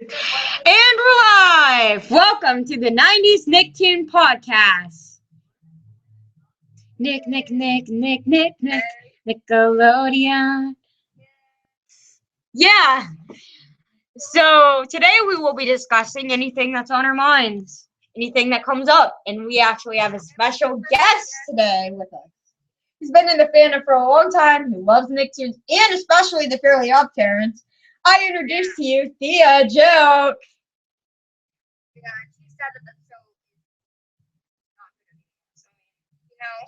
And we're live! Welcome to the 90s Nicktoon podcast. Nick, Nickelodeon. Yeah, so today we will be discussing anything that's on our minds, anything that comes up, and we actually have a special guest today with us. He's been in the fandom for a long time, who loves Nicktoons, and especially the Fairly Odd Parents. I introduce to you Thea Joke.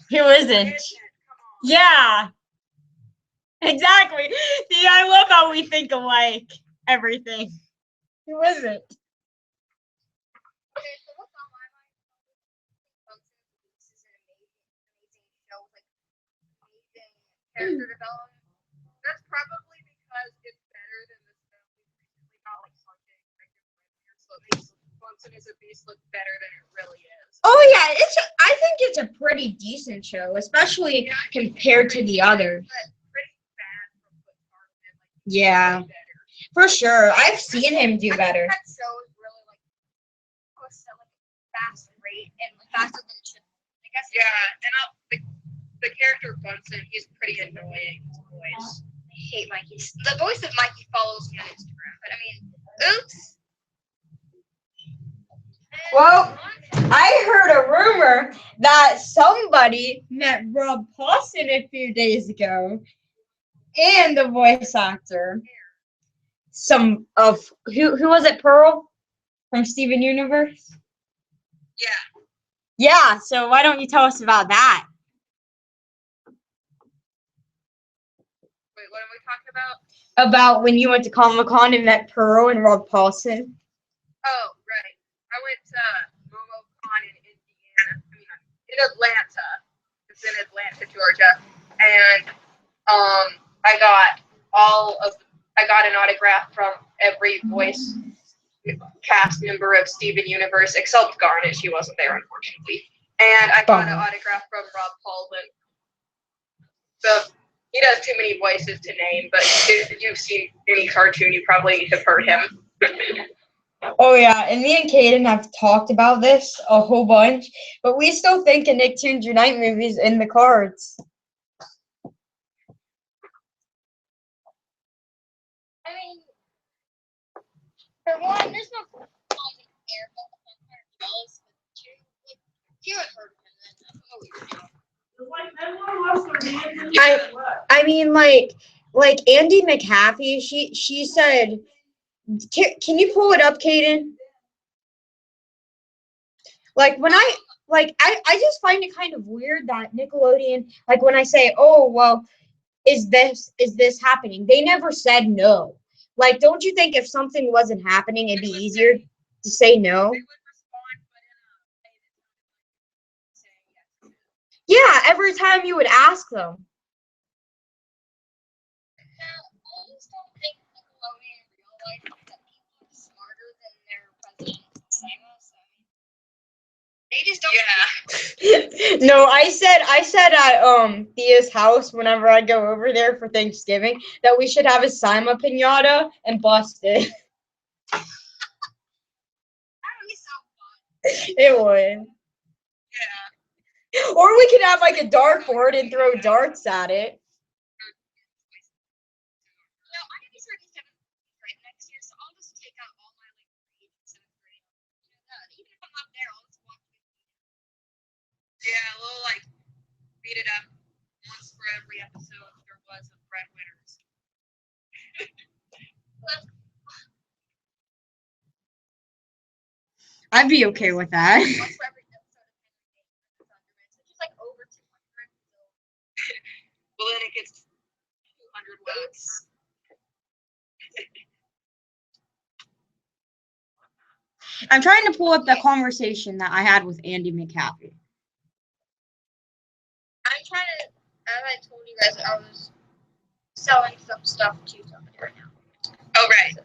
Who isn't? Yeah, exactly. See, I love how we think alike. Everything. Who isn't? Okay, so what's on my mind? This is an amazing show with like amazing character development. That's probably because it's better than the stuff we recently got, like Sunday. So it makes Bunsen as a beast look better than it really is. Oh yeah, I think it's a pretty decent show, especially compared to the others. But pretty bad from what Marvin like. Yeah, for sure. I've seen him do better. That show is really like goes at like a fast rate and like faster than it should. I guess. Yeah, and the character Bunsen, he's pretty annoying. His voice. I hate Mikey. The voice of Mikey follows me on Instagram, but I mean, oops. Well, I heard a rumor that somebody met Rob Paulson a few days ago, and the voice actor. Some of who was it? Pearl from Steven Universe. Yeah. Yeah. So why don't you tell us about that? Wait, what are we talking about? About when you went to Comic-Con and met Pearl and Rob Paulson. Oh, right. I went to MomoCon in Indiana. I mean, in Atlanta. It's in Atlanta, Georgia, and I got an autograph from every voice cast member of Steven Universe except Garnet. She wasn't there, unfortunately. And I got an autograph from Rob Paulson. So he does too many voices to name, but if you've seen any cartoon, you probably have heard him. Oh yeah, and me and Kaden have talked about this a whole bunch, but we still think a Nicktoons Unite movie's in the cards. I mean, for one, there's no air, but I'm kind of jealous. But two, like, you had heard of him then. I mean, like Andy McHaffie, she said, can you pull it up, Kaden? Like when I just find it kind of weird that Nickelodeon, like when I say, oh well, is this happening? They never said no. Like, don't you think if something wasn't happening, it'd be easier to say no? They would respond, but in a way that saying yes. Yeah, every time you would ask them. Now, I just don't think Nickelodeon realized that people are smarter than their president, Simon. So, I mean, they just don't. Yeah. No, I said at Thea's house whenever I go over there for Thanksgiving that we should have a Sima pinata and bust it. That would be so fun. It would. Yeah. Or we could have like a dartboard and throw darts at it. No, I'm gonna be starting seventh grade next year, so I'll just take out all my like grades in seventh grade. You know, even if I'm not there, I'll just watch it. Yeah, we'll like beat it up once for every episode there was of Breadwinners. I'd be okay with that. Once for every episode of Henry Davis, which is like over 200. So. Well, then it gets 200 watts. I'm trying to pull up the conversation that I had with Andy McHaffie. I'm trying to, as I told you guys, I was selling some stuff to somebody right now. Oh, right.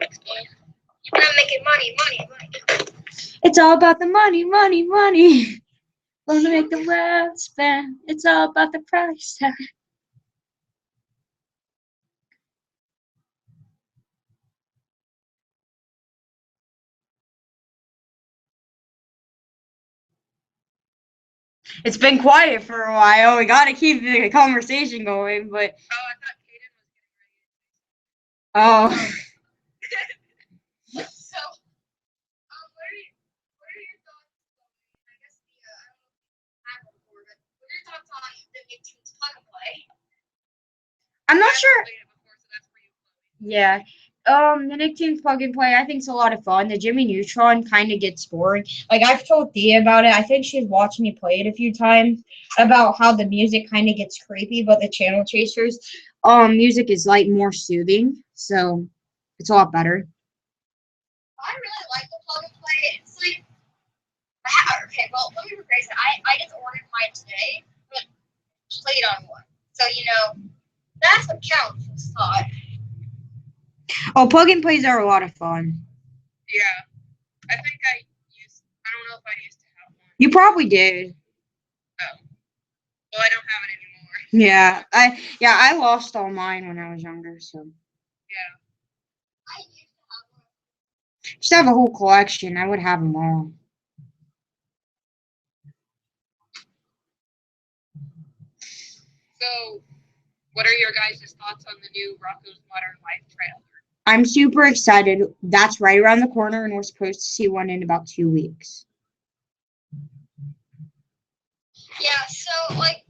Explain. I'm making money. It's all about the money. Wanna make the world spin. It's all about the price tag. It's been quiet for a while. We gotta keep the conversation going, but Oh, I thought Kaden was getting ready. oh. So, what are your thoughts? I guess I don't know if you have before, but what are your thoughts on the Nicktoons plug and play? I'm not I sure. haven't played it before, so that's for you, Chloe. Yeah. The Nicktoons plug and play, I think it's a lot of fun. The Jimmy Neutron kind of gets boring. Like I've told Thea about it. I think she's watched me play it a few times about how the music kind of gets creepy, but the Channel Chasers music is like more soothing, so it's a lot better. I really like the plug and play. It's like, okay, well, let me rephrase it. I just ordered mine today, but played on one. So, that's what counts as thought. Oh, plug and plays are a lot of fun. Yeah. I think I don't know if I used to have one. You probably did. Oh. Well, I don't have it anymore. Yeah, I lost all mine when I was younger, so Yeah. I used to have one. just have a whole collection. I would have them all. So, what are your guys' thoughts on the new Rocco's Modern Life trailer? I'm super excited. That's right around the corner, and we're supposed to see one in about 2 weeks. Yeah, so, like,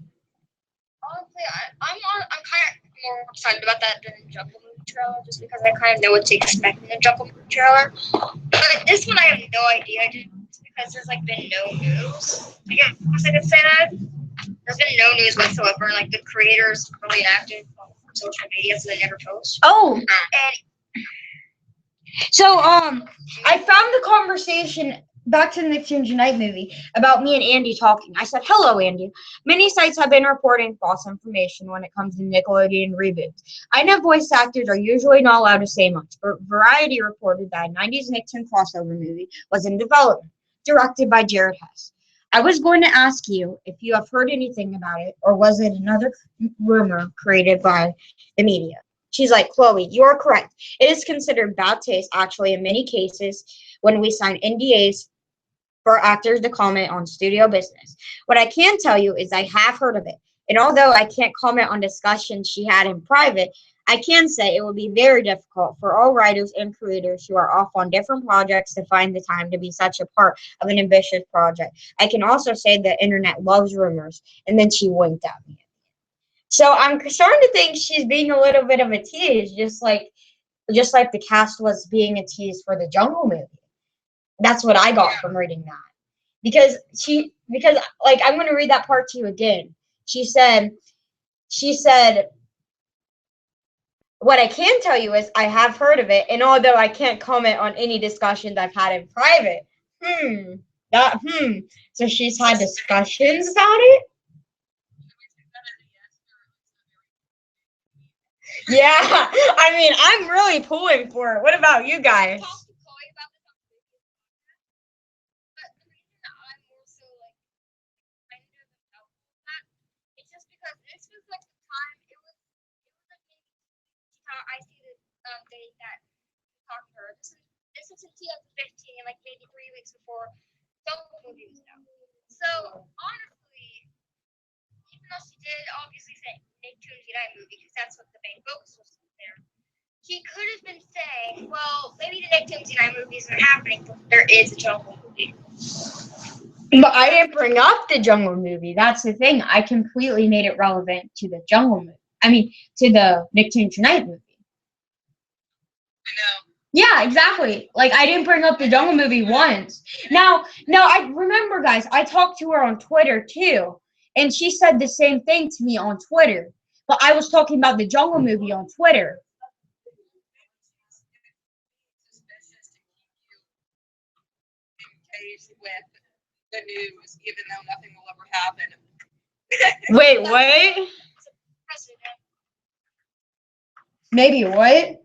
honestly, I'm kind of more excited about that than the Jungle Movie trailer, just because I kind of know what to expect in the Jungle Movie trailer. But this one, I have no idea, just because there's, like, been no news. I guess I could say that. There's been no news whatsoever, and, like, the creators really active on social media, so they never post. Oh, And so I found the conversation back to the Nicktoons Unite movie about me and Andy talking. I said, "Hello, Andy. Many sites have been reporting false information when it comes to Nickelodeon reboots. I know voice actors are usually not allowed to say much, but Variety reported that a 90s Nicktoon crossover movie was in development, directed by Jared Hess. I was going to ask you if you have heard anything about it, or was it another rumor created by the media?" She's like, "Chloe, you are correct. It is considered bad taste, actually, in many cases, when we sign NDAs for actors to comment on studio business. What I can tell you is I have heard of it. And although I can't comment on discussions she had in private, I can say it would be very difficult for all writers and creators who are off on different projects to find the time to be such a part of an ambitious project. I can also say the internet loves rumors." And then she winked at me. So I'm starting to think she's being a little bit of a tease, just like the cast was being a tease for the Jungle movie. That's what I got from reading that. Because like I'm gonna read that part to you again. She said, "What I can tell you is I have heard of it, and although I can't comment on any discussions I've had in private." So she's had discussions about it? Yeah. I mean, I'm really pulling for it. What about you guys? talked to Chloe about this on the previous podcast, but the reason I'm more so like kind of doubtful of that is just because this was like the time it was like maybe I see the date that we talked to her. This was in 2015, like maybe 3 weeks before Jungle movie was out. So honestly, even though she did obviously say Nicktoons Unite movie because that's what the main focus was there, she could have been saying, well, maybe the Nicktoons Unite movie isn't happening, but there is a Jungle movie. But I didn't bring up the Jungle movie. That's the thing. I completely made it relevant to the Jungle movie. I mean, to the Nicktoons Unite movie. I know. Yeah, exactly. Like I didn't bring up the Jungle movie once. Now, I remember, guys. I talked to her on Twitter too, and she said the same thing to me on Twitter. But I was talking about the Jungle movie on Twitter. Suspicious to keep you engaged with the news, even though nothing will ever happen. Wait, what? President. Maybe what?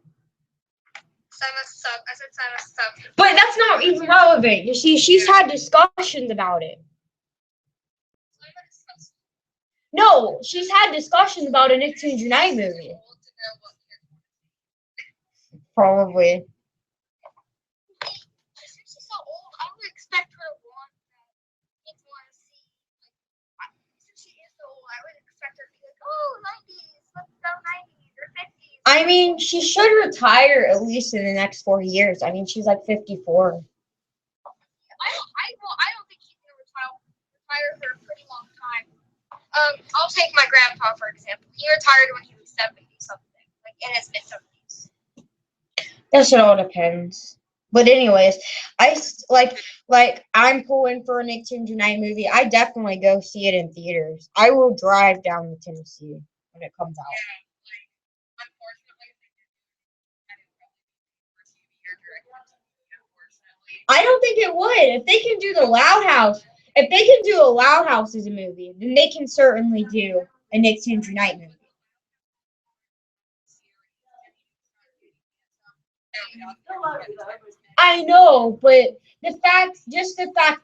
Simon suck. I said Simon suck. But that's not even relevant. You see, she's had discussions about it. Simon is suck. No, she's had discussions about a Nicktoons Unite movie. Probably. Since she's so old, I would expect her to want to see I mean, she should retire at least in the next 4 years. I mean, she's like 54. I don't think she's gonna retire for a pretty long time. I'll take my grandpa for example. He retired when he was 70 something, like in his mid 70s. That shit all depends. But anyways, I'm pulling for a Nicktoons Unite movie. I definitely go see it in theaters. I will drive down to Tennessee when it comes out. I don't think it would. If they can do the Loud House, if they can do a Loud House as a movie, then they can certainly do a Nicktoons Unite movie. I know, but the fact,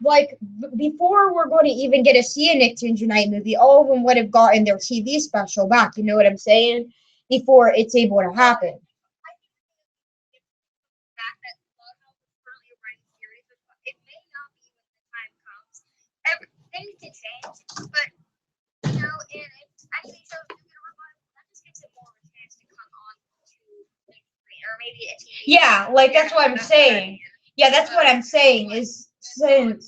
like, before we're going to even get to see a Nicktoons Unite movie, all of them would have gotten their TV special back. You know what I'm saying? Before it's able to happen. Things can change, but you know, and if any shows do get a revival, that just gives it more of a chance to come on to big screen, or maybe a TV. Yeah, like that's what I'm saying. Yeah, that's what I'm saying is since.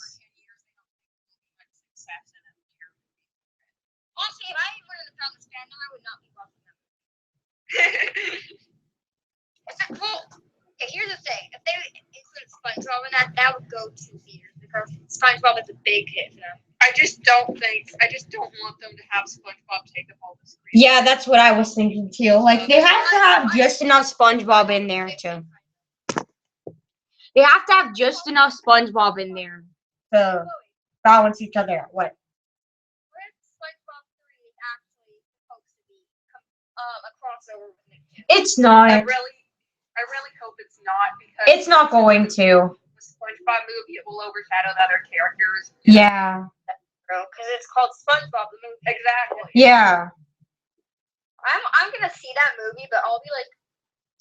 Honestly, if I were in the Falcons fan, I would not be watching them. Well, okay, here's the thing: if they include SpongeBob in that would go to theaters because SpongeBob is a big hit for them. I just don't want them to have SpongeBob take up all the screen. Yeah, that's what I was thinking too. Like they have to have just enough SpongeBob in there to. They have to have just enough SpongeBob in there to balance each other out. What? SpongeBob 3 is actually supposed to be a crossover with Nicktoons. It's not. I really hope it's not because It's not going to. the SpongeBob movie, it will overshadow the other characters. Yeah. Because it's called SpongeBob the movie. Exactly. Yeah. I'm gonna see that movie, but I'll be like,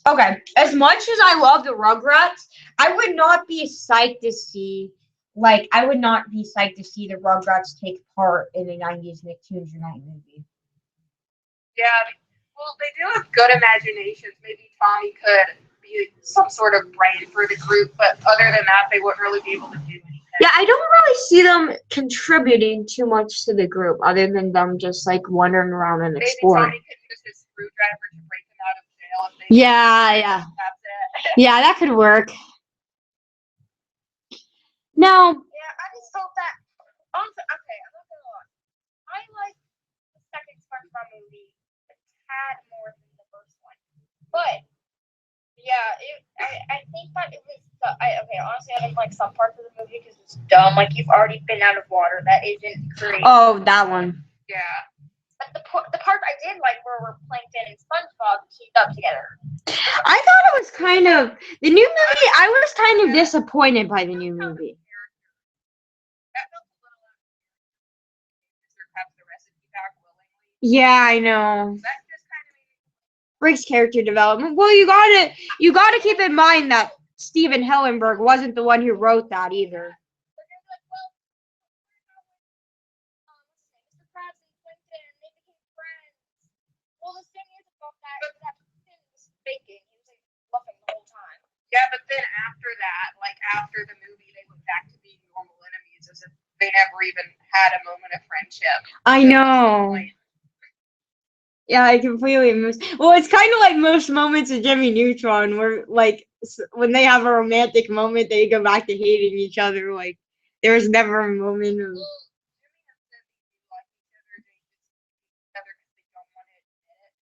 Okay. As much as I love the Rugrats, I would not be psyched to see. I would not be psyched to see the Rugrats take part in a 90s Nicktoons Unite movie. Yeah. Well, they do have good imaginations. Maybe Tommy could be some sort of brain for the group, but other than that, they wouldn't really be able to do anything. Yeah, I don't really see them contributing too much to the group, other than them just wandering around and Maybe exploring. Tommy could use his screwdriver to break them out of jail. If they Yeah. That's it. Yeah, that could work. No. yeah, I just hope that. Also, okay, I'm not gonna lie. I like the second SpongeBob movie a tad more than the first one, but yeah, I think that it was. Okay, honestly, I didn't like some parts of the movie because it's dumb. Like you've already been out of water. That isn't great. Oh, that one. Yeah. But the part I did like where Plankton and SpongeBob teamed up together. I thought it was kind of the new movie. I was kind of disappointed by the new movie. That felt a little perhaps the recipe back willingly. Yeah, I know. That just kind of made me Breaks character development. Well, you gotta keep in mind that Steven Hillenburg wasn't the one who wrote that either. But they're like, well, Mr. Krabs and Plankton, they became friends. Well, the thing is about that Plankton was faking. He was bluffing the whole time. Yeah, but then after that, after the movie, they went back to being normal enemies as if they never even had a moment of friendship. I know. Yeah, I completely miss. Well, it's kind of like most moments of Jimmy Neutron, where when they have a romantic moment, they go back to hating each other. There was never a moment of.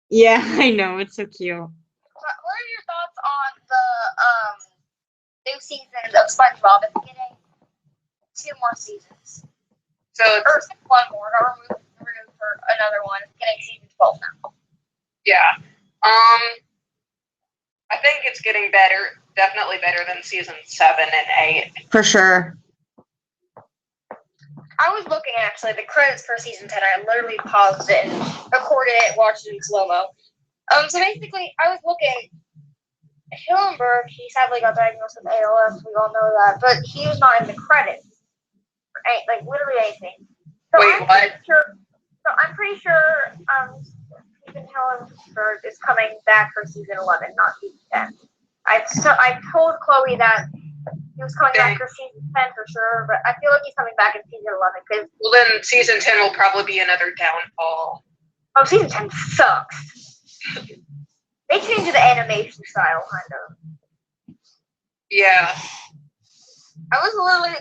Yeah, I know, it's so cute. What are your thoughts on the new seasons of SpongeBob? It's getting 2 more seasons. So Or 1 more. Got renewed for another one. It's getting season 12 now. yeah. I think it's getting better. Definitely better than season 7 and 8. For sure. I was looking actually the credits for season 10. I literally paused it and recorded it, watched it in slow-mo. So basically, I was looking. Hillenburg, he sadly got diagnosed with ALS. We all know that, but he was not in the credits for literally anything. So Wait, what? I'm pretty sure. He's Stephen Hillenburg is coming back for season 11, not season 10. I told Chloe that he was coming back for season 10 for sure, but I feel like he's coming back in season 11 because. Well, then season 10 will probably be another downfall. Oh, season 10 sucks. They changed the animation style, kind of. Yeah. I was literally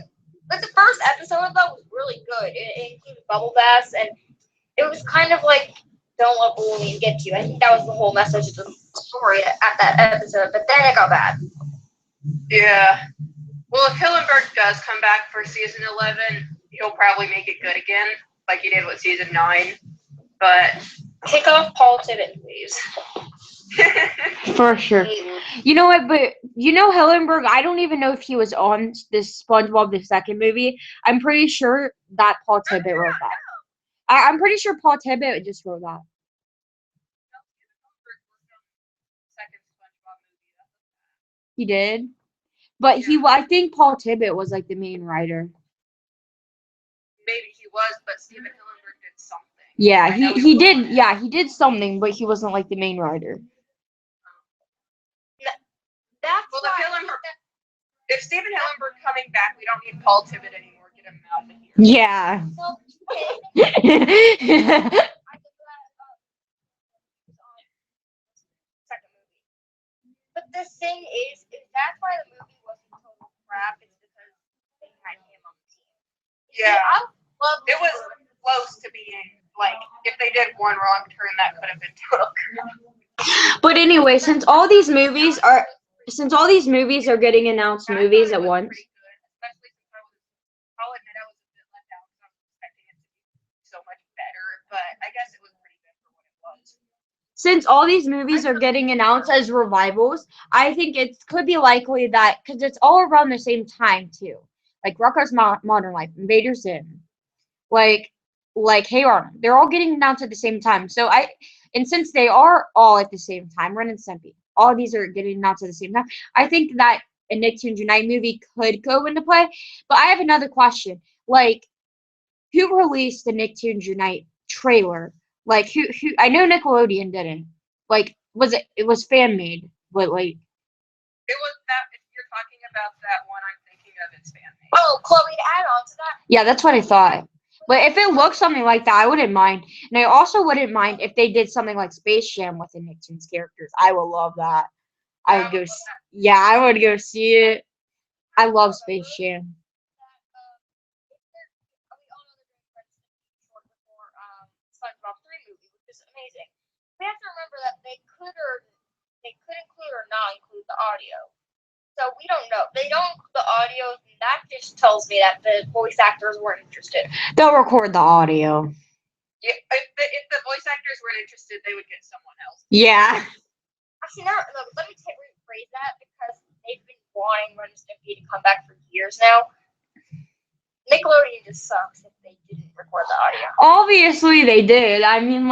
like the first episode of that was really good. It included bubble baths, and it was kind of like don't let bullying get you. I think that was the whole message of the story at that episode. But then it got bad. Yeah. Well, if Hillenburg does come back for season 11, he'll probably make it good again, like he did with season 9. But Take off Paul Tibbet, please. For sure. You know what? But you know Hillenburg. I don't even know if he was on this SpongeBob the second movie. I'm pretty sure that Paul Tibbet wrote that. I'm pretty sure Paul Tibbet just wrote that. He did, but I think Paul Tibbet was like the main writer. Maybe he was, but Stephen Hillenburg did something. Yeah, he did. Yeah, he did something, but he wasn't like the main writer. Well, if Stephen Hillenburg coming back, we don't need Paul Tibbet anymore. Get him out of here. Yeah. But the thing is that's why the movie wasn't total crap. It's because they had him on the team. Yeah. I love it was close to being like if they did one wrong turn, that could have been total crap. But anyway, since all these movies are getting announced movies at once. Especially since I'll admit I was a bit let down because I was expecting it to be so much better, but I guess it was pretty good for what it was. Since all these movies are getting announced as revivals, I think it could be likely that because it's all around the same time too, like Rocko's Modern Life, Invader Zim, like Hey Arnold, they're all getting announced at the same time. So and since they are all at the same time, Ren and Stimpy, all these are getting announced at the same time. I think that a Nicktoons Unite movie could go into play. But I have another question. Like, who released the Nicktoons Unite trailer? Like, who? I know Nickelodeon didn't. Like, it was fan made, but like. It was that. If you're talking about that one, I'm thinking of it's fan made. Oh, Chloe, to add on to that. Yeah, that's what I thought. But if it looks something like that, I wouldn't mind. And I also wouldn't mind if they did something like Space Jam with the Nicktoons characters. I would love that. I would go. Yeah, I would go see it. I love Space Jam. SpongeBob 3 movie, which is amazing. We have to remember that they could include or not include the audio. So we don't know. They don't include the audio, and that just tells me that the voice actors weren't interested. They'll record the audio. Yeah, if the voice actors weren't interested, they would get someone else. Yeah. Actually, no, let me rephrase that because they've been wanting Ren and Stimpy to come back for years now. Nickelodeon just sucks if they didn't record the audio. Obviously, they did. I mean,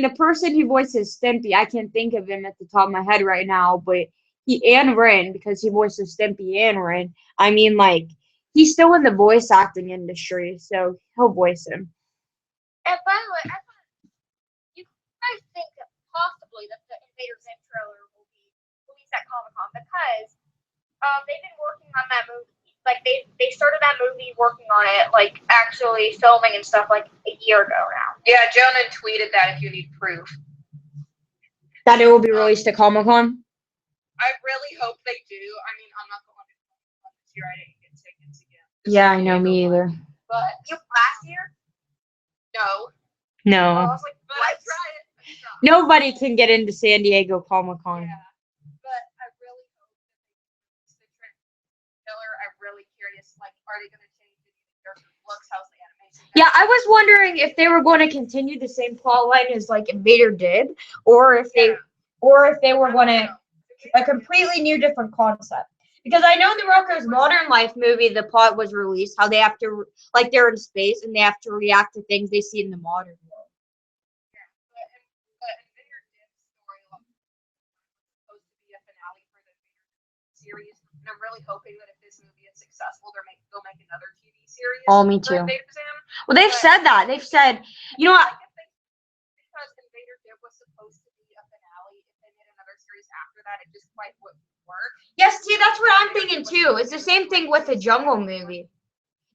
the person who voices Stimpy, I can't think of him at the top of my head right now, but and Ren, because he voices Stimpy and Ren. I mean, he's still in the voice acting industry, so he'll voice him. And by the way, you guys think that possibly that the Invader Zim trailer will be released at Comic-Con because they've been working on that movie. Like they started that movie working on it, like actually filming and stuff like a year ago now. Yeah, Jonah tweeted that if you need proof. That it will be released at Comic-Con? I really hope they do. I mean, I'm not going to this year. I didn't get tickets again. Yeah, I know, me either. But last year? No. No. I was like, but I tried it. Nobody can get into San Diego Comic-Con. Yeah. But I really hope that they can Miller. I'm really curious. Like, are they going to change the character looks? How's the animation? Yeah, I was wondering if they were going to continue the same plot line as Invader did, or if they were going to a completely new different concept. Because I know the Rocko's Modern Life movie, the plot was released, how they have to they're in space and they have to react to things they see in the modern world. Yeah, but Invader Dim's story was supposed to be a finale for the Invader series, and I'm really hoping that if this movie is successful, they'll make another TV series. Oh, me too. Well, they've said that. They've said, you know what? Because Invader Dim was that, it just quite wouldn't work. Yes, see, that's what I'm thinking too. It's the same thing with the Jungle movie.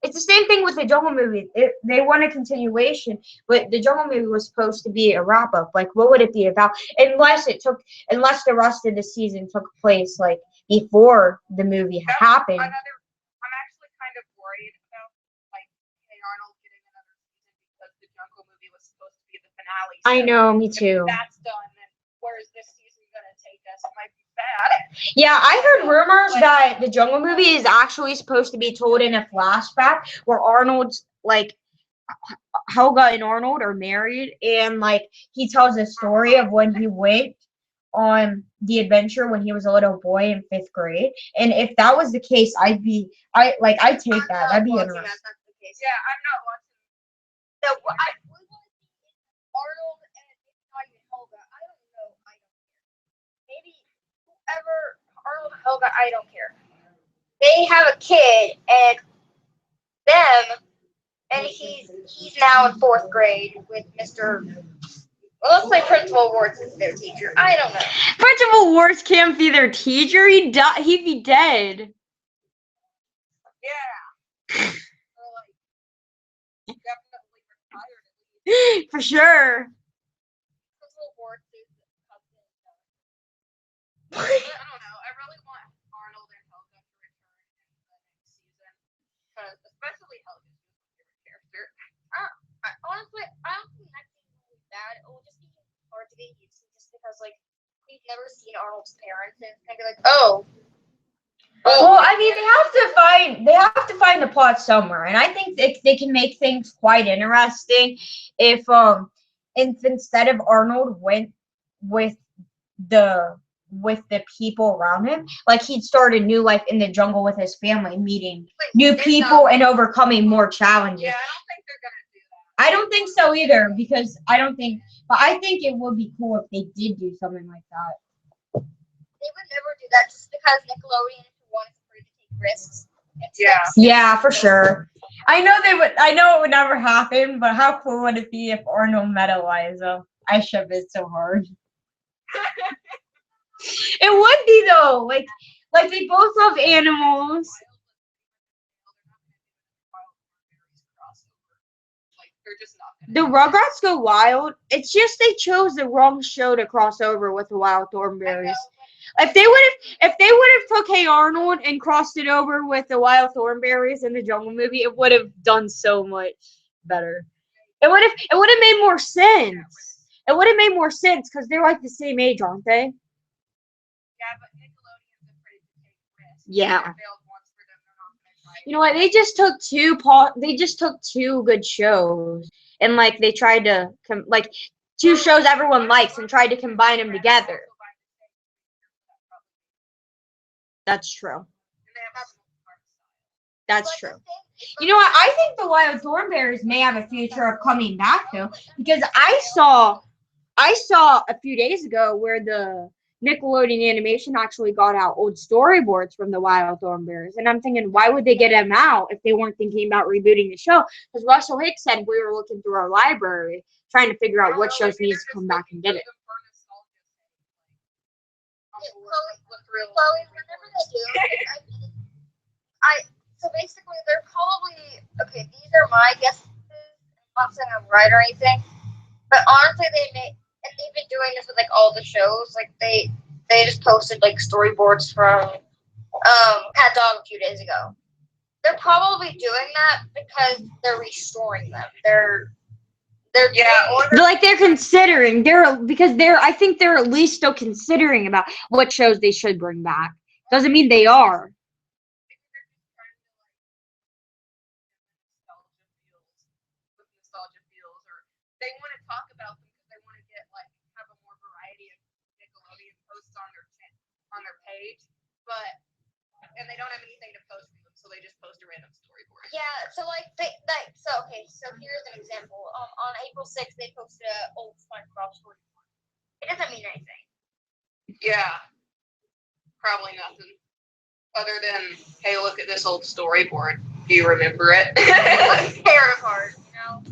It's the same thing with the Jungle movie. They want a continuation, but the Jungle movie was supposed to be a wrap up. Like, what would it be about? Unless the rest of the season took place like before the movie happened. I'm actually kind of worried about like Hey Arnold getting another season because the Jungle movie was supposed to be the finale. I So know, me if too. that's done, then where's this season gonna take us? It might be bad. Yeah, I heard rumors that the Jungle movie is actually supposed to be told in a flashback where Arnold's like Helga and Arnold are married, and like he tells a story of when he went on the adventure when he was a little boy in 5th grade. And if that was the case, I'd take that. That'd be interesting. Yeah, I'm not watching. No, I we want to see Arnold and maybe not even Helga. I don't know. I don't care. Maybe whoever Arnold and Helga. I don't care. They have a kid and them, and he's now in 4th grade with Mr. Well, let's say Principal Wards is their teacher. I don't know. Principal Wards can't be their teacher. He'd be dead. Yeah. Or like definitely retired at least. For sure. Principal Wards is cousin. I don't know. I really want Arnold and Helga to return in the next season, because especially Helga is my favorite character. Honestly, I don't think next season will be bad. It will just be hard to get used to, just because like we've never seen Arnold's parents, and it's gonna be like, oh. Well, I mean, they have to find the plot somewhere, and I think they can make things quite interesting if instead of Arnold went with the people around him, like he'd start a new life in the jungle with his family, meeting new people and overcoming more challenges. Yeah, I don't think they're gonna do that. I don't think so either, because but I think it would be cool if they did do something like that. They would never do that just because Nickelodeon is one afraid to take risks. Yeah, for sure. I know it would never happen, but how cool would it be if Arnold met Eliza? I shove it so hard. It would be though. Like they both love animals. They're just not The Rugrats Go Wild. It's just they chose the wrong show to cross over with the Wild Thornberries. If they would have took Hey Arnold and crossed it over with the Wild Thornberries in the Jungle movie, it would have done so much better. It would have made more sense. It would have made more sense because they're like the same age, aren't they? Yeah, but Nickelodeon's afraid to take risks. Yeah. If it failed once for them, they're not gonna try it. You know what? They just took two good shows and like they tried to like two shows everyone likes and tried to combine them together. That's true. That's true. You know what? I think the Wild Thornberries may have a future of coming back though, because I saw a few days ago where the Nickelodeon Animation actually got out old storyboards from the Wild Thornberries, and I'm thinking, why would they get them out if they weren't thinking about rebooting the show? Because Russell Hicks said we were looking through our library trying to figure out what shows needs to come back and get it. Chloe, whenever they do, so basically they're probably okay. These are my guesses. I'm not saying I'm right or anything, but honestly, they've been doing this with like all the shows. Like they just posted like storyboards from Cat Dog a few days ago. They're probably doing that because they're restoring them. They're considering. I think they're at least still considering about what shows they should bring back. Doesn't mean they are. They want to talk about them because they want to have a more variety of Nickelodeon posts on their page, and they don't have anything to post from them, so they just post a random storyboard. Yeah, so so here's an example. On April 6th, they posted an old SpongeBob storyboard. It doesn't mean anything. Yeah, probably nothing. Other than, hey, look at this old storyboard. Do you remember it? Tear it apart, you know?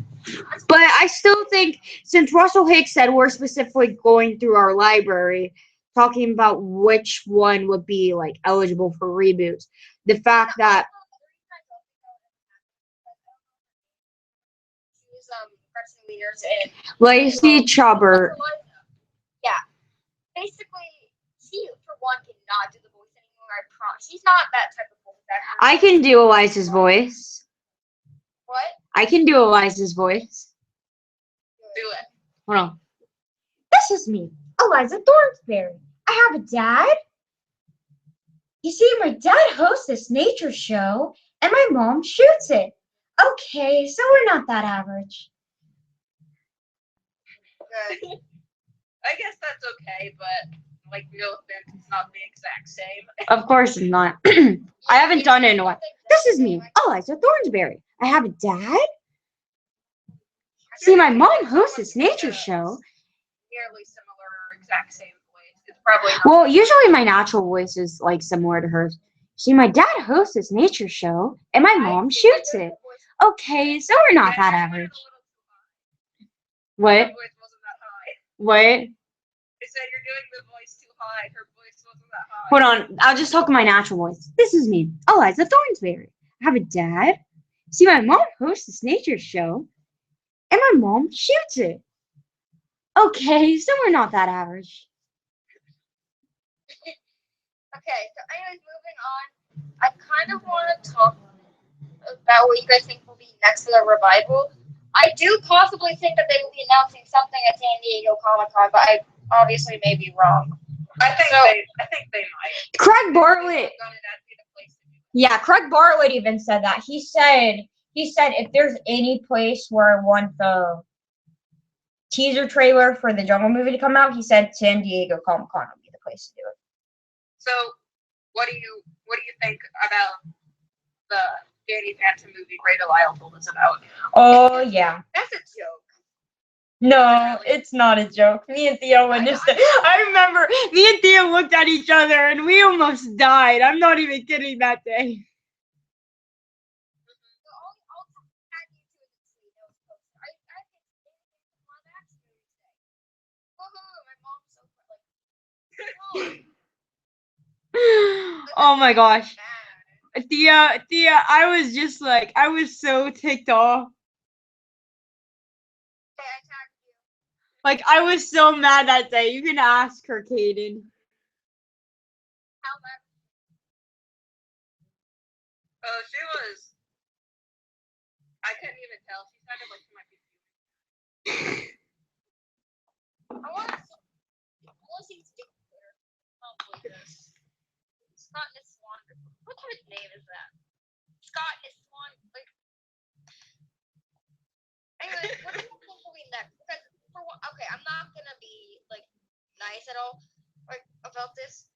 But I still think, since Russell Hicks said we're specifically going through our library talking about which one would be like eligible for reboots. The fact that She's pressing leaders in Lacey Chubbard, yeah. Basically, she for one cannot do the voice anymore. I promise. She's not that type of voice actor. I can do Eliza's voice. What? I can do Eliza's voice. Do it. Hold on. This is me, Eliza Thornsberry. I have a dad. You see, my dad hosts this nature show, and my mom shoots it. Okay, so we're not that average. Good. I guess that's okay, but like no offense, it's not the exact same. Of course not. I haven't done it in a while. This is me, Eliza Thornsberry. I have a dad. See, my mom hosts this nature show. Nearly similar or exact same voice. It's probably not. Well, usually my natural voice is like similar to hers. See, my dad hosts this nature show, and my mom shoots it. Okay, so we're not that average. What? Her voice wasn't that high. What? They said you're doing the voice too high. Her voice wasn't that high. Hold on, I'll just talk in my natural voice. This is me, Eliza Thornsberry. I have a dad. See, my mom hosts this nature show, and my mom shoots it. Okay, so we're not that average. Okay, so anyways, moving on. I kind of want to talk about what you guys think will be next for the revival. I do possibly think that they will be announcing something at San Diego Comic-Con, but I obviously may be wrong. I think they might. Craig Bartlett. That'd be the place to do it. Yeah, Craig Bartlett even said that. He said if there's any place where I want the teaser trailer for the Jungle movie to come out, he said San Diego Comic Con would be the place to do it. So, what do you think about the Danny Phantom movie Ray Delisle told us about? Oh yeah. That's a joke. No, it's not a joke. Me and Theo witnessed it. I remember me and Theo looked at each other and we almost died. I'm not even kidding that day. Oh my gosh. Thea, I was just like, I was so ticked off. Like, I was so mad that day. You can ask her, Kaden. Oh, she was. I couldn't even tell. She sounded like she might be. I want to see Scott and his Swan. What kind of name is that? Scott and his Swan. Like. Anyway, what do you think will be next? Because okay, I'm not gonna be like nice at all like about this.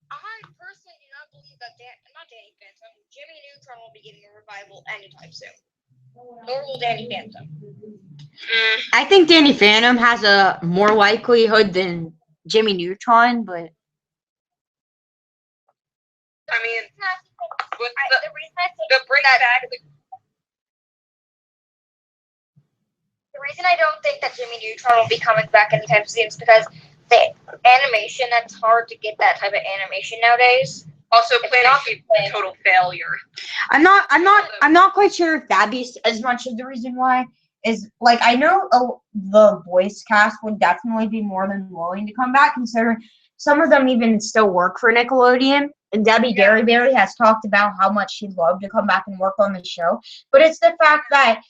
I personally do not believe that not Danny Phantom, Jimmy Neutron will be getting a revival anytime soon. Nor will Danny Phantom. I think Danny Phantom has a more likelihood than Jimmy Neutron, but I mean, with The reason I think the bring that back the reason I don't think that Jimmy Neutron will be coming back anytime soon is because the animation, that's hard to get that type of animation nowadays. also It's Planet not Sheep playing. a total failure. I'm not quite sure if that'd be as much of the reason why. Is like I know the voice cast would definitely be more than willing to come back, considering some of them even still work for Nickelodeon. And Debbie Derryberry has talked about how much she'd love to come back and work on the show. But it's the fact that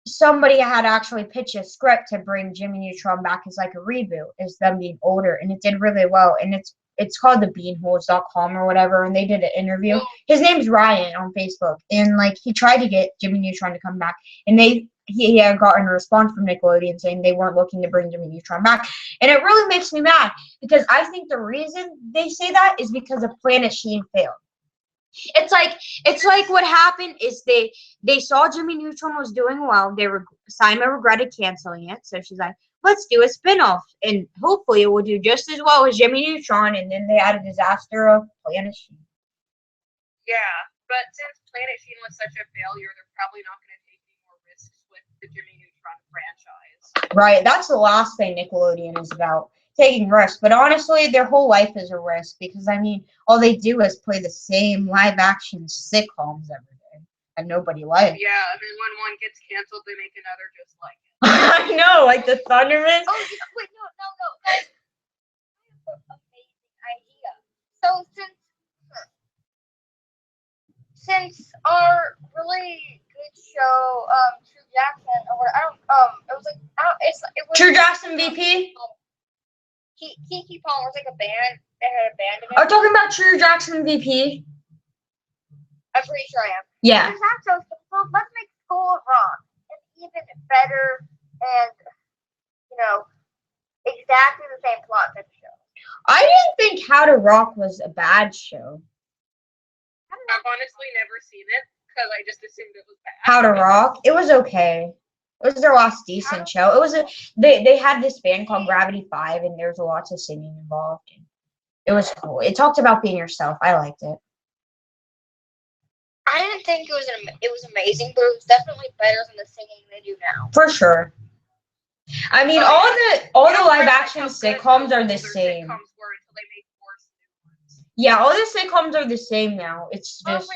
somebody had actually pitched a script to bring Jimmy Neutron back as like a reboot, as them being older, and it did really well. And it's called thebeanholes.com or whatever, and they did an interview. His name's Ryan on Facebook, and like he tried to get Jimmy Neutron to come back, and he had gotten a response from Nickelodeon saying they weren't looking to bring Jimmy Neutron back. And it really makes me mad because I think the reason they say that is because of Planet Sheen failed. It's like what happened is they saw Jimmy Neutron was doing well. Simon regretted canceling it, so she's like, let's do a spinoff, and hopefully it will do just as well as Jimmy Neutron. And then they had a disaster of Planet Sheen. Yeah, but since Planet Sheen was such a failure, they're probably not going to take any more risks with the Jimmy Neutron franchise. Right, that's the last thing Nickelodeon is about. taking risks, but honestly, their whole life is a risk because I mean, all they do is play the same live action sitcoms every day, and nobody likes. Yeah, and then when one gets canceled, they make another just like it. I know, like the Thundermans. Oh, wait, no, guys. I have an amazing idea. So since our really good show, True Jackson, or what, I don't, it was like, I don't, it was True Jackson VP. Kiki Palmer was like a band. They had a band in it. Are you talking about True Jackson VP? I'm pretty sure I am. Yeah. So let's make School of Rock an even better and, you know, exactly the same plot type of show. I didn't think How to Rock was a bad show. I've honestly never seen it because I just assumed it was bad. How to Rock? It was okay. It was their last decent show. It was they had this band called Gravity 5 and there was lots of singing involved. It was cool. It talked about being yourself. I liked it. I didn't think it was amazing, but it was definitely better than the singing they do now. For sure. I mean, Oh, yeah. all You the don't live realize action how good sitcoms those are the older same. sitcoms were until they made worse new ones. Yeah, all the sitcoms are the same now. It's just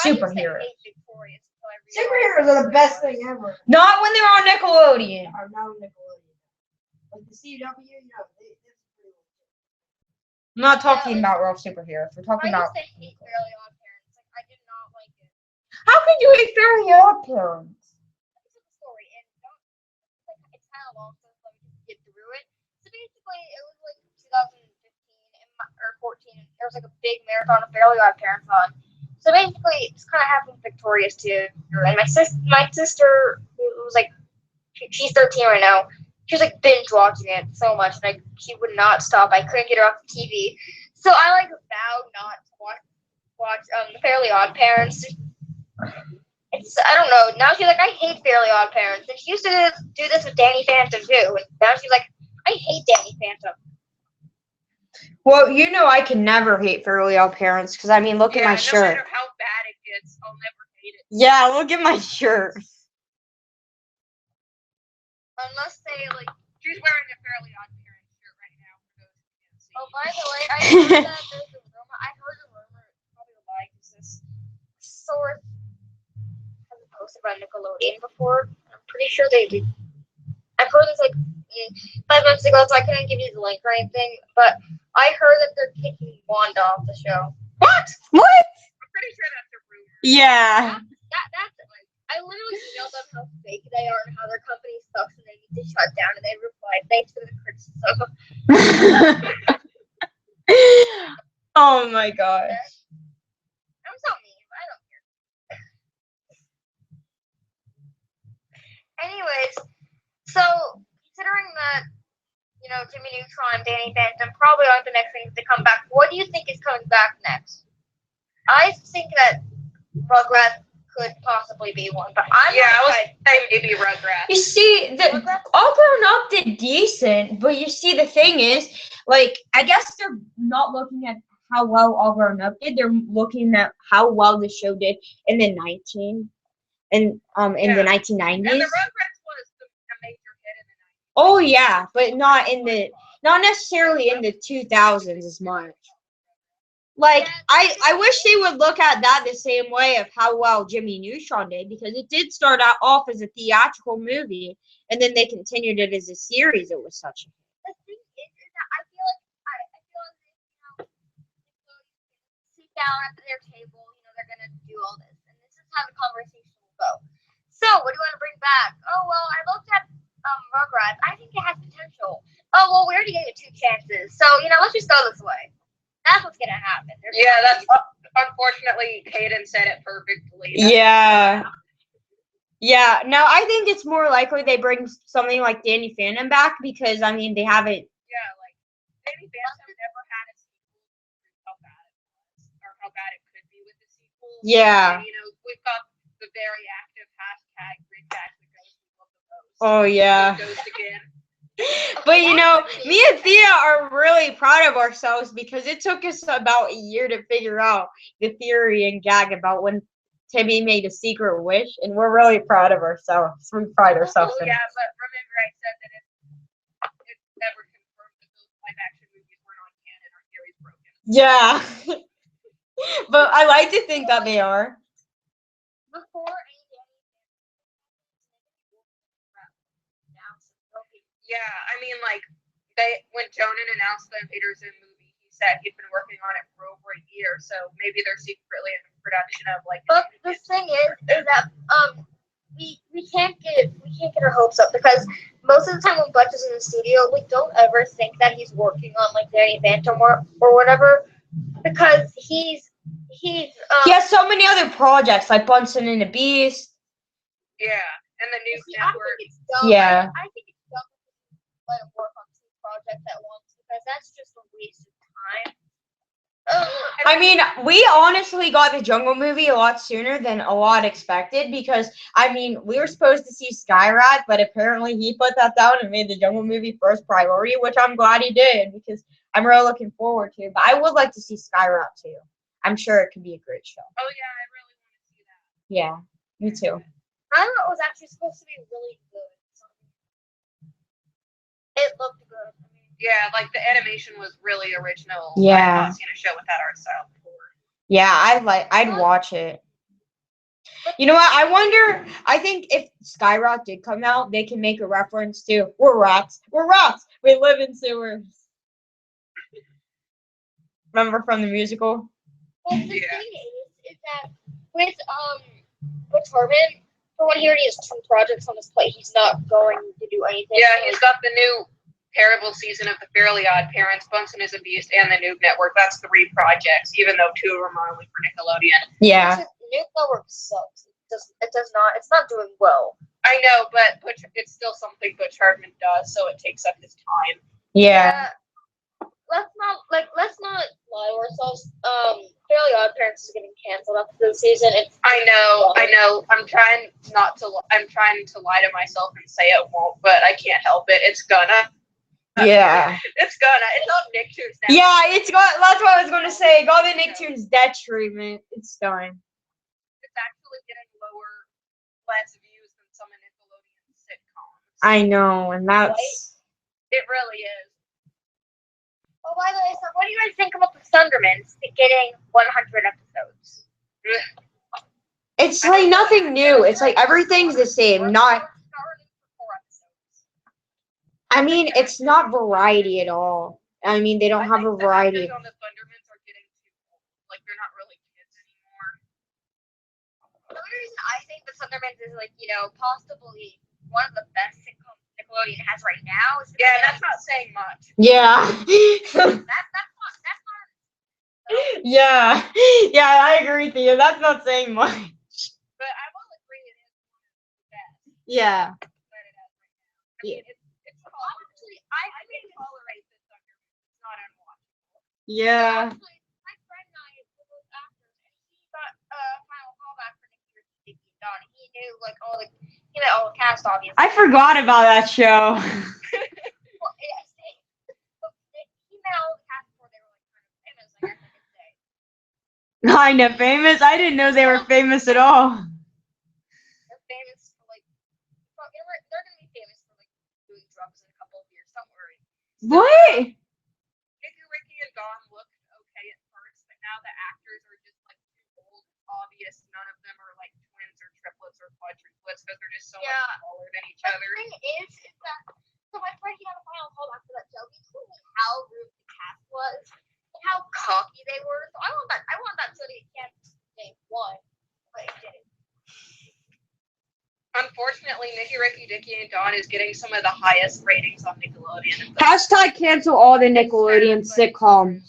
superheroes. Superheroes are the best thing ever. Not when they were on Nickelodeon. Are now Nickelodeon. Like the CW, that's pretty much. I'm not talking about real superheroes. We're talking I about. used to hate Fairly Odd Parents. Like, I did not like it. How could you hate Fairly Odd Parents? It's a story, and it's kind of long, so let me just get through it. So basically, it was like 2015 or 14. And there was like a big marathon of Fairly Odd Parents on. So basically, it's kind of happened with Victoria's too. And my sister, who was like, she's 13 right now. She was like binge watching it so much, and she would not stop. I couldn't get her off the TV, so I like vowed not to watch the Fairly Odd Parents. I don't know. Now she's like, I hate Fairly Odd Parents, and she used to do this with Danny Phantom too. And now she's like, I hate Danny Phantom. Well, you know I can never hate Fairly Odd Parents because I mean, look at my shirt. No matter how bad it gets, I'll never hate it. Yeah, look at my shirt. Unless they like. She's wearing a Fairly Odd Parents shirt right now. For those who can't see. Oh, by the way, I heard that there's a rumor. I heard a rumor. Probably a lie because this source hasn't posted by Nickelodeon before. I'm pretty sure they did. I've heard this like 5 months ago, so I couldn't give you the link or anything. But I heard that they're kicking Wanda off the show. What? I'm pretty sure that's a rumor. Yeah. That's like I literally emailed them how fake they are and how their company sucks and they need to shut down. And they replied, "Thanks for the criticism." Oh my gosh. I'm so mean. I don't care. Anyways, so considering that Jimmy Neutron, Danny Phantom probably aren't the next things to come back, what do you think is coming back next? I think that Rugrats could possibly be one, but I was saying maybe Rugrats. You see, All Grown Up did decent, but you see, the thing is, like, I guess they're not looking at how well All Grown Up did. They're looking at how well the show did in the 1990s. And the Rugrats was a major hit in the 90s. Oh yeah, but not necessarily in the 2000s as much. Like, I wish they would look at that the same way of how well Jimmy Neutron did, because it did start out off as a theatrical movie, and then they continued it as a series. It was such a hit. The thing is that I feel like sit down at their table, they're gonna do all this, and this is how the conversation will go. So, what do you want to bring back? Oh well, I looked at Rugrats. I think it has potential. Oh well, we already gave it 2 chances, so let's just go this way. That's what's gonna happen. That's unfortunately Hayden said it perfectly. Yeah. Yeah. No, I think it's more likely they bring something like Danny Phantom back because I mean they haven't. Yeah, like Danny Phantom never had a sequel. How bad it was, or how bad it could be with the sequel. Yeah. And, we've got the very active hashtag Bring Back the Ghost. We love the ghost. Oh yeah. The ghost again. But me and Thea are really proud of ourselves because it took us about a year to figure out the theory and gag about when Timmy made a secret wish, and we're really proud of ourselves. We pride ourselves in it. Yeah, but remember I said that it's never confirmed that those Yeah. But I like to think that they are. Before any Yeah, I mean, like, when Jonan announced the Invader Zim movie, he said he'd been working on it for over a year, so maybe they're secretly in production of, like, But the thing is that we can't get our hopes up because most of the time when Butch is in the studio, we don't ever think that he's working on like Danny Phantom or whatever because he's He has so many other projects like Bunsen and the Beast. Yeah, and the new See, I network. think it's dumb. Yeah. I think it's dumb to let him work on two projects at once because that's just a waste of time. I mean, we honestly got the Jungle movie a lot sooner than a lot expected because, I mean, we were supposed to see Skyrat, but apparently he put that down and made the Jungle movie first priority, which I'm glad he did because I'm really looking forward to it. But I would like to see Skyrat too. I'm sure it could be a great show. Oh, yeah, I really want to see that. Yeah, me too. I thought it was actually supposed to be really good. It looked good. I mean, Yeah, like, the animation was really original. I Yeah. have not seen a show with that art style before. Yeah, I'd watch it. You know what? I think if Skyrock did come out, they can make a reference to we're rats. We're rats. We live in sewers. Remember from the musical? well, the Yeah. thing is that with Herman, for when he already has two projects on his plate, he's not going to do anything. Yeah, he's got the new terrible season of The Fairly Odd Parents, Bunsen is a Beast, and the Noob Network. That's 3 projects, even though 2 of them are only for Nickelodeon. Yeah. Nuke Network sucks. It does not. It's not doing well. I know, but it's still something Butch Hartman does, so it takes up his time. Yeah. Let's not lie to ourselves. Fairly Odd Parents is getting canceled after the season. I know. I'm trying to lie to myself and say it won't, but I can't help it. It's gonna. Yeah. It's on Nicktoons now. Yeah, that's what I was gonna say. Got the Nicktoons debt treatment. It's done. It's actually getting less views than some of Nickelodeon's sitcoms. I know, and that's It really is. Oh, by the way, so what do you guys think about the Thundermans getting 100 episodes? it's like nothing new. It's like everything's the same. Not I mean, it's not variety at all. I mean, they don't have a variety. The actors on the Thundermans are getting too old. Like, they're not really kids anymore. The only reason I think the Thundermans is possibly one of the best sitcoms Nickelodeon has right now. Is Yeah, that's not saying much. Yeah. that's not. Yeah. Yeah, I agree with you. That's not saying much. But I will agree it is one of the best Yeah. that it has right now. I mean, it's honestly, I can tolerate the Thundermans. It's not unwatchable. Yeah. Actually, my friend and I were both actors, and he got a final callback for Nicky Don. He knew all the cast obviously. I forgot about that show. Well, he met all the cast before they were kind of famous, I guess I could say. Kind of famous? I didn't know they were famous at all. They're famous for they're gonna be famous for doing drugs in a couple of years. Don't worry. What? Ricky and Dawn looked okay at first, but now the actors are just too old. It's obvious none of them are twins or triplets or quadruplets because they're just so much smaller than each But other. the thing is that so my friend he got a final callback for that show. He told me how rude the cast was and how cocky they were. So I want that show to get canceled day one, but it didn't. Unfortunately, Nicky, Ricky, Dicky, and Dawn is getting some of the highest ratings on Nickelodeon. Hashtag cancel all the Nickelodeon sitcoms.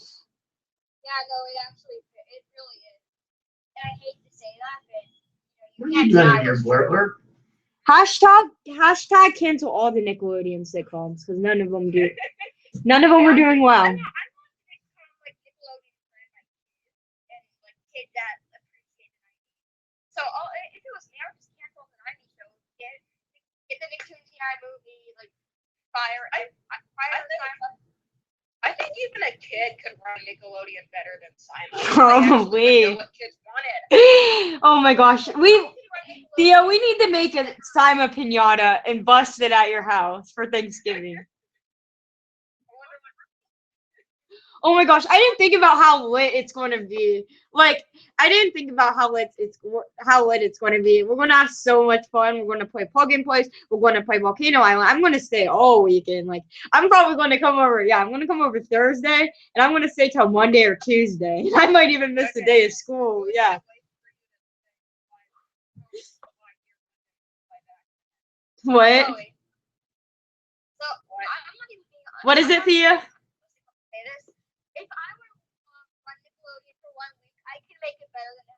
Yeah, no, it really is. And I hate to say that, but What are you doing here, Blur Blur? Hashtag cancel all the Nickelodeon sitcoms because none of them do. None of them are doing well. I want to make kind of Nickelodeon for my kids and kids that appreciate the 90s. So if it was me, I would just cancel the 90s show. Get the Nicktoons movie, Fire. I think even a kid could run Nickelodeon better than Simon. Probably. Know what kids wanted. Oh my gosh. Theo, we need to make a Sima pinata and bust it at your house for Thanksgiving. Oh my gosh, I didn't think about how lit it's going to be. Like, I didn't think about how lit it's going to be. We're going to have so much fun. We're going to play plug and plays. We're going to play Volcano Island. I'm going to stay all weekend. Like, I'm probably going to come over. Yeah, I'm going to come over Thursday, and I'm going to stay till Monday or Tuesday. I might even miss a day of school. Yeah. What? Chloe. So I'm not even being honest. What is it, Thea? Say this. If I were to run Nickelodeon for 1 week, I can make it better than it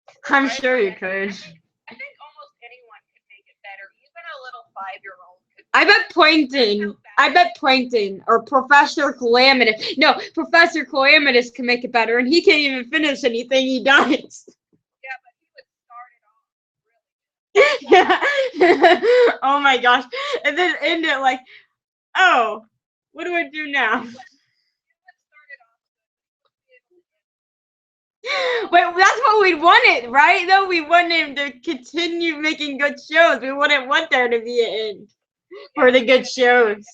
has. I'm sure you could. I think almost anyone could make it better. Even a little 5-year-old could. I bet Plankton or Professor Calamitous. No, Professor Calamitous can make it better, and he can't even finish anything he does. Yeah, but he would start it off really. Yeah. Oh my gosh. And then end it like, oh, what do I do now? Wait, that's what we wanted, right? Though we want him to continue making good shows. We wouldn't want there to be an end for the good shows.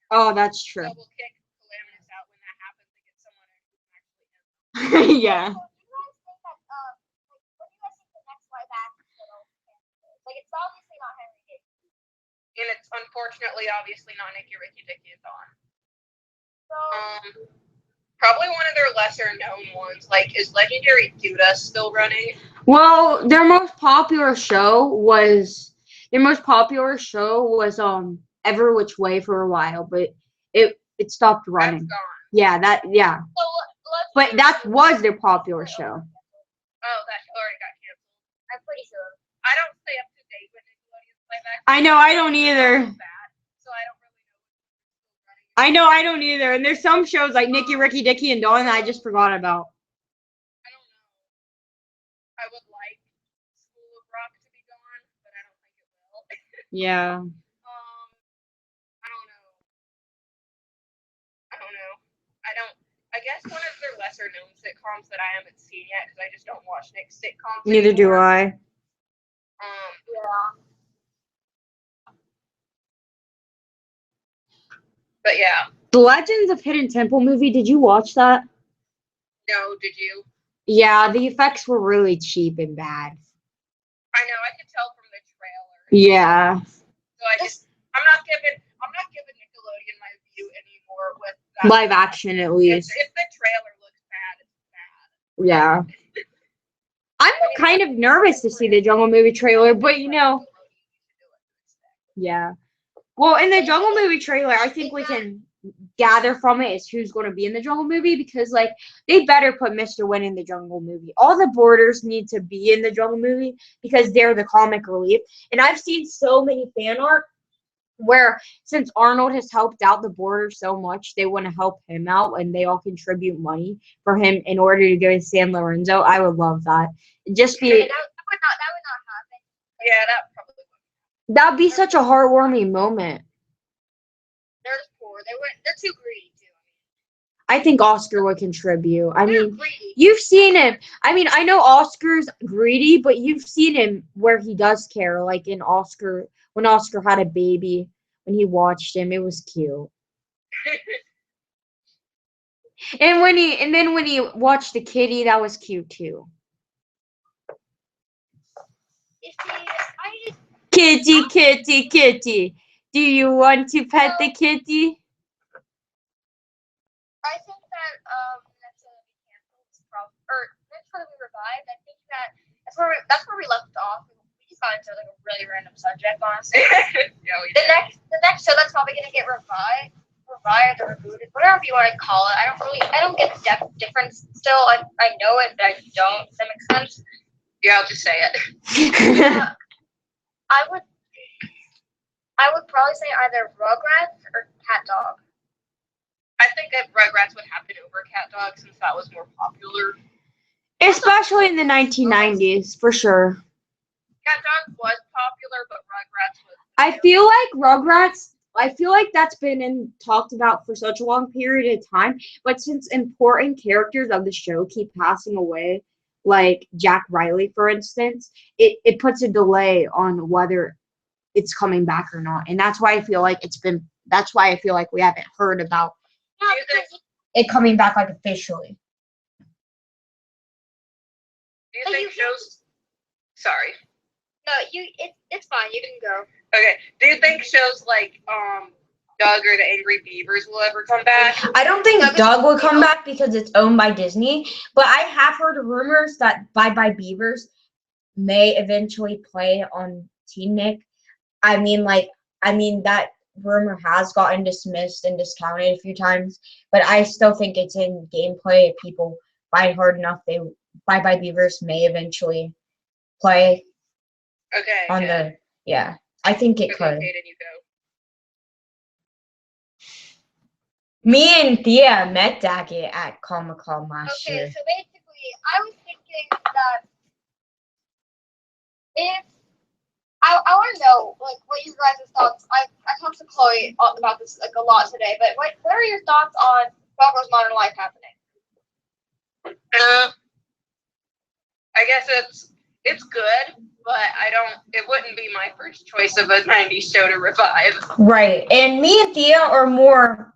Oh, that's true. Double kick Calamitous out when that happens to get someone who's actually Yeah. So, do you guys think that, what do you guys think the next live action show is? Like, it's obviously not Henry David. and it's unfortunately obviously not Nicky, Ricky, Dicky, and Dawn. So, Probably one of their lesser known ones. Like, is Legendary Duda still running? Well, their most popular show was Every Which Way for a while, but it stopped running. That's gone. Yeah, let's but that was their popular show. Oh, that already got canceled. I'm pretty sure. I don't stay up to date with Nickelodeon's live action. I know, I don't either. So I don't really know what's running. I know, I don't either. And there's some shows like Nicky, Ricky, Dicky, and Dawn that I just forgot about. I don't know. I would like School of Rock to be gone, but I don't think it will. Yeah. I don't know. I guess one of their lesser known sitcoms that I haven't seen yet because I just don't watch Nick's sitcoms. Neither do anymore. I. Yeah. But yeah. The Legends of Hidden Temple movie, did you watch that? No, did you? Yeah, the effects were really cheap and bad. I know. I could tell from the trailer. Yeah. So I'm not giving Nickelodeon my view anymore with that. Live action, at least. If the trailer looks bad, it's bad. Yeah. I'm kind of nervous to see the Jungle Movie trailer, but you know. Yeah. Well, in the Jungle Movie trailer, I think we can gather from it is who's going to be in the Jungle Movie because, like, they better put Mr. Win in the Jungle Movie. All the boarders need to be in the Jungle Movie because they're the comic relief. And I've seen so many fan art where since Arnold has helped out the boarders so much, they want to help him out and they all contribute money for him in order to go to San Lorenzo. I would love that. Just be That would not happen. Yeah, that probably would. that'd be such a heartwarming moment. They're just poor. They're too greedy too. I think Oscar would contribute. I They're mean, greedy. you've seen him. I mean, I know Oscar's greedy, but you've seen him where he does care. Like in Oscar, when Oscar had a baby, when he watched him, it was cute. And then when he watched the kitty, that was cute too. You see, I just Kitty, kitty, kitty. Do you want to pet the kitty? I think that next time we cancel, next time we revived, I think that's where we left off. We just got into like a really random subject, honestly. Yeah, we The did. next show that's probably gonna get revived or rebooted, whatever you want to call it. I don't get the difference still. I know it, but I don't. Does that make sense? Yeah, I'll just say it. I would probably say either Rugrats or Cat Dog. I think that Rugrats would happen over Cat Dog since that was more popular. Especially in the 1990s, for sure. Cat Dog was popular, but Rugrats was. I feel like that's been talked about for such a long period of time, but since important characters of the show keep passing away, like Jack Riley, for instance, it puts a delay on whether it's coming back or not. And that's why I feel like we haven't heard about Yeah, Do you think- because it coming back like officially. Do you But think you- shows? Sorry. no, it's fine. You can go. Okay. Do you think shows like Doug or the Angry Beavers will ever come back? I don't think Doug is- Doug will come back because it's owned by Disney, but I have heard rumors that Bye Bye Beavers may eventually play on Team Nick. I mean, that rumor has gotten dismissed and discounted a few times, but I still think it's in gameplay. If people fight hard enough, Bye Bye Beavers may eventually play Okay. on good. I think it Okay, could. Kaden, you go. Me and Thea met Daggett at Comic-Con last Okay, year. so basically, I was thinking that if I want to know like what your guys' thoughts. I talked to Chloe about this like a lot today, but what are your thoughts on Rocko's Modern Life happening? I guess it's good, but it wouldn't be my first choice of a 90s show to revive. Right, and me and Thea are more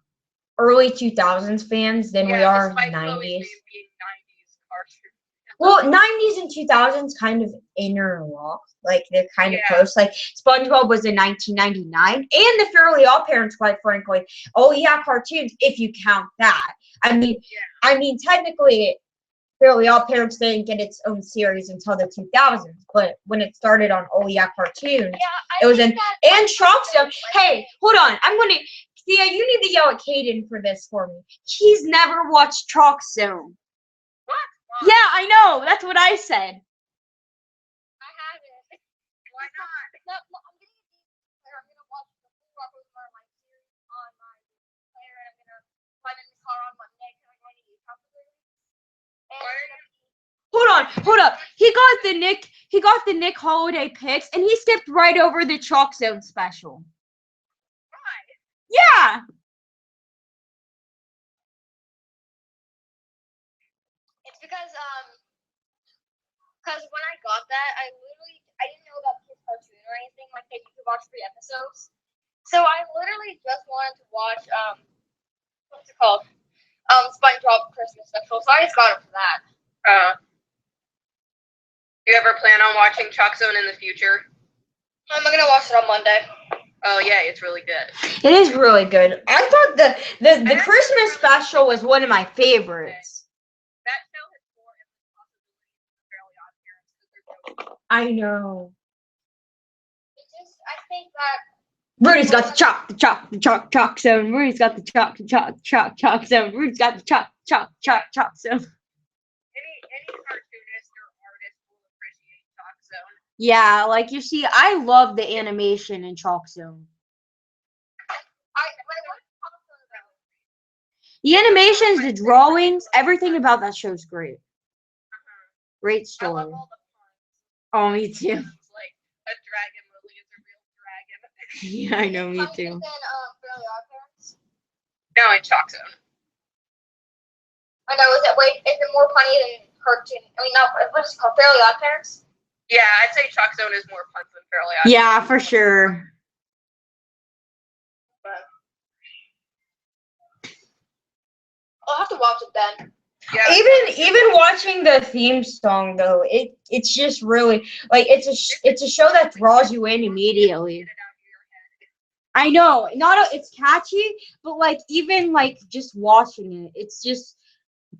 early 2000s fans than we are despite Chloe's 90s. name being 90s cartoon. Well, 90s and 2000s kind of interlocked. Like, they're kind of Yeah. close. Like, SpongeBob was in 1999. And the Fairly Odd Parents, quite frankly. Oh, yeah, cartoons, if you count that. I mean, technically, Fairly Odd Parents didn't get its own series until the 2000s. But when it started on Oh, Yeah, Cartoons, Yeah, it was think in that- and Troxo. Hey, hold on. Thea, you need to yell at Caden for this for me. He's never watched Chalk Zone. What? Yeah, I know. That's what I said. I haven't. Why not? No, I'm gonna watch the full Rocko's Modern Life series on my player, and I'm gonna find a new car on Monday because I'm going to use possibly. And Why Hold up. He got the Nick Holiday picks, and he skipped right over the Chalk Zone special. Why? Yeah. it's because when I got that, I didn't know about Kids Cartoon or anything like that. You could watch 3 episodes. So I literally just wanted to watch what's it called? SpongeBob Christmas special. So I just got it for that. You ever plan on watching Chalk Zone in the future? I'm gonna watch it on Monday. Oh yeah, it's really good. It is really good. I thought the Christmas special was one of my favorites. That show has more endless possibilities than the Fairly Odd Parents because they're so I know. I think that Rudy's got the chalk zone. Rudy's got the chalk zone. Rudy's got the chalk zone. any cartoonist or artist will appreciate Chalk Zone. Yeah, like you see, I love the animation in Chalk Zone. The animations, the drawings, everything about that show's great. Great I story. love all the puns. Oh, me too. It's like a dragon lily is a real dragon. Yeah, I know, me too. Fairly Odd Parents. No, in Chalk Zone. I know. Is it more funny than cartoon? I mean, not what's it called? Fairly Odd Parents. Yeah, I'd say Chalk Zone is more puns than Fairly Odd. Yeah, for sure. But I'll have to watch it then. yeah, Even watching the theme song though, it's just really like it's a show that draws you in immediately. I know, it's catchy, but like even like just watching it, it's just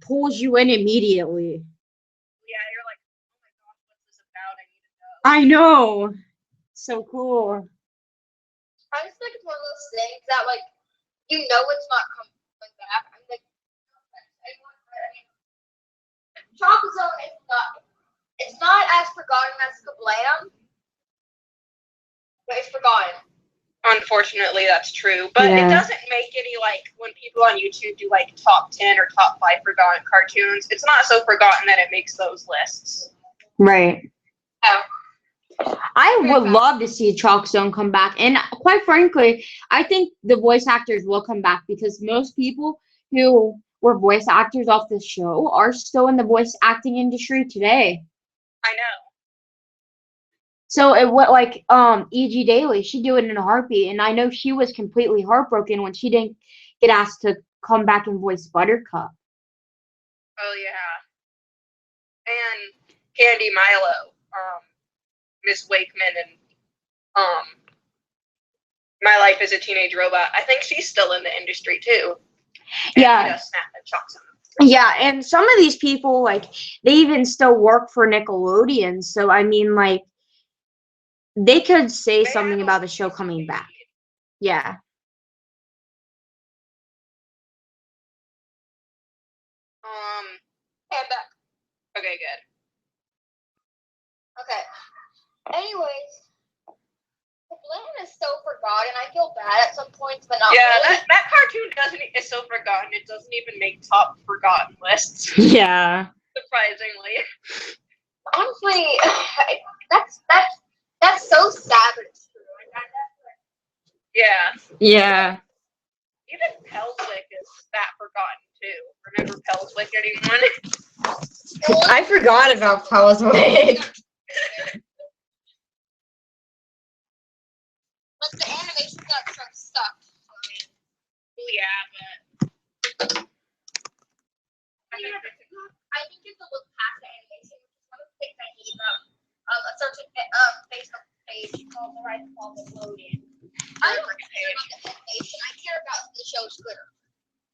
pulls you in immediately. Yeah, you're like, oh my gosh, what's this about? I need to know. I know, so cool. I just think it's one of those things that like you know it's not coming back. I'm like, Chalk Zone is not. It's not as forgotten as Kablam, but it's forgotten. Unfortunately, that's true. But Yeah. it doesn't make any, like, when people on YouTube do, like, top 10 or top 5 forgotten cartoons, it's not so forgotten that it makes those lists. Right. Oh. I would love to see Chalk Zone come back, and quite frankly, I think the voice actors will come back because most people who were voice actors off the show are still in the voice acting industry today. I know. So it went like E.G. Daily, she'd do it in a heartbeat, and I know she was completely heartbroken when she didn't get asked to come back and voice Buttercup. Oh yeah. And Candy Milo, Miss Wakeman, and My Life as a Teenage Robot. I think she's still in the industry too. And Yeah. she does Snap and Chalk Zone. Yeah, and some of these people, like, they even still work for Nickelodeon, so I mean, like, they could say They something have about a the show voice coming of back. Candy. Yeah. And that. Okay, good. Okay. Anyways, the plan is so forgotten. I feel bad at some points, but not Yeah, really. that cartoon is so forgotten. It doesn't even make top forgotten lists. Yeah. Surprisingly. Honestly, that's so sad, but it's true. Yeah. Yeah. Even Pelswick is that forgotten too. Remember Pelswick, anyone? I forgot about Pelswick. Like the animation got some stuck. Yeah, but I think you have to look past the animation, which is one of the things I hate about a certain Facebook page called the right called Nickelodeon. I don't care about the animation. I care about the show's good.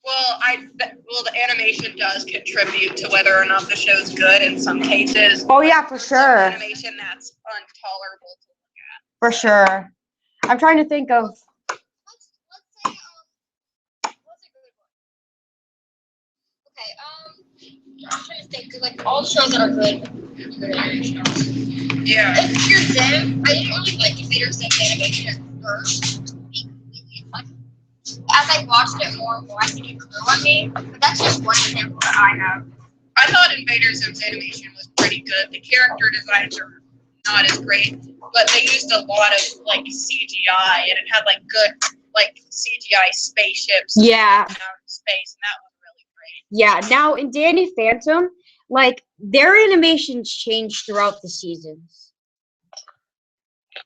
well, the animation does contribute to whether or not the show's good in some cases. Oh, yeah, for Some sure. animation that's intolerable to look at. For sure. I'm trying to think of. Let's say what's a good one? Okay, I'm trying to think because like all the shows that are good animation. Yeah. Invader Zim, I didn't really like Invader Zim's animation at first. To be completely honest. As I watched it more and more, I think it grew on me. But that's just one example that I have. I thought Invader Zim's animation was pretty good. The character designs are not as great, but they used a lot of like CGI, and it had like good like CGI spaceships. Yeah. Out in space, and that was really great. Yeah. Now, in Danny Phantom, like, their animations change throughout the seasons. To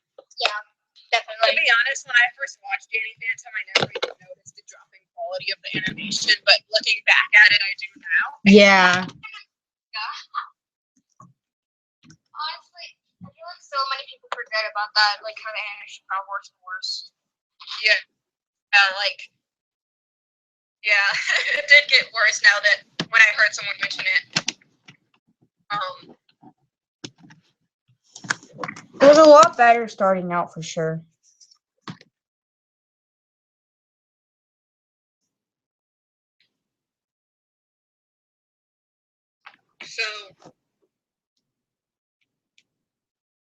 Definitely. be honest, when I first watched Danny Phantom, I never even noticed the dropping quality of the animation, but looking back at it, I do now. Yeah. Honestly, I feel like so many people forget about that, like how the animation got worse and worse. Yeah, it did get worse now that when I heard someone mention it. It was a lot better starting out, for sure. So,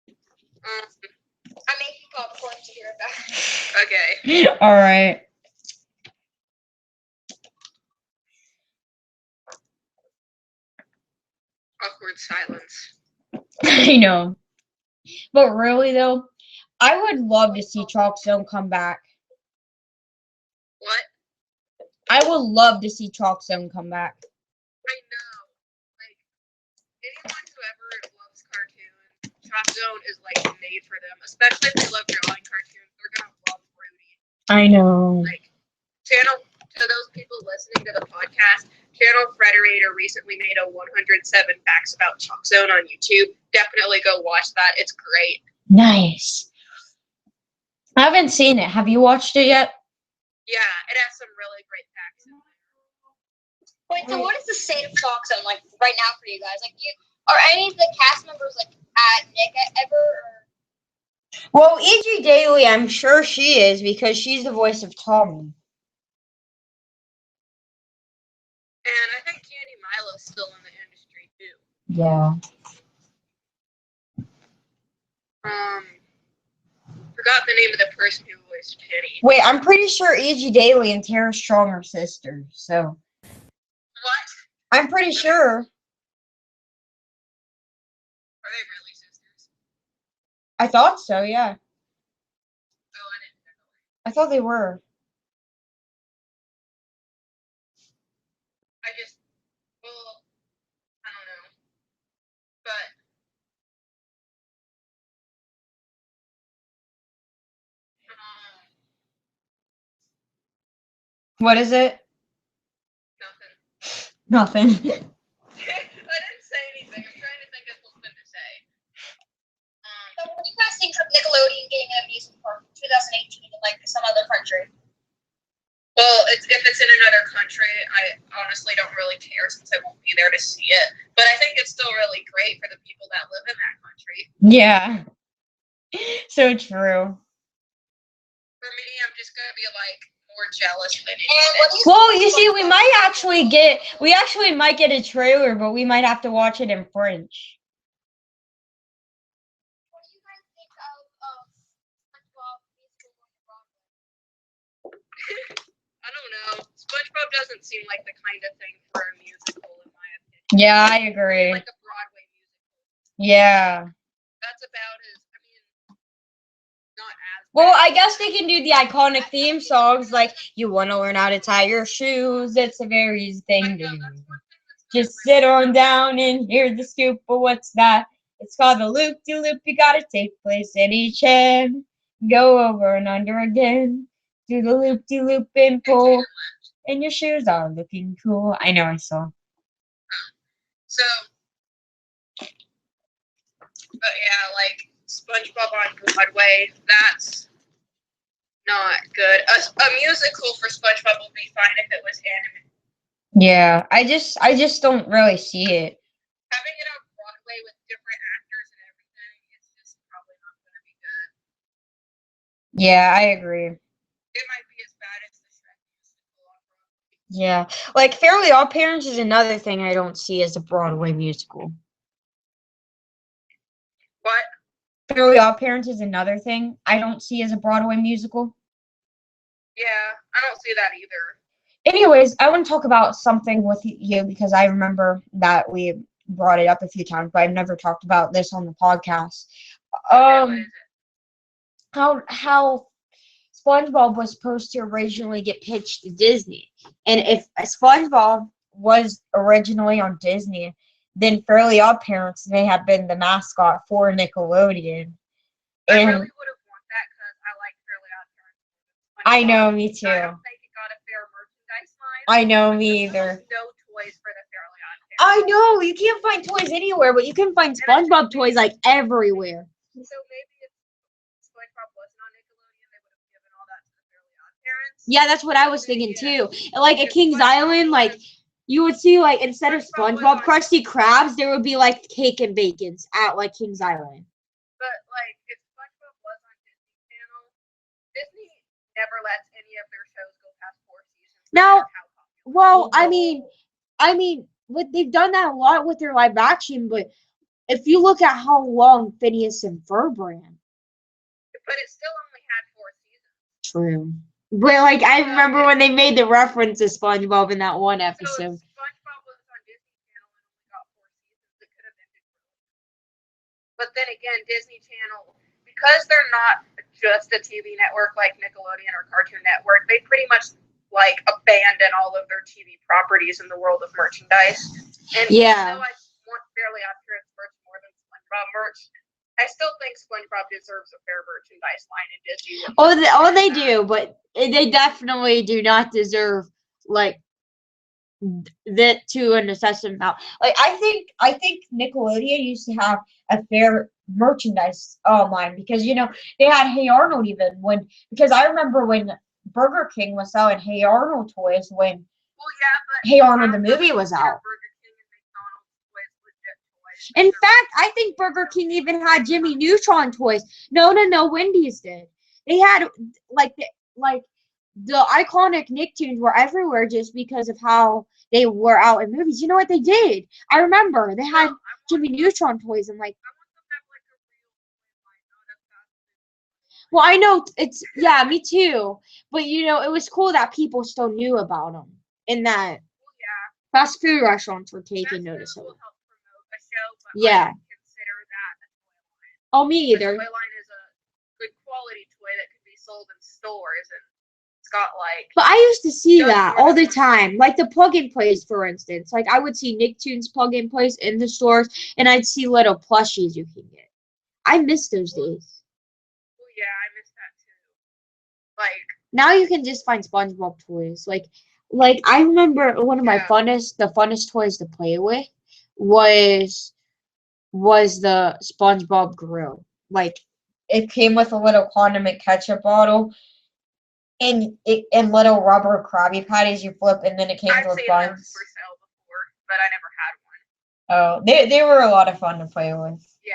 I'm making popcorn to hear that. okay. All right. Awkward silence. I know. But really, though, I would love to see Chalk Zone come back. What? I would love to see Chalk Zone come back. I know. Like, anyone who ever loves cartoons, Top Zone is like made for them. Especially if they love drawing cartoons, they're gonna love Rudy. I know. Like, to those people listening to the podcast, Channel Frederator recently made a 107 facts about Chalk Zone on YouTube. Definitely go watch that. It's great. Nice. I haven't seen it. Have you watched it yet? Yeah, it has some really great facts in there. Wait, so what is the state of Chalk Zone like right now for you guys? Like, are any of the cast members like at Nick ever? Or? Well, E.G. Daily, I'm sure she is because she's the voice of Tommy. And I think Candy Milo's still in the industry too. Yeah. Forgot the name of the person who voiced Penny. Wait, I'm pretty sure E.G. Daily and Tara Strong are sisters, so. What? I'm pretty sure. Are they really sisters? I thought so, yeah. Oh, I didn't know. I thought they were. I just, well, I don't know. But What is it? Nothing. Nothing. I didn't say anything. I'm trying to think of something to say. So what do you guys think of Nickelodeon getting an amusement park in 2018 in like some other country? Well, if it's in another country, I honestly don't really care since I won't be there to see it. But I think it's still really great for the people that live in that country. Yeah. So true. For me, I'm just gonna be like more jealous than And anything. what do you Well, think you of see, we SpongeBob? actually might get a trailer, but we might have to watch it in French. What do you guys think of SpongeBob musical going to Broadway? I don't know. SpongeBob doesn't seem like the kind of thing for a musical, in my opinion. Yeah, I agree. Like a Broadway musical. Yeah. That's about as, I mean, not as. Well, bad I as guess that. they can do the iconic theme songs like "You Want to Learn How to Tie Your Shoes." It's a very easy I thing know, to do. that's one thing that's not Just really sit on bad. down and hear the scoop. But what's that? It's called the loop-de-loop. You gotta take place in each end. Go over and under again. Do the loop-de-loop and pull. And your shoes are looking cool. I know I saw. So, but yeah, like SpongeBob on Broadway, that's not good. A musical for SpongeBob would be fine if it was animated. Yeah, I just don't really see it. Having it on Broadway with different actors and everything, it's just probably not going to be good. Yeah, I agree. It might be as bad as the Shrek musical on Broadway. Yeah, like Fairly Odd Parents is another thing I don't see as a Broadway musical. What? Fairly Odd Parents is another thing I don't see as a Broadway musical. Yeah, I don't see that either. Anyways, I want to talk about something with you because I remember that we brought it up a few times, but I've never talked about this on the podcast. Okay, what is it? How SpongeBob was supposed to originally get pitched to Disney, and if SpongeBob was originally on Disney, then Fairly Odd Parents may have been the mascot for Nickelodeon. I And really would have wanted that because I like Fairly Odd Parents. I know, me I too. don't think it got a fair merchandise line. I know, but me there's either. no toys for the Fairly Odd Parents. I know, you can't find toys anywhere, but you can find SpongeBob toys like everywhere. So maybe if SpongeBob wasn't on Nickelodeon, they would have given all that to the Fairly Odd Parents. Yeah, that's what I was thinking too. And like at King's Island, like you would see like instead of SpongeBob Krusty Krabs, there would be like cake and bacons at like King's Island. But like if SpongeBob was on Disney Channel, Disney never lets any of their shows go past 4 seasons. Now, How popular. well, I mean, what they've done that a lot with their live action, but if you look at how long Phineas and Ferb ran. But it still only had 4 seasons. True. But like I remember when they made the reference to SpongeBob in that one So if episode. SpongeBob was on Disney Channel and only got 4 seasons, it could have ended. But then again, Disney Channel, because they're not just a TV network like Nickelodeon or Cartoon Network, they pretty much like abandon all of their TV properties in the world of merchandise. And Yeah. even though I want Fairly Odd Parents merch more than SpongeBob merch, I still think SpongeBob deserves a fair merchandise line in Disney. Oh, they do, but they definitely do not deserve like that to an excessive amount. Like I think Nickelodeon used to have a fair merchandise line because you know they had Hey Arnold even when because I remember when Burger King was selling Hey Arnold toys when Well, yeah, but Hey Arnold the movie was out. Burger King and McDonald's toys, legit toys. In fact, I think Burger King even had Jimmy Neutron toys. No, Wendy's did. They had like the iconic Nicktoons were everywhere just because of how they were out in movies. You know what they did? I remember they had Jimmy Neutron toys and like. I want them to have like a real toy line, not a fast food. Well, I know it's yeah, me too. But you know, it was cool that people still knew about them and that Well, yeah. fast food restaurants were taking Fast notice food of will it. help promote a show, but Yeah. I don't consider that a toy line. Oh, me A either. toy line is a good quality toy that can be sold in stores, and it's got like. But I used to see that all the time, like the plug and plays, for instance. Like I would see Nicktoons plug and plays in the stores, and I'd see little plushies you can get. I miss those days. Well, yeah, I miss that too. Like now you can just find SpongeBob toys. Like I remember one of my Yeah. funnest toys to play with was the SpongeBob grill. Like it came with a little condiment ketchup bottle and little rubber Krabby Patties you flip, and then it came I've with seen those buns. for sale before, but I never had one. Oh, they were a lot of fun to play with. Yeah.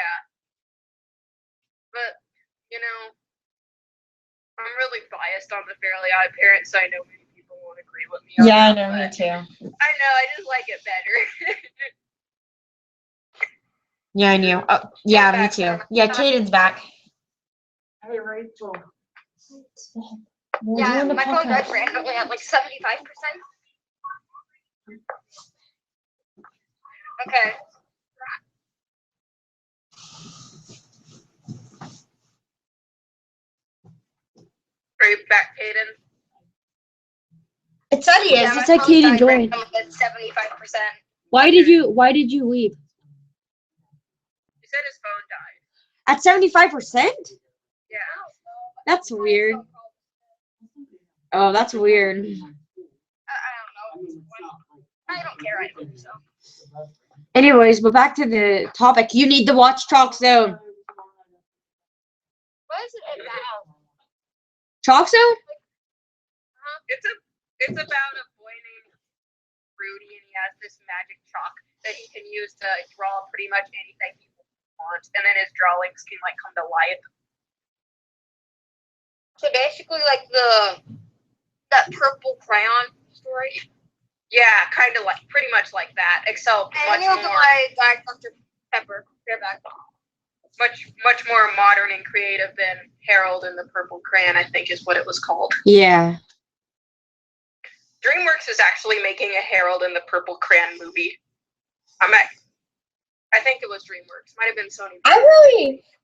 But, you know, I'm really biased on the Fairly Odd Parents, so I know many people won't agree with me on Yeah, I that, know, me but too. I know, I just like it better. Yeah, I knew. Oh, yeah, me back. too. Yeah, Caden's back. Hey, Rachel. We're Yeah, doing the my phone died podcast. randomly at like 75%. Okay. Are you back, Hayden? It said he is. Yeah, It my said phone Caden died joined. randomly at 75%. Why did you leave? He said his phone died. At 75%? Yeah. That's weird. Oh, that's weird. I don't know. I don't care. I think so. Anyways, but back to the topic. You need to watch Chalk Zone. What is it about? Chalk Zone? It's about a boy named Rudy, and he has this magic chalk that he can use to draw pretty much anything he wants, and then his drawings can like come to life. So basically, like that purple crayon story. Yeah, kind of like pretty much like that, except And you look at my guy, Dr. Pepper. They're back. much more modern and creative than Harold and the Purple Crayon, I think is what it was called. Yeah. DreamWorks is actually making a Harold and the Purple Crayon movie. I think it was DreamWorks. Might have been Sony.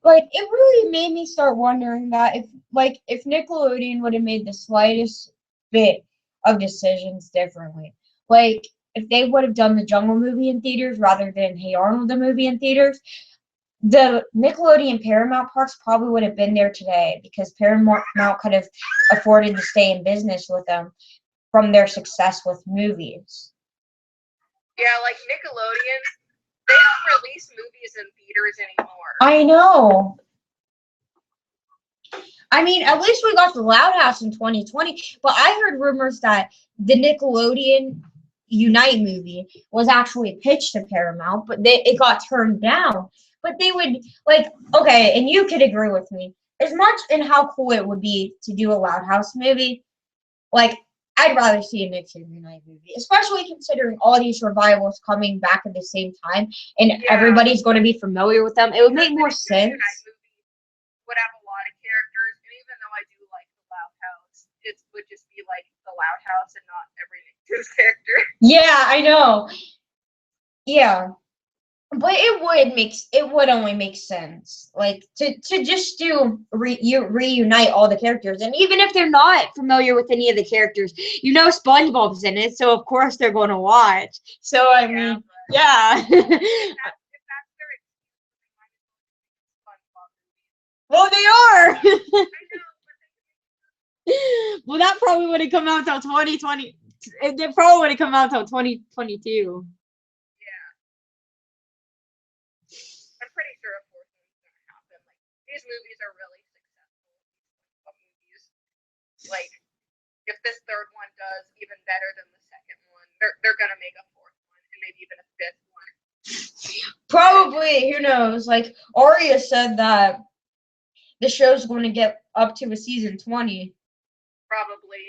It really made me start wondering that if Nickelodeon would have made the slightest bit of decisions differently. Like if they would have done the Jungle movie in theaters rather than Hey Arnold the movie in theaters, the Nickelodeon Paramount parks probably would have been there today because Paramount could have afforded to stay in business with them from their success with movies. Yeah, like Nickelodeon, they don't release movies in theaters anymore. I know. I mean, at least we got the Loud House in 2020, but I heard rumors that the Nickelodeon Unite movie was actually pitched to Paramount, but it got turned down. But they would okay, and you could agree with me. As much and how cool it would be to do a Loud House movie, I'd rather see a Nicktoon Unite movie, especially considering all these revivals coming back at the same time, and everybody's going to be familiar with them. It would make more sense. Unite movie would have a lot of characters, and even though I do like the Loud House, it would just be like the Loud House and not every Nicktoons character. Yeah, I know. Yeah. But it would only make sense, to just reunite all the characters, and even if they're not familiar with any of the characters, SpongeBob's in it, so of course they're going to watch. So I mean, yeah. If that's their excuse, they might as well just make SpongeBob movies. Well, they are. I know, but Well, that probably wouldn't come out till 2020. It probably wouldn't come out till 2022. I'm pretty sure a fourth one's gonna happen. Like these movies are really successful. Movies. Like if this third one does even better than the second one, they're gonna make a fourth one and maybe even a fifth one. Probably, who knows? Like Arya said that the show's going to get up to a season 20. Probably.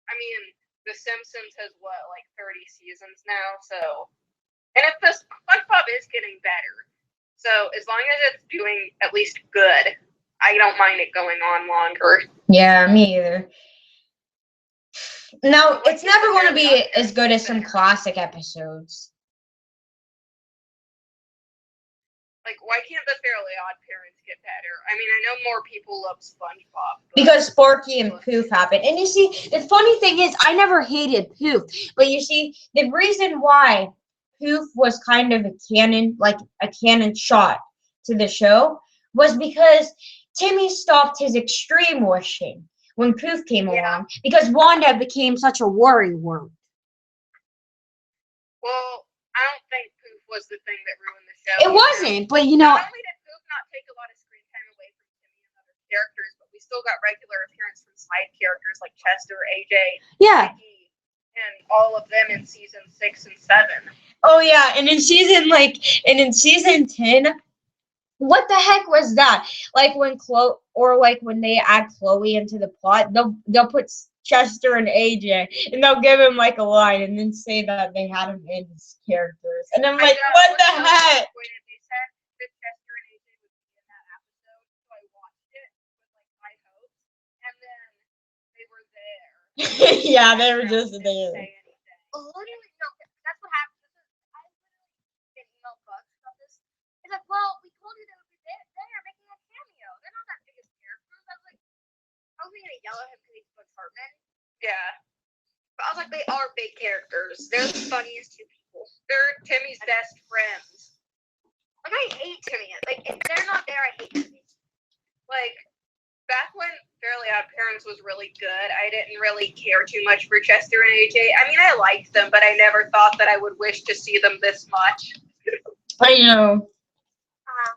I mean, The Simpsons has what, like 30 seasons now, so. And if the SpongeBob is getting better, so as long as it's doing at least good, I don't mind it going on longer. Yeah, me either. No, it's never going to be as good as some classic episodes. Like, why can't the Fairly Odd Parents get better? I mean, I know more people love SpongeBob. Because Sparky and Poof happened. And you see, the funny thing is, I never hated Poof. But you see, the reason why Poof was kind of a cannon shot to the show was because Timmy stopped his extreme wishing. when Poof came Yeah. along because Wanda became such a worry word. Well, I don't think Poof was the thing that ruined the show. It wasn't, but you know, Not only did Poof not take a lot of screen time away from Timmy and other characters, but we still got regular appearance from side characters like Chester, AJ, yeah. Mickey, and all of them in season 6 and 7. Oh yeah, and in season 10, what the heck was that? Like when when they add Chloe into the plot, they'll put Chester and AJ, and they'll give him like a line, and then say that they had him in as characters, and I'm I like, know, what it the was so heck? disappointed. They said that Chester and AJ would be in that episode, so I watched it with like high hopes, and then they were there. Yeah, they were just Didn't there. say anything. Literally, no, that's what happened. I literally get email bugs about this. It's like, well, we told you they would be there making a cameo. They're not that big of characters. I was like, I was gonna yell at him because he's Butch Hartman. Yeah. But I was like, they are big characters. They're the funniest two people. They're Timmy's best friends. Like, I hate Timmy. Like, if they're not there, I hate Timmy. Like, back when Fairly Odd Parents was really good, I didn't really care too much for Chester and AJ. I mean, I liked them, but I never thought that I would wish to see them this much. I know. Uh,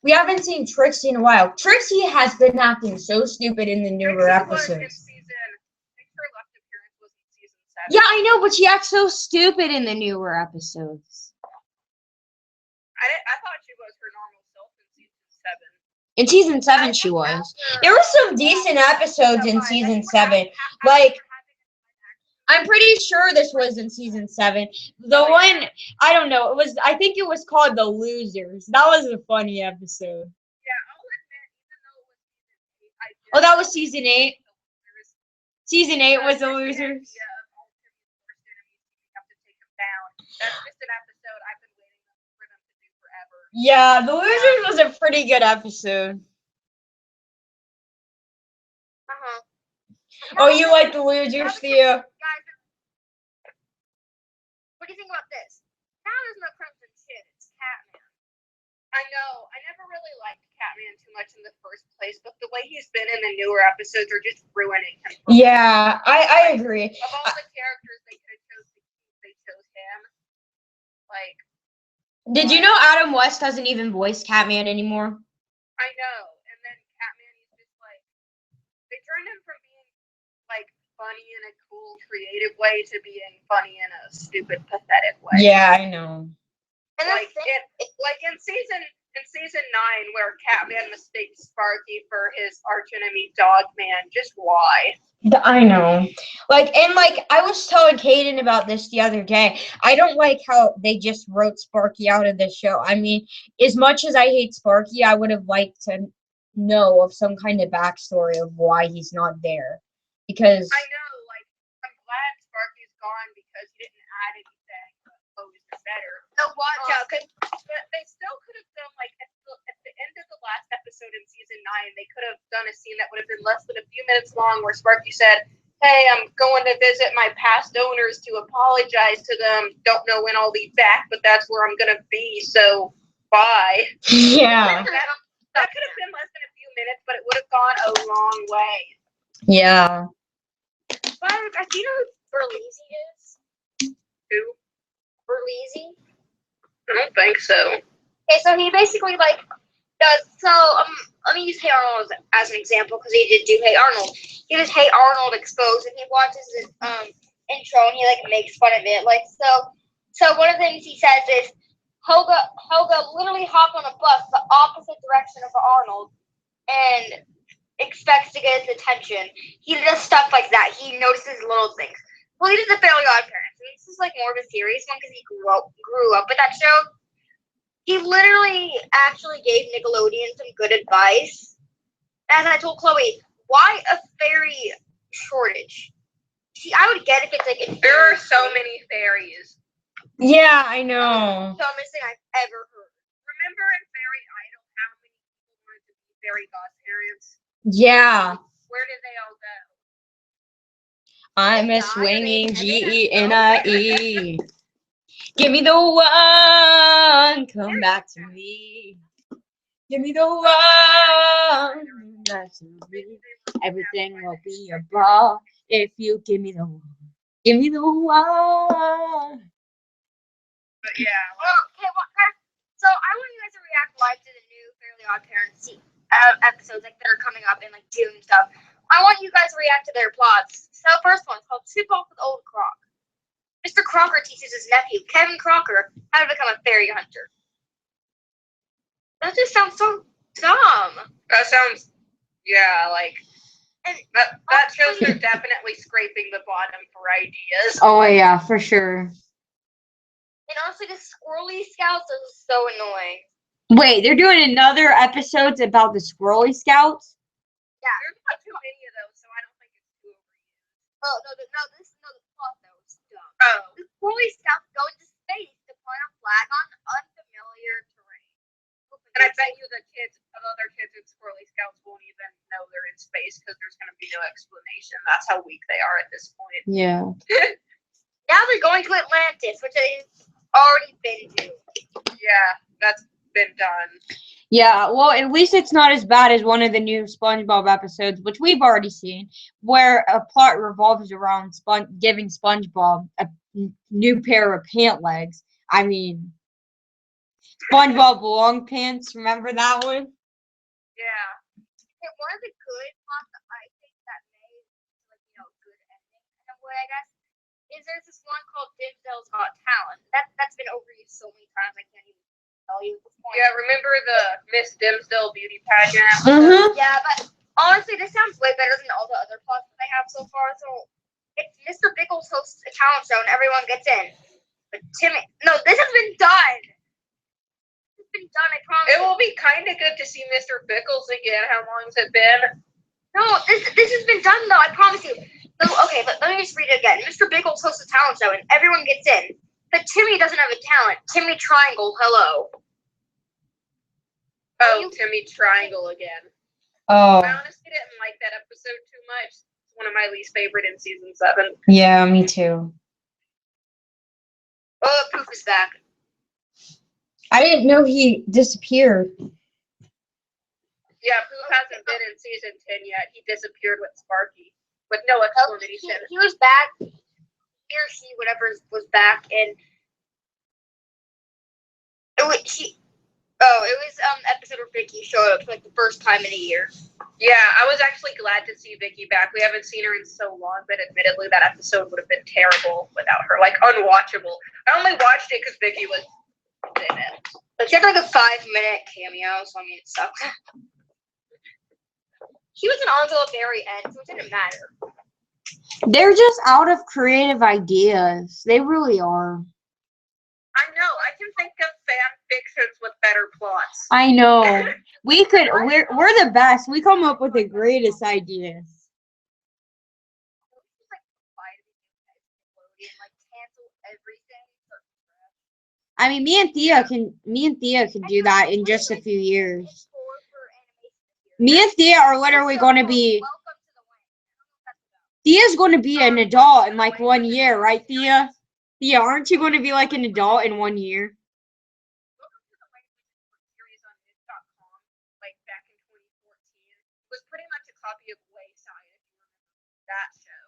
We haven't seen Trixie in a while. Trixie has been acting so stupid in the newer Trixie was in episodes. I think her last appearance was in season 7. Yeah, I know, but she acts so stupid in the newer episodes. I thought she was her normal self in season 7. In season 7, she was. There were some decent episodes in season 7. Like, I'm pretty sure this was in season 7. The one, I don't know, I think it was called The Losers. That was a funny episode. Yeah, I'll admit, even though it was season 8, I did Oh, that was season 8? The Losers. Season 8 was The Just the Losers? idea of all Timmy's worst enemies, you have to take them down. That's just an episode I've been waiting for them to do forever. Yeah, The Losers was a pretty good episode. uh-huh. Oh, you like The Losers, Theo? Guys, what do you think about this? Now there's no Crimson shit. It's Catman. I know. I never really liked Catman too much in the first place, but the way he's been in the newer episodes are just ruining him. for me. Yeah, I agree. Of all the characters they could have chose to keep, they chose him. Like, Did you know Adam West doesn't even voice Catman anymore? I know. And then Catman is just like, they turned him from being like funny in a cool, creative way to being funny in a stupid, pathetic way. Yeah, I know. And Like that's in season 9, where Catman mistakes Sparky for his archenemy Dogman. Just why? I know. Like, I was telling Kaden about this the other day. I don't like how they just wrote Sparky out of the show. I mean, as much as I hate Sparky, I would have liked to know of some kind of backstory of why he's not there. Because I know, like, I'm glad Sparky's gone because he didn't add anything that posed better. so watch out. But they still could have done, like, at the end of the last episode in season 9, they could have done a scene that would have been less than a few minutes long where Sparky said, hey, I'm going to visit my past owners to apologize to them. Don't know when I'll be back, but that's where I'm going to be, so bye. yeah. That could have been less than a few minutes, but it would have gone a long way. Yeah. But do you know who Berleezy is? Who? Berleezy? I don't think so. Okay, so he basically like does let me use Hey Arnold as an example because he did do Hey Arnold. He does Hey Arnold Exposed and he watches his intro and he like makes fun of it. Like so one of the things he says is Helga literally hopped on a bus the opposite direction of Arnold and expects to get his attention. He does stuff like that. He notices little things. Well, he does the Fairly Odd Parents. And this is like more of a serious one because he grew up with that show. He literally actually gave Nickelodeon some good advice. As I told Chloe, why a fairy shortage? See, I would get if it's like There are so many fairies. Yeah, I know. dumbest thing I've ever heard. Remember in Fairy Idol how many people wanted to be fairy godparents? Yeah. Where did they all go? I'm a swinging GENIE. Give me the one, come back to me. Give me the one. That's me. Everything will be a ball if you give me the one. Give me the one. But yeah, Well, okay, well, so I want you guys to react live to the new Fairly Odd Parents episodes like that are coming up in like June and stuff. I want you guys to react to their plots. So first one's called Soup Off with Old Croc. Mr. Crocker teaches his nephew, Kevin Crocker, how to become a fairy hunter. That just sounds so dumb. that sounds, yeah, like, And that shows they're definitely scraping the bottom for ideas. Oh yeah, for sure. And honestly, the squirrely scouts is so annoying. Wait, they're doing another episodes about the Squirrely Scouts? There's not too many of those, so I don't think it's too overused. Oh, the plot though is dumb. Oh, The squirrely scouts go into space to plant a flag on unfamiliar terrain. and I bet you the other kids in Squirrely Scouts won't even know they're in space because there's going to be no explanation. That's how weak they are at this point. Yeah. Now they're going to Atlantis, which has already been to. Yeah, that's been done. Yeah, well, at least it's not as bad as one of the new SpongeBob episodes, which we've already seen, where a plot revolves around giving SpongeBob a new pair of pant legs. I mean, SpongeBob long pants. Remember that one? Yeah. Okay, one of the good plots that I think that made like good ending in a way, I guess, is there's this one called Dimsdale's Got Talent. That's been overused so many times I can't even tell you at this point. Yeah, remember the Miss Dimsdale beauty pageant? Mm-hmm. Yeah, but honestly, this sounds way better than all the other plots that they have so far. So it's Mr. Biggles hosts a talent show and everyone gets in. But Timmy, no, this has been done. This has been done. I promise. It will be kind of good to see Mr. Bickles again. How long has it been? No, this has been done though. I promise you. So, okay, let me just read it again. Mr. Biggles hosts a talent show and everyone gets in. But Timmy doesn't have a talent. Timmy Triangle, hello. Oh, Timmy Triangle again. Oh, I honestly didn't like that episode too much. It's one of my least favorite in season 7. yeah, me too. Oh, Poof is back. I didn't know he disappeared. Yeah, Pooh hasn't been in season 10 yet. He disappeared with Sparky. With no Oh, explanation. he was back. He or she, whatever, was back, and it was episode where Vicky showed up for like the first time in a year. Yeah, I was actually glad to see Vicky back. We haven't seen her in so long, but admittedly that episode would have been terrible without her. Like, unwatchable. I only watched it because Vicky was in it. But she had like a 5-minute cameo, so I mean it sucked. She was until the very end, so it didn't matter. They're just out of creative ideas. They really are. I know. I can think of fan fictions with better plots. I know. We're the best. We come up with the greatest ideas. I mean, me and Thea can do that in just a few years. Me and Thea are literally going to be. Thea's going to be an adult in like 1 year, right, Thea? Thea, aren't you going to be like an adult in 1 year? Welcome to the White series on nicktooon, like back in 2014. It was pretty much a copy of Wayside, if you remember that show.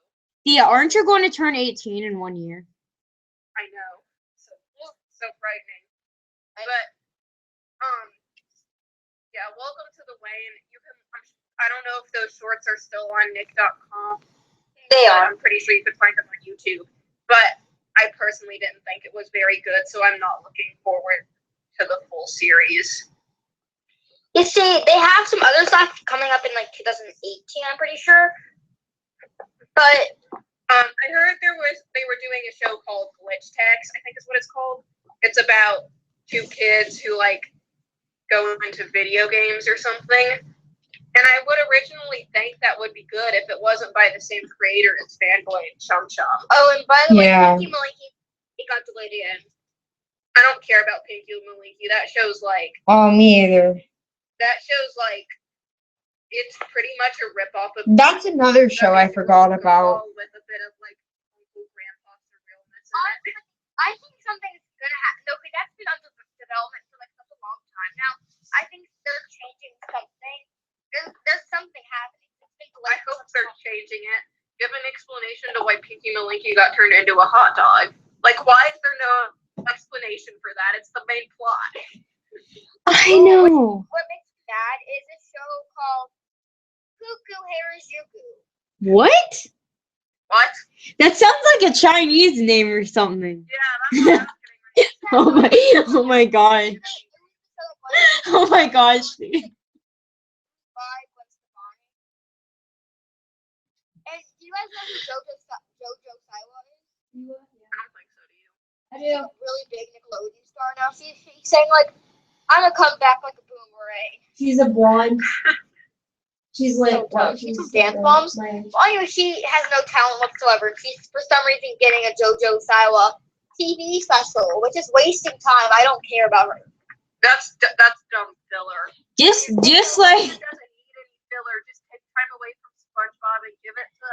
Thea, aren't you going to turn 18 in 1 year? I know. So frightening. But yeah, welcome to the Wayne. You can I don't know if those shorts are still on nick.com. They are. I'm pretty sure you could find them on YouTube. But I personally didn't think it was very good, so I'm not looking forward to the full series. You see, they have some other stuff coming up in like 2018, I'm pretty sure. But I heard they were doing a show called Glitch Text, I think is what it's called. It's about 2 kids who like go into video games or something. And I would originally think that would be good if it wasn't by the same creator as Fanboy and Chum Chum. oh, and by the Yeah. way, Pinky Malinky, it got delayed again. I don't care about Pinky and Malinky. That show's like Oh, me either. it's pretty much a ripoff of That's another show I forgot about. with a bit of like Uncle Grandpa surrealness in it. Honestly, I think something's gonna happen. Okay, that's been under development for like such a long time now. I think they're Slinky got turned into a hot dog. Like, why is there no explanation for that? It's the main plot. I know. What makes me mad is a show called Cuckoo Harajuku. What? What? That sounds like a Chinese name or something. Yeah, that's what I was getting Oh my gosh. Oh my gosh. And do you guys know who Jojo Siwa is? I don't think so, do you? I She's do. a really big Nickelodeon star now. She's saying like, I'm gonna come back like a boomerang. She's a blonde. She's like, So what? she's from Dance Moms. Well, anyway, she has no talent whatsoever. She's for some reason getting a JoJo Siwa TV special, which is wasting time. I don't care about her. That's dumb filler. Just like. It doesn't need any filler. Just take time away from SpongeBob and give it to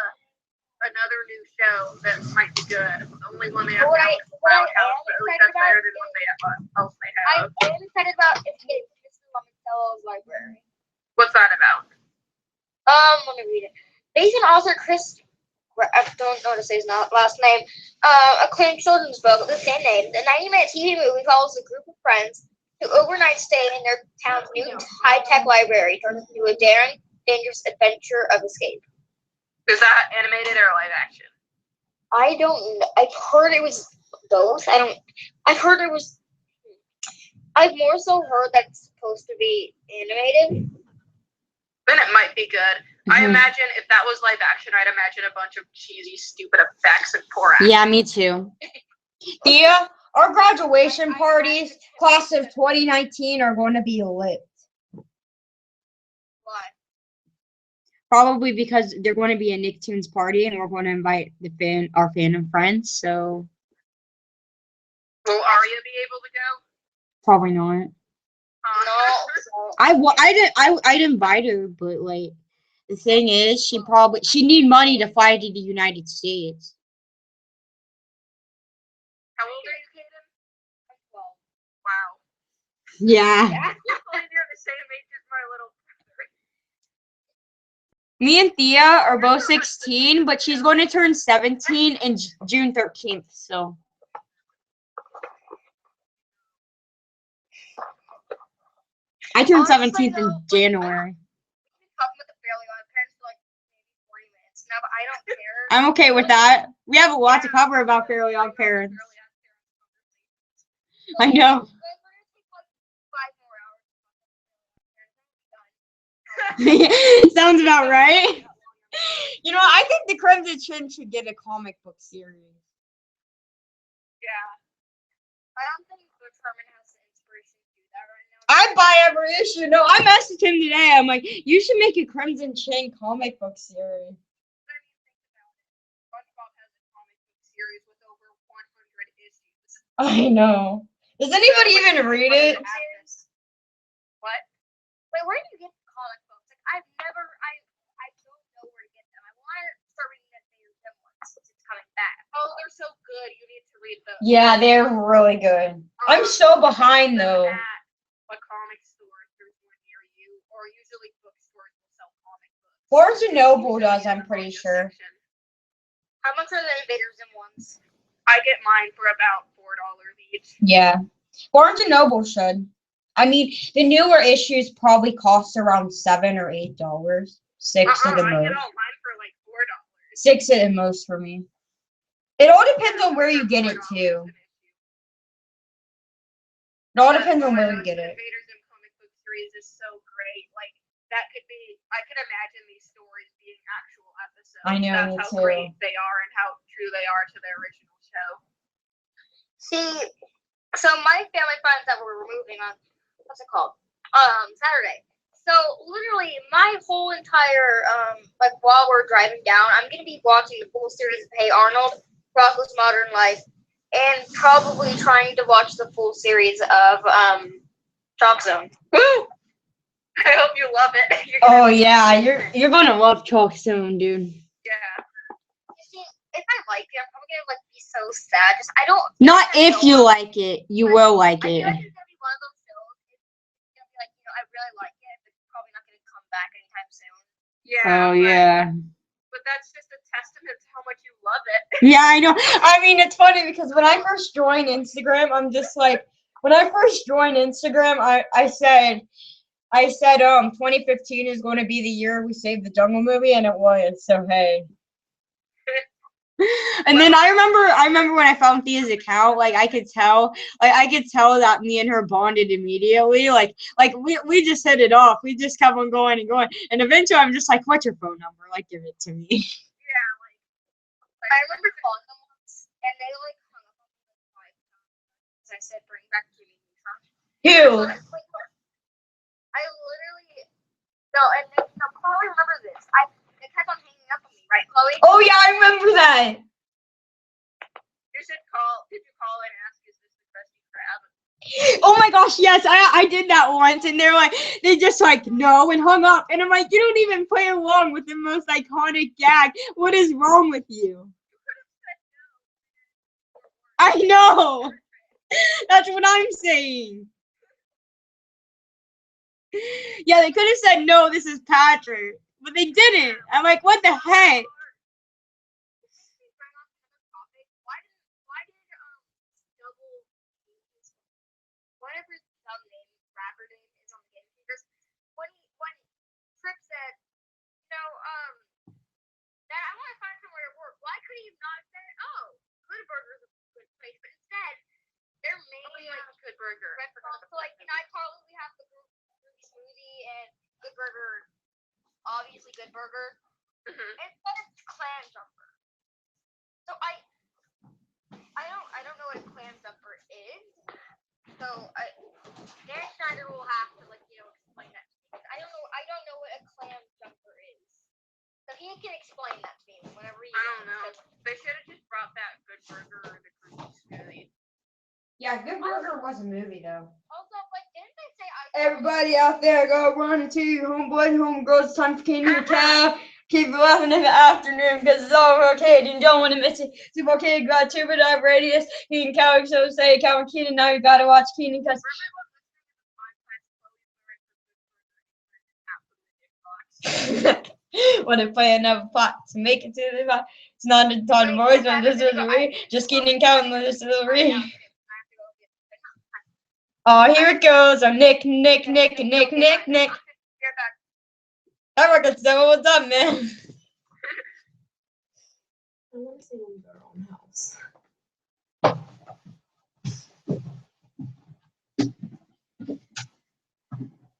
another new show that might be good. The only one they have now is Roundhouse, but at least that's better than what they else they I have. am excited about is getting Mr. Lemoncello's library. What's that about? Let me read it. Based on author Chris, I don't know how to say his last name, acclaimed children's book of the same name, the 90-minute TV movie follows a group of friends who overnight stay in their town's new high-tech library, turns into a daring, dangerous adventure of escape. Is that animated or live action? I don't know. I've heard it was both. I've heard it was. I've more so heard that it's supposed to be animated. Then it might be good. I Mhm. imagine if that was live action, I'd imagine a bunch of cheesy, stupid effects and poor acting. Yeah, me too. Thea, our graduation parties, class of 2019, are going to be lit. Why? Probably because they're going to be a Nicktoons party, and we're going to invite our fandom friends. So Will Arya be able to go? probably not. No. I'd invite her, but like the thing is, she need money to fly to the United States. How old are you, Kaden? I'm 12. Wow. Yeah. You're probably near the same age as my little brother. Me and Thea are both 16, but she's going to turn 17 in June 13th. So. I turned 17th in January. We've been talking about the Fairly Odd Parents for like maybe 40 minutes now, but I don't care. I'm okay with that. We have a lot to cover about Fairly Odd Parents. I know. We're gonna take like 5 more hours. Sounds about right. You know, I think the Crimson Chin should get a comic book series. Yeah. I don't think Butch Herman has the inspiration to do that right now. I'd buy every issue. No, I messaged him today. I'm like, you should make a Crimson Chin comic book series. SpongeBob has a comic book series with over 100 issues. I know. Does anybody even read it? What? Wait, where do you get the comic books? Like, I don't know where to get them. I want to start reading that There's Them one since it's coming back. Oh, they're so good. You need to read them. Yeah, they're really good. I'm so behind though. At a comic store if there's one near you, or usually bookstores will sell comic books. Barnes and Noble does, I'm pretty sure. How much are the Invaders Zim ones? I get mine for about $4 each. Yeah. Barnes and Noble should. I mean, the newer issues probably cost around $7 or $8. Six at the I most. get all mine for like $4. Six at the most for me. It all depends on where you get it too. It all depends on where you get it. Invaders Zim comic book series is so great. Like that could be. I could imagine these stories being actual episodes. I know, me That's too. how great they are and how true they are to their original show. See, so my family friends that were removing on, what's it called? Saturday. So literally my whole entire, like while we're driving down, I'm going to be watching the full series of Hey Arnold, Rocko's Modern Life, and probably trying to watch the full series of, Chalk Zone. Woo! I hope you love it. Oh yeah, you're gonna love Chalk Zone, dude. Yeah. You see, if I like it, I'm probably going to like be so sad. Just, I don't. Not if you like it, you will like I feel it. like it's gonna be one of those shows. It's gonna be like, I really like it, but it's probably not gonna come back anytime soon. Yeah. Oh yeah. But that's just a testament to how much you love it. Yeah, I know. I mean, it's funny because when I first joined Instagram, I'm just like, when I first joined Instagram, I said 2015 is going to be the year we saved the Jungle movie, and it was. So hey. And then I remember when I found Thea's account, like I could tell that me and her bonded immediately. Like we just hit it off. We just kept on going and going. And eventually I'm just like, what's your phone number? Like, give it to me. Yeah, I remember calling them once, and they like hung up on me like 5 times. I said, "Bring back Jimmy Neutron." Who? I literally no, and they, no, Chloe, remember this? They kept on hanging up on me, right, Chloe? Oh yeah, I remember that. Did you call and ask, is this the Krusty Krab? Oh my gosh, yes, I did that once, and they just like no and hung up, and I'm like, you don't even play along with the most iconic gag. What is wrong with you? I know. That's what I'm saying. Yeah, they could have said no, this is Patrick, but they didn't. I'm like, what the heck? Whatever his name, rapper name is on the game figures, when Trip said, that I want to find somewhere to work, why could he not have said, oh, Good Burger is a good place, but instead, they're mainly like Good Burger. restaurants. So like in iCarly, we have the Groovy Smoothie and Good Burger, obviously Good Burger. Instead it's Clam Jumper. So I don't know what a Clam Jumper is. So Dan Schneider will have to explain that to me. I don't know what a Clam Jumper is. So he can explain that to me whenever he. I don't know. They should have just brought back Good Burger or the Groovy Smoothie. Yeah, Good Burger was a movie though. Also, like, didn't they say Everybody out there, go run to your homeboys, homegirls. It's time for Candy and Cow. Keep it laughing in the afternoon because it's all arcade. You don't want to miss it. Super Arcade got Tuber Dive Radius. Keenan Cow, so say Cow and Keenan. Now you gotta watch Keenan because. When they play another pot to make it to the pot. It's not a ton of boys when this is a re. Just Keenan Cow and this is a re. Oh, here it goes. I'm Nick. I work at Seven. What's up, man? I want to see them in their own house.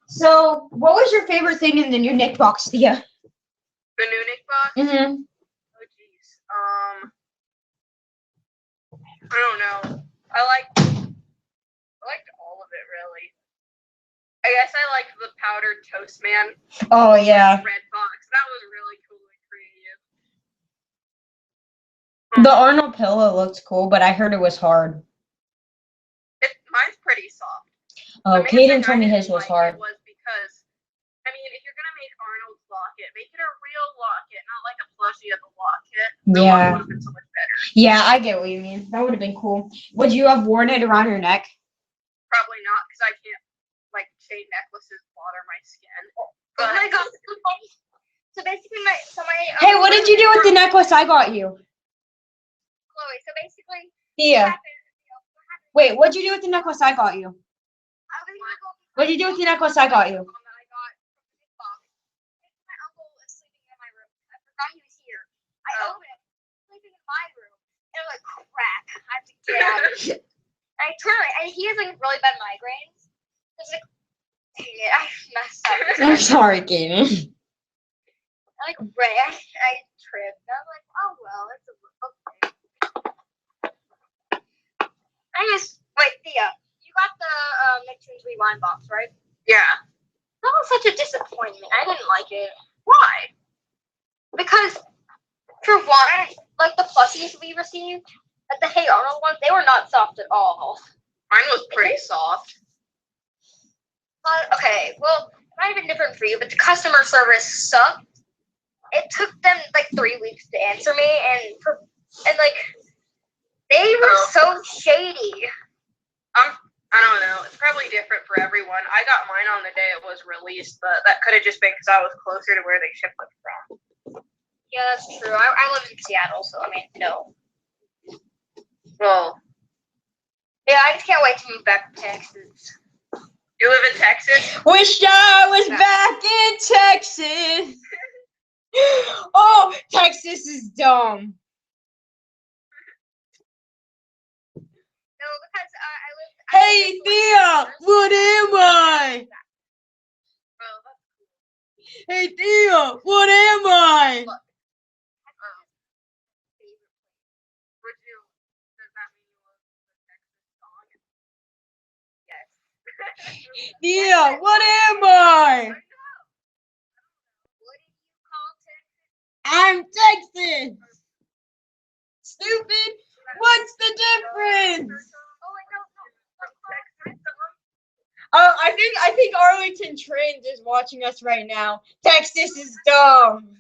So, what was your favorite thing in the new Nick box, Thea? The new Nick box? Mm-hmm. Oh, jeez. I don't know. I liked all of it, really. I guess I liked the powdered toast man. Oh, yeah. Red box. That was really cool and creative. The Arnold pillow looks cool, but I heard it was hard. Mine's pretty soft. Oh, Kaden told me his was hard. It was because, I mean, if you're gonna make Arnold's locket, make it a real locket, not like a plushie of a locket. Yeah. Would have been so much better. Yeah, I get what you mean. That would have been cool. Would you have worn it around your neck? Probably not, because I can't, chain necklaces bother my skin. Oh my god, so funny. So basically, my Hey, what did you do with the necklace I got you? Chloe. So basically, Yeah. Wait, what'd you do with the necklace I got you? What'd you do with the necklace I got you? My uncle is sleeping in my room. I forgot he was here. I opened it, sleeping in my room, and I'm like, crap, I have to get out of here. And I turn around, and he has really bad migraines. I was like, dang it, I messed up. I'm sorry, Kaden. I ran, I tripped, and I was like, oh well, it's okay. Wait, Thea, you got the Nicktoons Rewind box, right? Yeah. That was such a disappointment. I didn't like it. Why? Because, for one, the plushies we received, the Hey Arnold ones, they were not soft at all. Mine was pretty soft. Okay, well, it might have been different for you, but the customer service sucked. It took them 3 weeks to answer me, and they were so shady. I don't know. It's probably different for everyone. I got mine on the day it was released, but that could have just been because I was closer to where they shipped them from. Yeah, that's true. I live in Seattle, so I mean, no. Well, Yeah, I just can't wait to move back to Texas. you live in Texas? Wish I was back in Texas. Oh, Texas is dumb. No, because I live. Hey, Thea, what am I? Oh, that's Hey, Thea, what am I? favorite. Would you? Does that mean you love the Texas song? Yes. Thea, what am I? What did you call Texas? I'm Texas. Stupid. What's the difference? Oh, wait, no. Oh, I think Arlington Trend is watching us right now. Texas is dumb.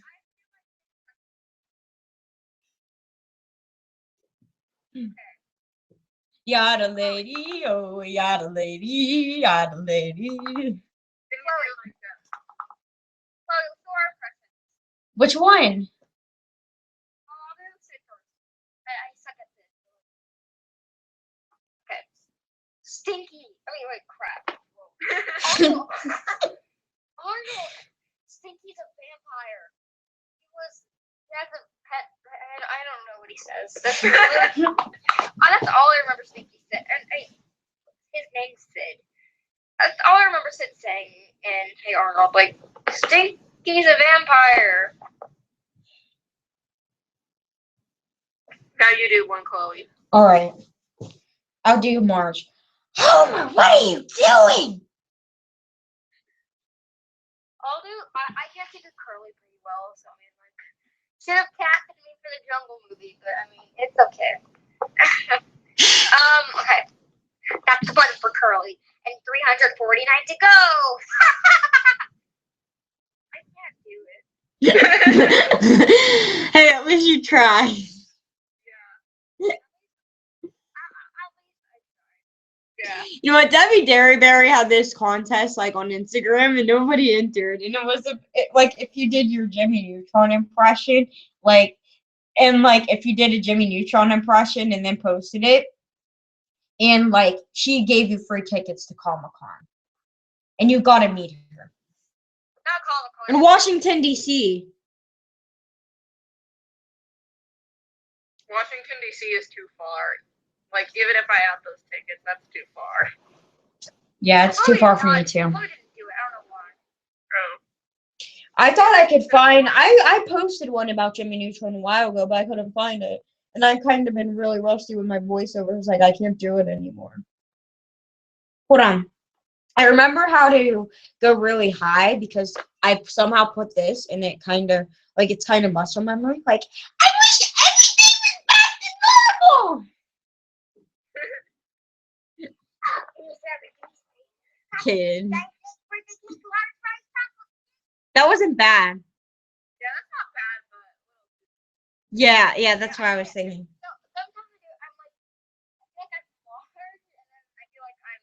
Yada lady, oh yada lady, yada lady. Chloe, so our preference. Which one? Oh, I'm gonna say first. I suck at this. Okay. Stinky. I mean, wait, crap. Arnold. Arnold. Stinky's a vampire. He has a pet. I don't know what he says. That's all I remember Stinky said. And his name's Sid. That's all I remember Sid saying in Hey Arnold. Like, Stinky's a vampire. Now you do one, Chloe. All right. I'll do March. Homer, what are you doing? I get to do Curly pretty well, so I mean, like, should have casted me for the Jungle movie, but I mean, it's okay. Okay. That's the button for Curly. And 349 to go. I can't do it. Hey, at least you tried. Yeah. You know what? Debbie Derryberry had this contest like on Instagram, and nobody entered. And it was like if you did your Jimmy Neutron impression, like, and like if you did a Jimmy Neutron impression and then posted it, and like she gave you free tickets to Comic-Con, and you got to meet her Not Comic-Con. in Washington D.C. Washington, D.C. is too far. Like, even if I have those tickets, that's too far. Yeah, it's too far for me too. Chloe didn't do it. I don't know why. Oh. I thought I could find. I posted one about Jimmy Neutron a while ago, but I couldn't find it. And I've kind of been really rusty with my voiceover. It's like I can't do it anymore. Hold on. I remember how to go really high because I somehow put this and it kind of like it's kind of muscle memory. Like I wish everything was back to normal. Kid, that wasn't bad. Yeah, that's not bad, but. Yeah, that's what I was thinking. No, sometimes I do. I'm like, I feel like I'm bothered, and then I feel like I'm.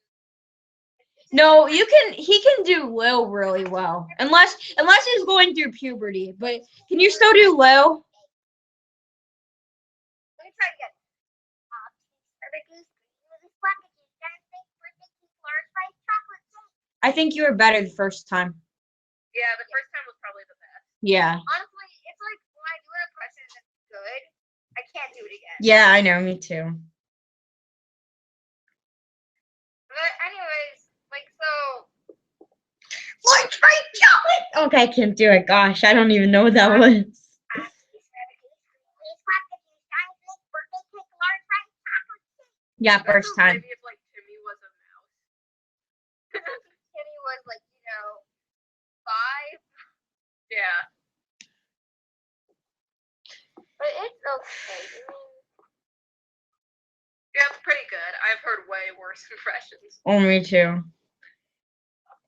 No, he can do Lil really well. Unless he's going through puberty. But can you still do Lil? Let me try again. I think you were better the first time. Yeah, the first time was probably the best. Yeah. Honestly, it's like when I do an impression that's good, I can't do it again. Yeah, I know, me too. But anyways, like so. Like straight chocolate. Okay, I can't do it. Gosh, I don't even know what that was. Yeah, first time. Maybe if like Timmy was a mouse. Timmy was like, 5. Yeah. But it's okay. Yeah, it's pretty good. I've heard way worse impressions. Oh, me too.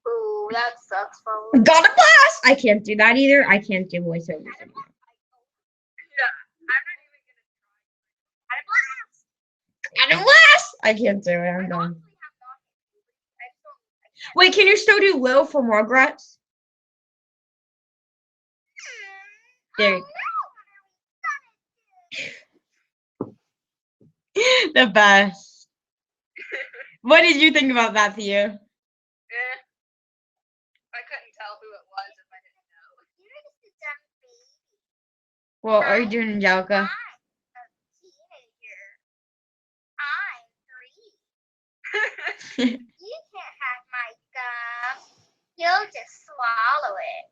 Ooh, that sucks, probably. Got a blast. I can't do that either. I can't do voiceovers. Yeah, I'm not even gonna try. Got a blast. I can't do it. I'm done. Wait, can you still do Lil from Rugrats? There. The best. What did you think about that, Theo? Eh, I couldn't tell who it was if I didn't know. You're just a dumb baby. What are you doing, Angelica? I'm a teenager. I'm 3. You can't have my gum. You'll just swallow it.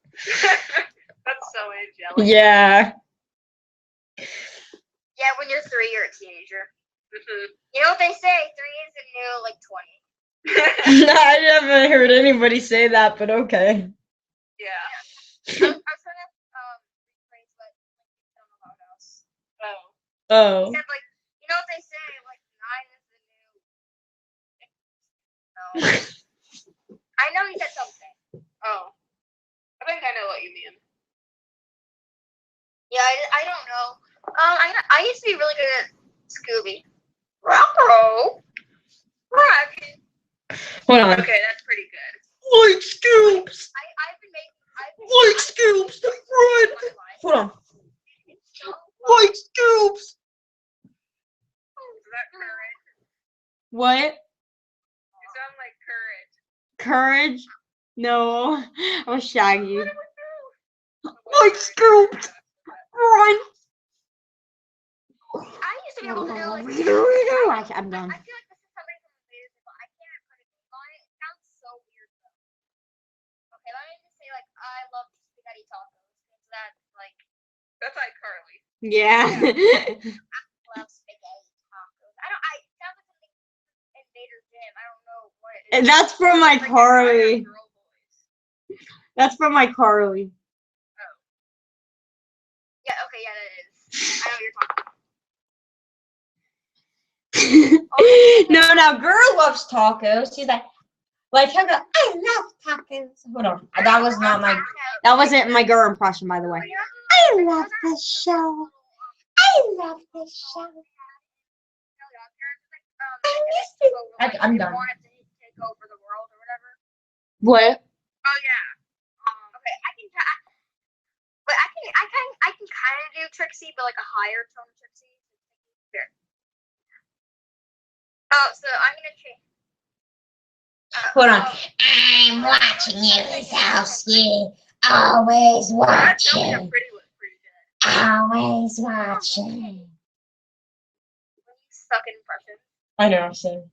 That's so angelic. Yeah. Yeah, when you're 3, you're a teenager. Mhm. You know what they say? 3 is the new, like, 20. I haven't heard anybody say that, but okay. Yeah. I was trying to rephrase what Lincoln told about us. Oh. Oh. He said, like, you know what they say? Like, 9 is the new. No. I know he said something. Oh. I think I know what you mean. Yeah, I don't know. I used to be really good at Scooby. Rocco. Rocky. Hold on. Okay, that's pretty good. Like Scoops! I've been making. Like Scoops! Run! Hold on. Like Scoops! Is that courage? What? You sound like courage. Courage? No. I was Shaggy. Like Scoops! Run! I used to be able to do like. I'm done. I feel like this is somebody from the videos, but I can't put a name on it. It sounds so weird though. Okay, let me just say like I love spaghetti tacos. Because that's like That's like Carly. Yeah. love spaghetti tacos. I it sounds like something Invader Jim. I don't know what it And is. that's from my Like a Carly. girl voice. That's from my Carly. Yeah, okay, yeah, that is. I know what you're talking about. No, now girl loves tacos. She's like her. I love tacos. Hold on, that was not my. That wasn't my girl impression, by the way. I love this show. I love this show. I'm done. Wanted to take over the world or whatever. What? Oh yeah. Okay, I can kind of do Trixie, but like a higher tone Trixie. Here. Oh, so I'm gonna change. Hold on. I'm watching you, this house. You always That jumping up pretty was pretty good. Always watching. Suck at impressions. I know, same.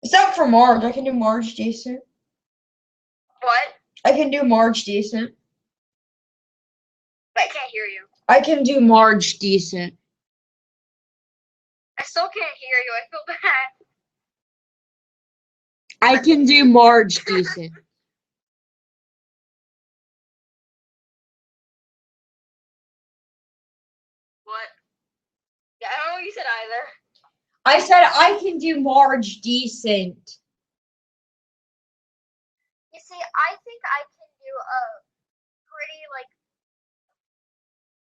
Except for Marge, I can do Marge decent. What? I can do Marge decent. But I can't hear you. I can do Marge decent. I still can't hear you. I feel bad. I can do Marge decent. What? Yeah, I don't know what you said either. I said I can do Marge decent. You see, I think I can do a pretty like.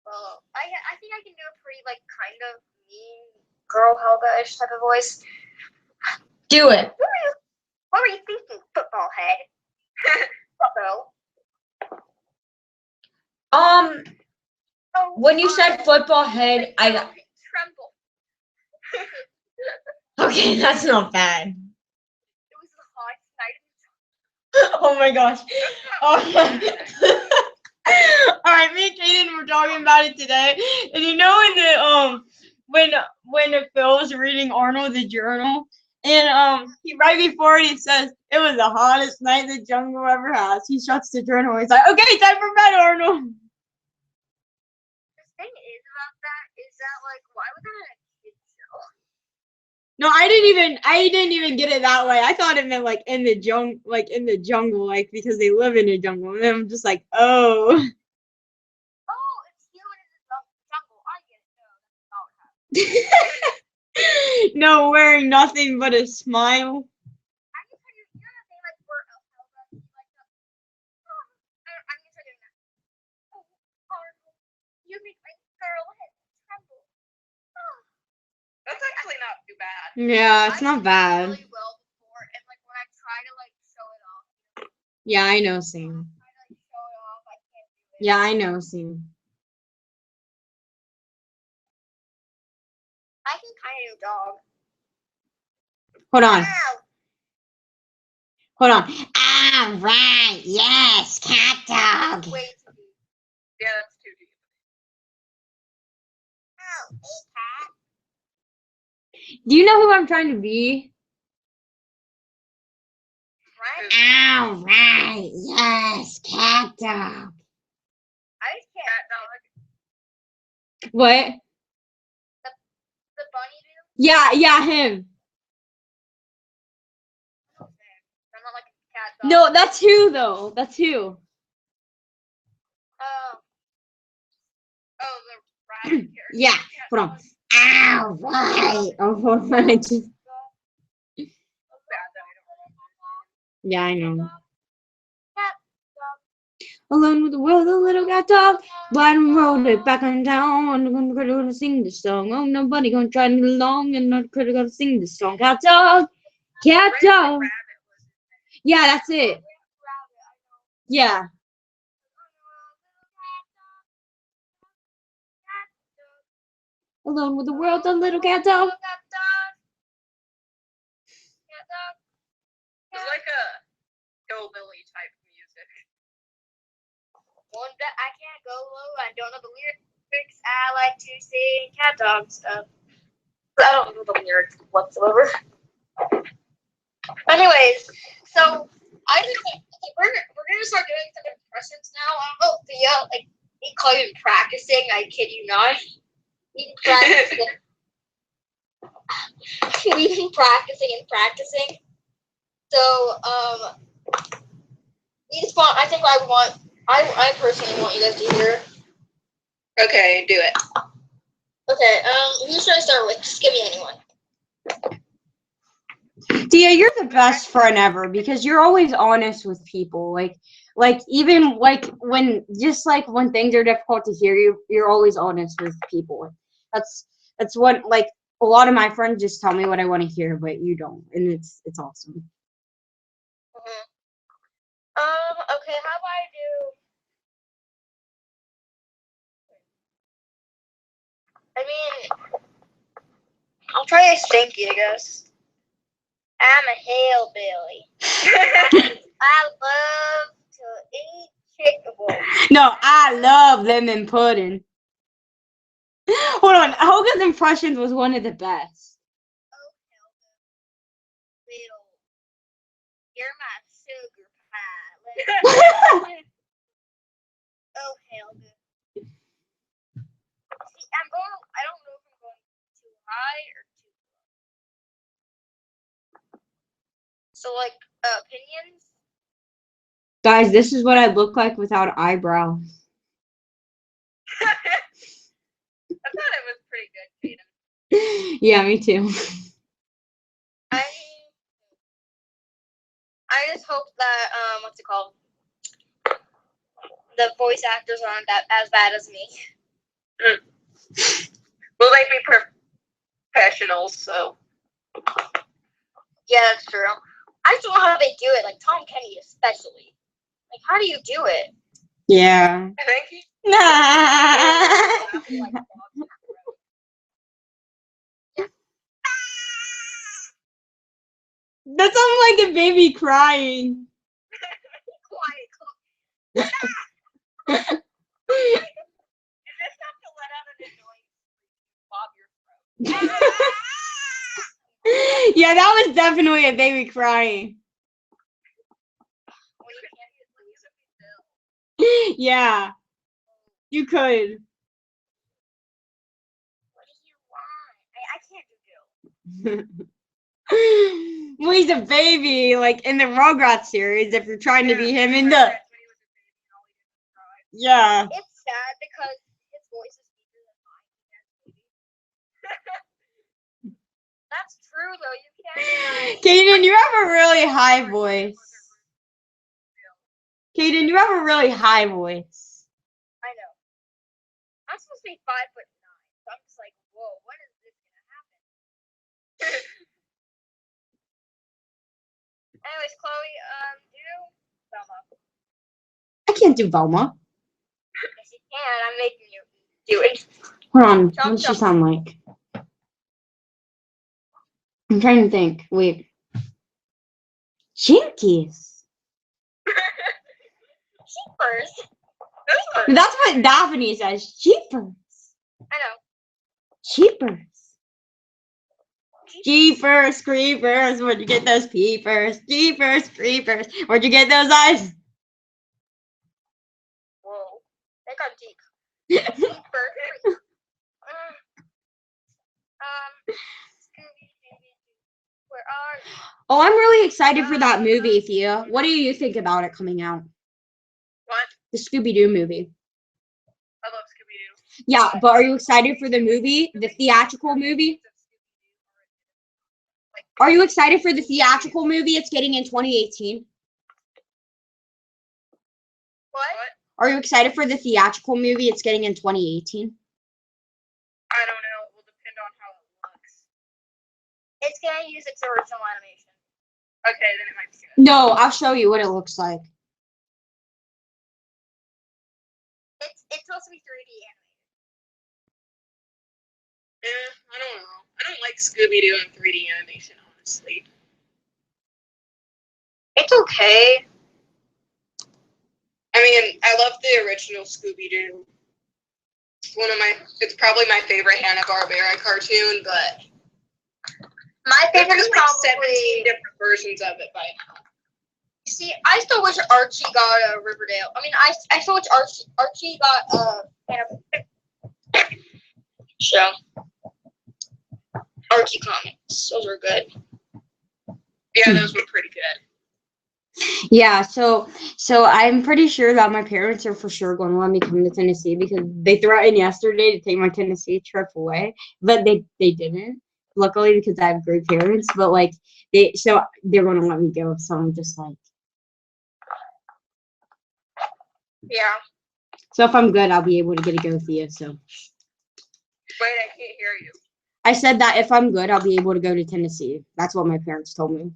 Well, I think I can do a pretty like kind of mean girl Helga-ish type of voice. Do it. What were you thinking, football head? Uh-oh. When you said football head, I got. Tremble. Okay, that's not bad. It was the hottest night. Oh my gosh. Alright, me and Kaden were talking about it today. And you know when Phil was reading Arnold the Journal, and he right before it, he says it was the hottest night the jungle ever has. He shuts the journal. He's like, okay, time for bed, Arnold. The thing is about that is that like why would that have a kid's show? No, I didn't even get it that way. I thought it meant like in the jungle, like because they live in the jungle. And I'm just like, oh. Oh, it's you in the jungle. I get it. No, that's not what happened. No, wearing nothing but a smile. I'm gonna try to, you know that thing like where Helga, like I'm gonna try doing that. Oh, Arnold, you make my girl head tremble. Oh. That's actually not too bad. Yeah, it's not bad. Really well before, and like when I try to like show it off. Yeah, I know, Sam. Try to like show it off, I can't do it. Yeah, I know, Sam. I can kind new dog. Hold on. Ow. Hold on. Ah, right. Yes, cat dog. Way too deep. Yeah, that's too deep. Ow. Hey, cat. Do you know who I'm trying to be? Right? Ow, right. Yes, cat dog. I just can't. Cat dog. What? The bunny dude? Yeah, him. I'm not like a cat dog. No, that's who though. That's who. Oh, the rabbit character. Yeah. Cat Hold on. dog. Ow, right. Oh, hold on. I just. Bad that I don't remember. Yeah, I know. Cat Alone with the world, a little cat dog. Bottom road, it back on town. I'm gonna sing this song. Oh, nobody gonna try me along, and not gonna sing this song. Cat dog, cat Rabbit dog. was Yeah, that's it. Yeah. Alone with the world, a little cat dog. It's like a hillbilly type music. One that I can't go low. I don't know the lyrics. I like to sing cat dog stuff. I don't know the lyrics whatsoever. Anyways, so I just think we're gonna start doing some impressions now. I don't know if Thea we call you practicing. I kid you not. We've been practicing. We've been practicing and practicing. So we just want. I personally want you guys to hear. Okay, do it. Okay, who should I start with? Just give me anyone. Tia, you're the best friend ever because you're always honest with people. Like even like when when things are difficult to hear, you're always honest with people. That's what like a lot of my friends just tell me what I want to hear, but you don't, and it's awesome. Okay, how about I do? I mean, I'll try to stinky, I guess. I'm a hillbilly. I love to eat chicken. No, I love lemon pudding. Hold on, Hoga's impressions was one of the best. Bill, you're my sugar pie. Oh hell, dude. See, I don't know if I'm going too high or too low. So like opinions. Guys, this is what I look like without eyebrows. I thought it was pretty good, Jaden. Yeah, me too. I just hope that what's it called? The voice actors aren't that as bad as me. Well, they be professionals, so. Yeah, that's true. I just don't know how they do it, like Tom Kenny especially. Like, how do you do it? Yeah. I think he. Nah. That sounds like a baby crying. Quiet. You just have to let out an annoying bob your throat. Yeah, that was definitely a baby crying. When you can't use it. Yeah, you could. What do you want? I can't do Bill. Well, he's a baby, like in the Rugrats series. If you're trying to be him in the yeah. It's sad because his voice is deeper than mine. That's true though. You can't. Kaden, you have a really high voice. Kaden, you have a really high voice. I know. I'm supposed to be 5'9", so I'm just like, whoa, when is this gonna happen? Anyways, Chloe, do Velma. I can't do Velma. Yes, you can. I'm making you do it. Hold on. Chop, What does she chop. sound like? I'm trying to think. Wait. Jinkies. Jeepers. That's what Daphne says. Jeepers. I know. Jeepers. Jeepers, creepers. Where'd you get those peepers? Jeepers, creepers. Where'd you get those eyes? Whoa. They got deep. Jeepers. Scooby-Doo. Where are you? Oh, I'm really excited for that movie, Thea. What do you think about it coming out? What? The Scooby-Doo movie. I love Scooby-Doo. Yeah, but are you excited for the movie? The theatrical movie? Are you excited for the theatrical movie it's getting in 2018? What? Are you excited for the theatrical movie it's getting in 2018? I don't know. It will depend on how it looks. It's gonna use its original animation. Okay, then it might be good. No, I'll show you what it looks like. It's supposed to be 3D animated. I don't know. I don't like Scooby-Doo in 3D animation, honestly. It's okay. I mean, I love the original Scooby-Doo. It's probably my favorite Hanna-Barbera cartoon, but My favorite there's is like probably. 17 different versions of it by now. See, I still wish Archie got a Riverdale. I mean, I still wish Archie got a show. Archie comics, those were good. Yeah, those were pretty good. Yeah, so I'm pretty sure that my parents are for sure going to let me come to Tennessee because they threatened yesterday to take my Tennessee trip away, but they didn't. Luckily, because I have great parents, but like they're going to let me go. So I'm just like, Yeah. so if I'm good, I'll be able to get a go with you. So Wait, I can't hear you. I said that if I'm good, I'll be able to go to Tennessee. That's what my parents told me. Wait,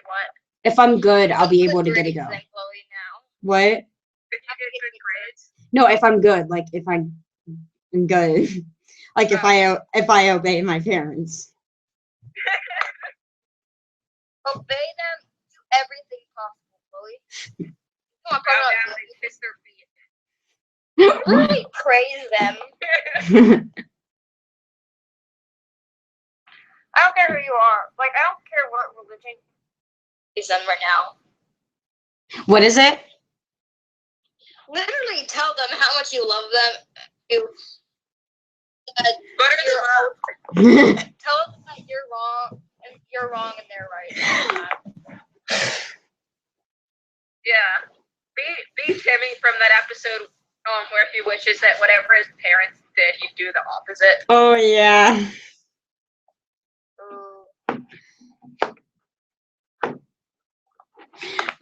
what? If I'm good, I'll be able to get a Grades go. then, Chloe, now. What? If you get good grades? No, if I'm good, like if I'm good, like if I obey my parents. Obey them, do everything possible, Chloe. Come on, Bow come down on. and kiss their feet. Really praise them. I don't care who you are. Like, I don't care what religion is in right now. What is it? Literally tell them how much you love them. That Butter you're them up. tell them that you're wrong and they're right. Yeah. Be Timmy from that episode where he wishes that whatever his parents did, he'd do the opposite. Oh yeah.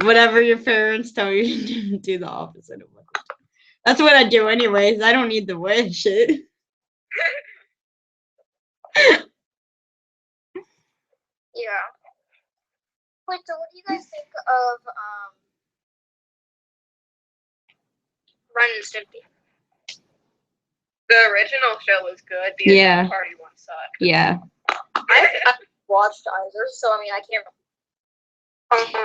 Whatever your parents tell you to do the opposite of what they do. That's what I do anyways. I don't need the wish it. Yeah. Wait, so what do you guys think of Ren and Stimpy? The original show was good. The Yeah. adult party one sucked. Yeah. I haven't watched either, so I mean I can't.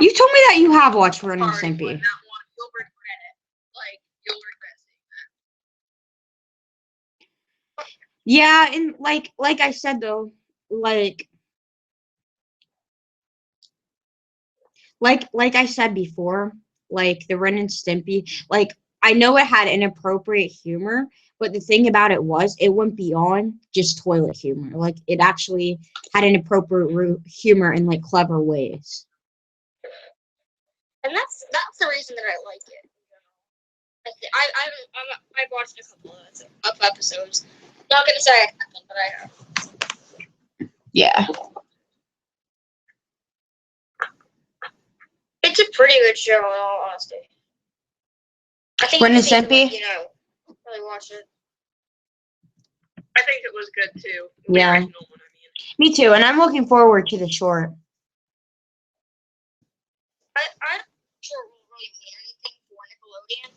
You told me that you have watched Ren and Party one, Stimpy. that one, you'll regret it. Like, you'll regret seeing Yeah, and like I said though, like I said before, like the Ren and Stimpy, like I know it had inappropriate humor, but the thing about it was it went beyond just toilet humor. Like it actually had inappropriate humor in like clever ways. And that's the reason that I like it. I've watched a couple of episodes. Not gonna say I haven't, but I have. Yeah. It's a pretty good show, in all honesty. I think Ren you and just need to, Stimpy? like, really watch it. I think it was good too. Yeah. The original one, I mean. Me too, and I'm looking forward to the short. I'm sure it won't really mean anything for Nickelodeon.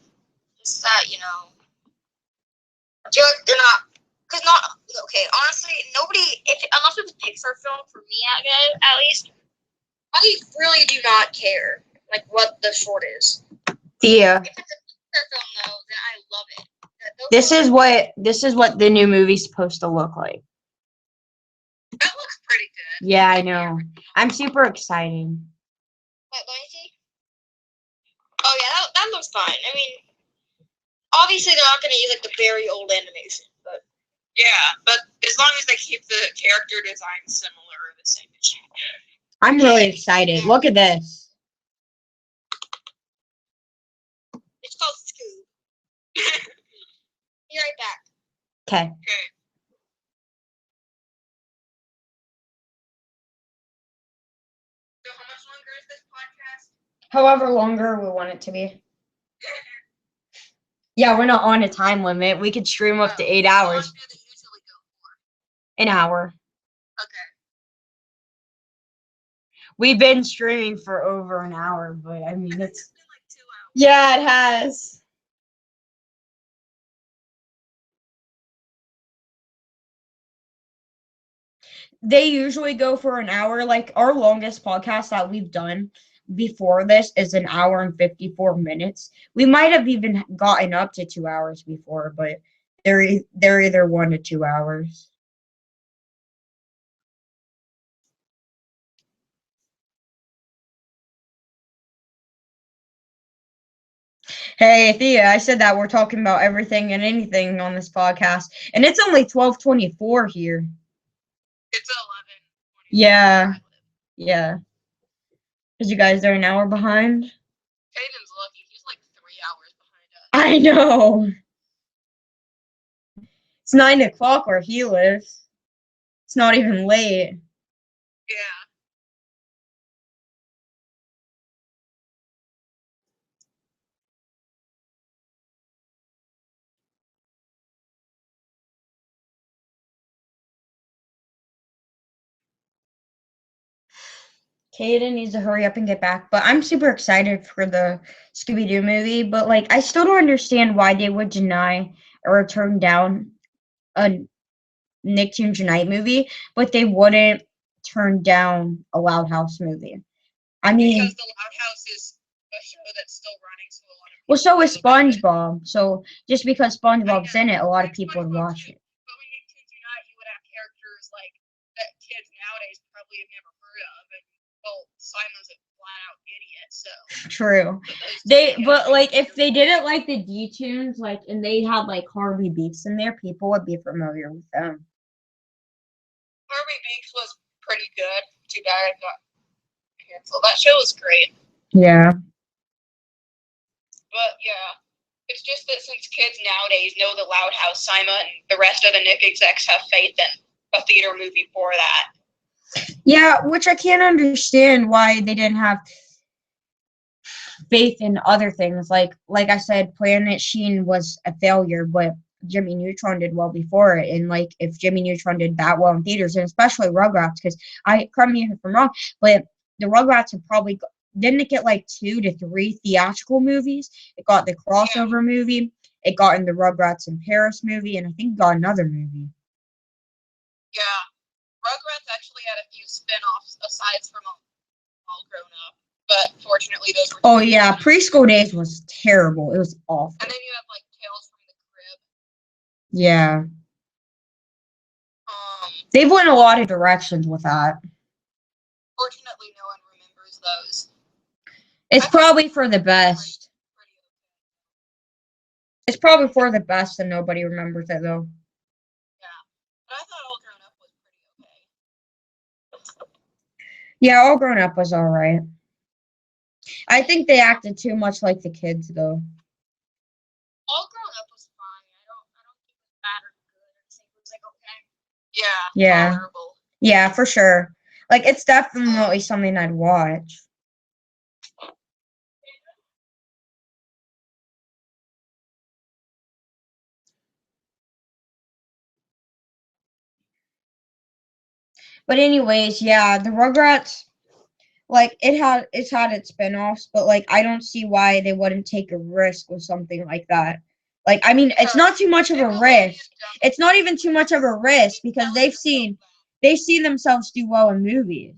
Just that, I feel like they're not Because not okay. Honestly, nobody. If unless it's a Pixar film, for me, at least, I really do not care like what the short is. Thea, If it's a Pixar film, though, then I love it. this is what the new movie's supposed to look like. That looks pretty good. Yeah, I know. I'm super excited. Let me see. Oh yeah, that looks fine. I mean, obviously they're not going to use like the very old animation, but Yeah, but as long as they keep the character design similar or the same as you I'm really excited. Look at this. it's called Scoob. Be right back. Okay. Okay. So how much longer is this podcast? However longer we want it to be. Yeah, we're not on a time limit. We could stream up to 8 How long hours. do they usually go for? An hour. Okay. We've been streaming for over an hour, but I mean it's It's been like 2 hours. yeah, it has. They usually go for an hour. Like our longest podcast that we've done before this is an hour and 54 minutes. We might have even gotten up to 2 hours before, but they're either 1 to 2 hours. Hey Thea, I said that we're talking about everything and anything on this podcast, and it's only 12:24 here. It's 11. Yeah. Yeah. Because you guys are an hour behind. Caden's lucky. He's like 3 hours behind us. I know. It's 9 o'clock where he lives. It's not even late. Yeah. Caden needs to hurry up and get back. But I'm super excited for the Scooby-Doo movie. But like, I still don't understand why they would deny or turn down a Nicktoon Tonight movie, but they wouldn't turn down a Loud House movie. I mean, Because the Loud House is a show that's still running, so a lot of well, so people is know about it. SpongeBob. So just because SpongeBob's in it, a lot of people would watch it. But when Nicktoons Unite, you would have characters like that kids nowadays probably have never heard of, and well, Simon's a flat-out idiot, so. True. But like if they didn't like the D-Tunes, like and they had like Harvey Beaks in there, people would be familiar with them. Harvey Beaks was pretty good. Too bad it got canceled. That show was great. Yeah. But yeah, it's just that since kids nowadays know the Loud House Simon and the rest of the Nick execs have faith in a theater movie for that. Yeah, which I can't understand why they didn't have faith in other things. Like I said, Planet Sheen was a failure, but Jimmy Neutron did well before it. And like if Jimmy Neutron did that well in theaters, and especially Rugrats, because correct me if I'm wrong, but the Rugrats have probably didn't it get like 2 to 3 theatrical movies? It got the crossover movie, it got in the Rugrats in Paris movie, and I think it got another movie. Yeah, Rugrats actually had a few spin-offs aside from All Grown Up, but fortunately those were. Oh yeah, Preschool Days was terrible. It was awful. And then you have like Tales from the Crib. Yeah. They've went a lot of directions with that. Fortunately, no one remembers those. It's probably for the best. It's probably for the best and nobody remembers it though. Yeah, but I thought All Grown Up was pretty okay. Yeah, All Grown Up was alright. I think they acted too much like the kids though. All Grown Up was fine. I don't think it was bad or good. I think it was like okay. Yeah. Yeah. Tolerable. Yeah, for sure. Like it's definitely something I'd watch. But anyways, yeah, the Rugrats, like it's had its spin-offs, but like I don't see why they wouldn't take a risk with something like that. Like, I mean, it's not too much of a Nickelodeon risk. does- It's not even too much of a risk because they've seen themselves do well in movies.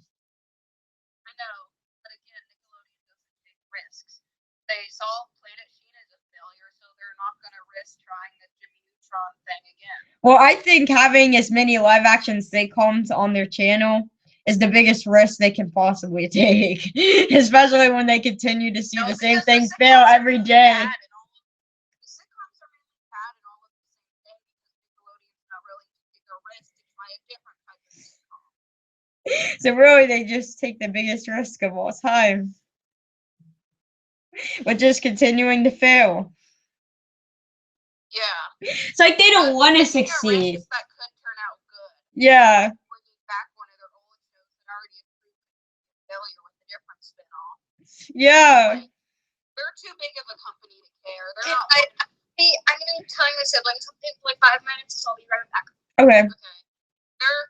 I know, but again, Nickelodeon doesn't take risks. They saw Planet Sheen as a failure, so they're not going to risk trying the Jimmy Neutron thing again. Well, I think having as many live action sitcoms on their channel is the biggest risk they can possibly take, especially when they continue to see No, the same because thing the fail sitcoms are every really day. bad and all of- the sitcoms are really bad and all of the same thing because Nickelodeon's not willing to take a risk to try a different type of sitcom. So really, they just take the biggest risk of all time, which is continuing to fail. Yeah. It's like they don't want to Taking a succeed. risk that could turn out good. Yeah, Bringing back one of their old shows that already approved failure with a different spin-off. yeah. They're too big of a company to care. They're And not. I'm gonna be telling my siblings something for like 5 minutes, so I'll be right back. Okay. Okay. They're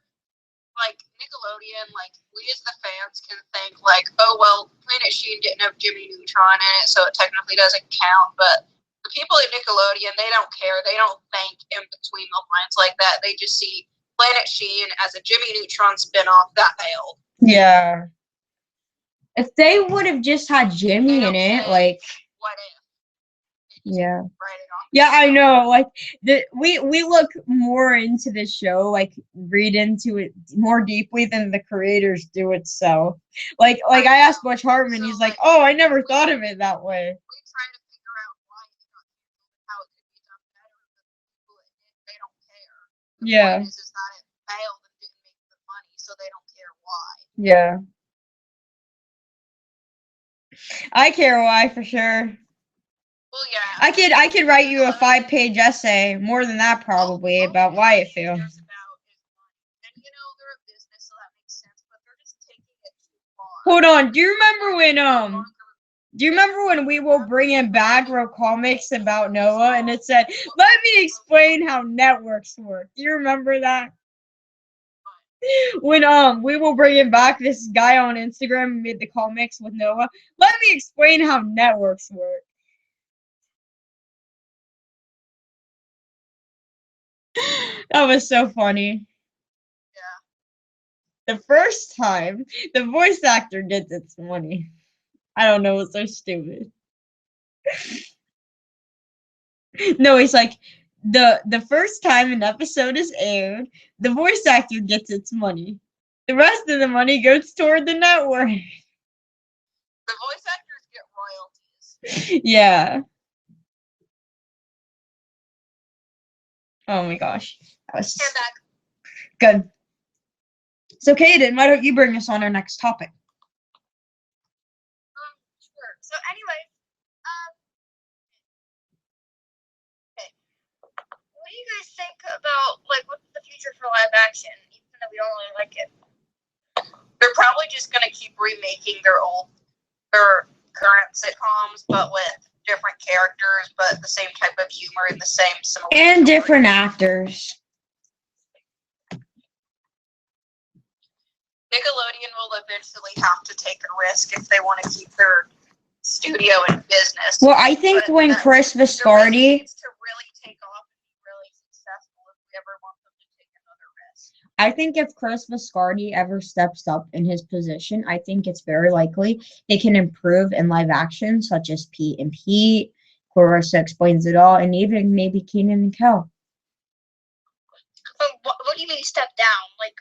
like Nickelodeon, like we as the fans can think like, oh well, Planet Sheen didn't have Jimmy Neutron in it, so it technically doesn't count. But the people at Nickelodeon, they don't care. They don't think in between the lines like that. They just see Planet Sheen as a Jimmy Neutron spinoff that failed. Yeah. If they would have just had They Jimmy in don't it, say, like, what if? They just yeah. write it off. Yeah, I know. Like we look more into the show, like read into it more deeply than the creators do itself. Like I asked Butch Hartman, he's like, "Oh, I never thought of it that way." We try to figure out why it got canceled and how it could be done better, but the people that did, they don't care. The Yeah. point is that it failed and didn't make the money, so they don't care why. Yeah. I care why for sure. Well, yeah. I could write you a 5-page essay, more than that probably, about why it failed. Just about is money. And you know, they're a business, so that makes sense, but they're just taking it too far. Hold on, do you remember when we will bring in Bagro comics about Noah and it said, "Let me explain how networks work." Do you remember that? When we will bring in back this guy on Instagram who made the comics with Noah. Let me explain how networks work. That was so funny. Yeah. The first time the voice actor gets its money. I don't know, it's so stupid. No, he's like, the first time an episode is aired, the voice actor gets its money. The rest of the money goes toward the network. The voice actors get royalties. Yeah. Oh my gosh. That was I'm back. good. So, Kaden, why don't you bring us on our next topic? Sure. So anyway, okay. What do you guys think about like what's the future for live action? Even though we don't really like it. They're probably just gonna keep remaking their current sitcoms, but with different characters, but the same type of humor and the same similar And story. different actors. Nickelodeon will eventually have to take a risk if they want to keep their studio in business. Well, I think But when the- Chris the risk Viscardi, needs to really take off and be really successful if we ever want them to take another risk. I think if Chris Viscardi ever steps up in his position, I think it's very likely they can improve in live action, such as Pete and Pete, Clarissa Explains It All, and even maybe Keenan and Kel. What do you mean step down? Like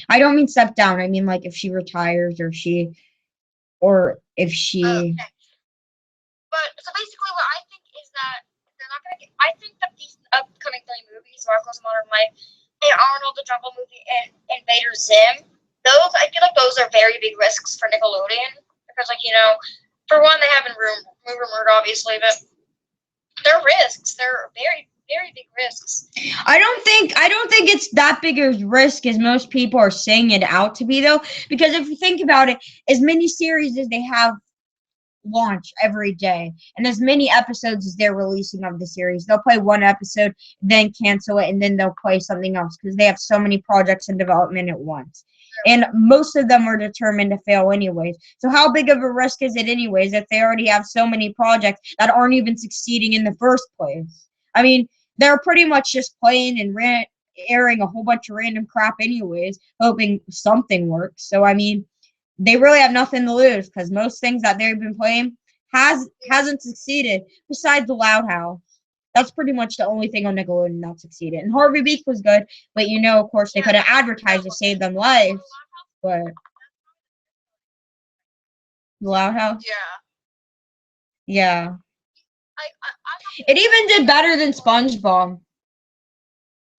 I don't mean step down. I mean like if she retires or if she. okay. But so basically, what I think is that they're not gonna get. I think that these upcoming 3 movies, Rocko's Modern Life, and Arnold the Jungle movie, and Invader Zim, those I feel like those are very big risks for Nickelodeon because, like, you know, for one, they haven't rumored obviously, but they're risks. They're very big risks. I don't think it's that big a risk as most people are saying it out to be, though, because if you think about it, as many series as they have launch every day and as many episodes as they're releasing of the series, they'll play one episode, then cancel it, and then they'll play something else because they have so many projects in development at once. And most of them are determined to fail anyways. So how big of a risk is it anyways if they already have so many projects that aren't even succeeding in the first place? I mean, they're pretty much just playing and airing a whole bunch of random crap anyways, hoping something works. So I mean, they really have nothing to lose because most things that they've been playing hasn't succeeded besides the Loud House. That's pretty much the only thing on Nickelodeon that succeeded. And Harvey Beak was good, but of course, they could have advertised to save them lives. But the Loud House, yeah, it even did better than SpongeBob.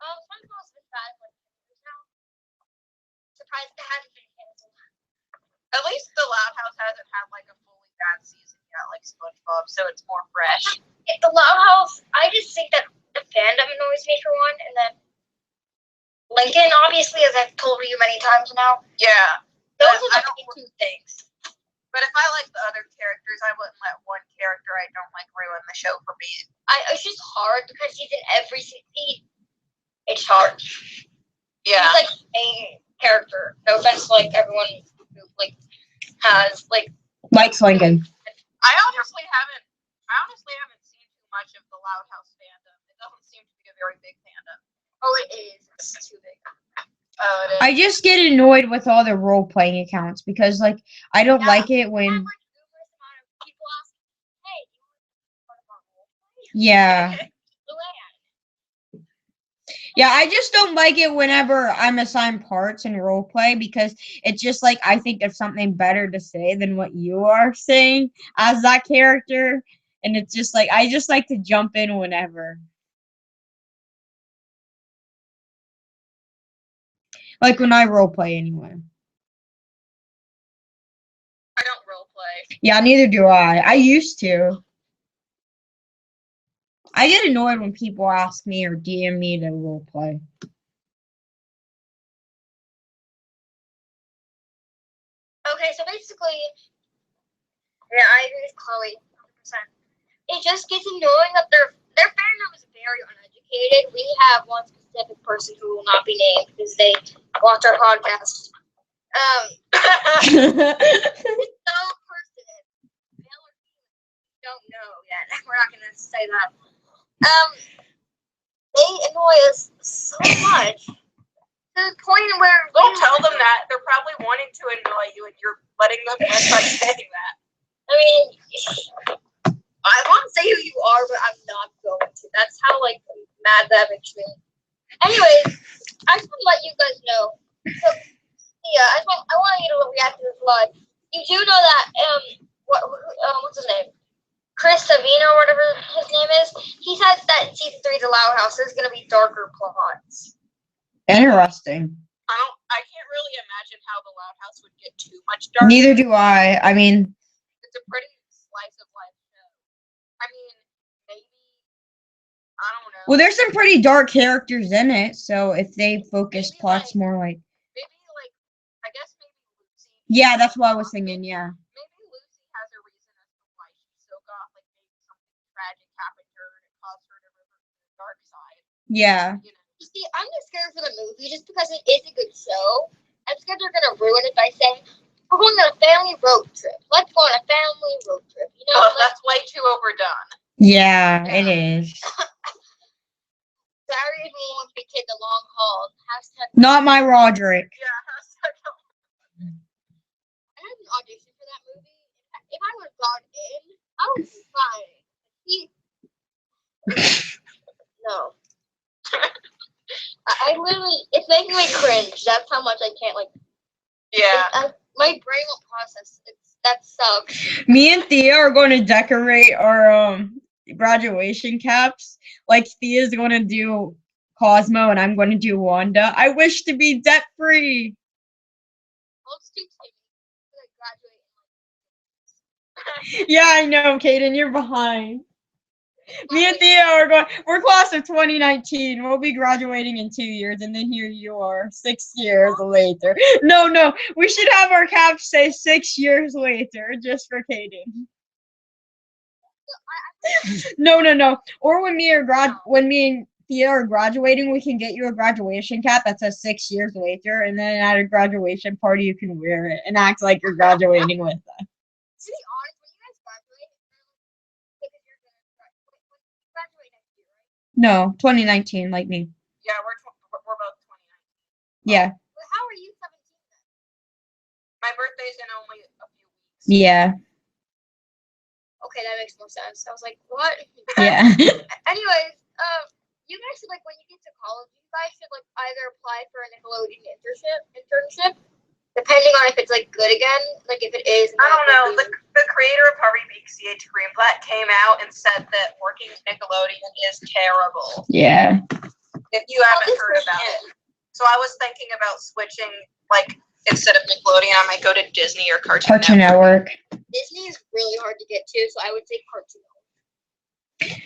SpongeBob's been bad for years now. Surprised it hasn't been canceled. At least the Loud House hasn't had like a fully bad season yet, like SpongeBob, so it's more fresh. The Loud House, I just think that the fandom annoys me for one, and then Lincoln, obviously, as I've told you many times now. Yeah. Those are the main two things. But if I like the other characters, I wouldn't let one character I don't like ruin the show for me. It's just hard because he's in every scene. It's hard. Yeah. He's like a character. No offense, like everyone who has Likes Lincoln. I honestly haven't seen too much of the Loud House fandom. It doesn't seem to be a very big fandom. Oh, it is. It's too big. Oh, it is. I just get annoyed with all the role playing accounts because I don't like it when Numerous amount of people ask, hey, do you want to be part of our role play? yeah. Luann. Yeah, I just don't like it whenever I'm assigned parts in role play because it's just like I think of something better to say than what you are saying as that character. And it's just like I just like to jump in whenever. Like when I role play anyway. I don't role play. Yeah, neither do I. I used to. I get annoyed when people ask me or DM me to role play. Okay, so basically, yeah, I agree with Chloe 100%. It just gets annoying that their fandom is very uneducated. We have one specific person who will not be named because they watch our podcast. This so person, male or female, don't know yet. We're not gonna say that. They annoy us so much to the point where Don't tell them that. They're probably wanting to annoy you, and you're letting them win by saying that. I mean, I won't say who you are, but I'm not going to. That's how mad that makes me. Anyways, I just want to let you guys know. So, yeah, I want you to react to this live. You do know that what's his name? Chris Savino, or whatever his name is. He says that in season 3 of The Loud House there's gonna be darker plots. Interesting. I can't really imagine how the Loud House would get too much darker. Neither do I. I mean, it's a pretty slice of life show. I mean, maybe I don't know. well, there's some pretty dark characters in it, so if they focus Maybe, plots more like I guess maybe Lucy. yeah, that's what I was thinking. Yeah. Maybe Lucy has a reason as to why she still got maybe something tragic happened to her and it caused her to revert to the dark side. Yeah. You know. See, I'm just scared for the movie just because it is a good show. I'm scared they're gonna ruin it by saying we're going on a family road trip. Let's go on a family road trip. You know, that's way too overdone. Yeah, it is. Barry and me want to be taking the long haul. Hashtag. Not my Roderick. Yeah. I had an audition for that movie. If I would have gone in, I would be fine. No. I literally, it's making me cringe. That's how much I can't Yeah. My brain won't process. That sucks. Me and Thea are going to decorate our graduation caps. Like Thea's going to do Cosmo and I'm going to do Wanda. I wish to be debt free. I'll just do Timmy. Yeah, I know, Kaden, you're behind. Me and Thea are going. We're class of 2019. We'll be graduating in 2 years, and then here you are, 6 years later. No, we should have our caps say 6 years later, just for Kaden. No. Or when me and Thea are graduating, we can get you a graduation cap that says 6 years later, and then at a graduation party, you can wear it and act like you're graduating with us. To be honest, when you guys graduate, because you're gonna graduate next year, right? No, 2019, like me. Yeah, we're both 29. Yeah. But how are you 17 then? My birthday's in only a few weeks. Yeah. Okay, that makes more sense. I was like, what? Yeah. Anyways, you guys should, like, when you get to college, you guys should, like, either apply for a Nickelodeon internship, depending on if it's, like, good again. Like, if it is. I don't know. The creator of Hurry Beak CH Greenblatt came out and said that working with Nickelodeon is terrible. Yeah. If you haven't heard about it. So I was thinking about switching, like, instead of Nickelodeon, I might go to Disney or Cartoon Network. Disney is really hard to get to, so I would say Cartoon Network.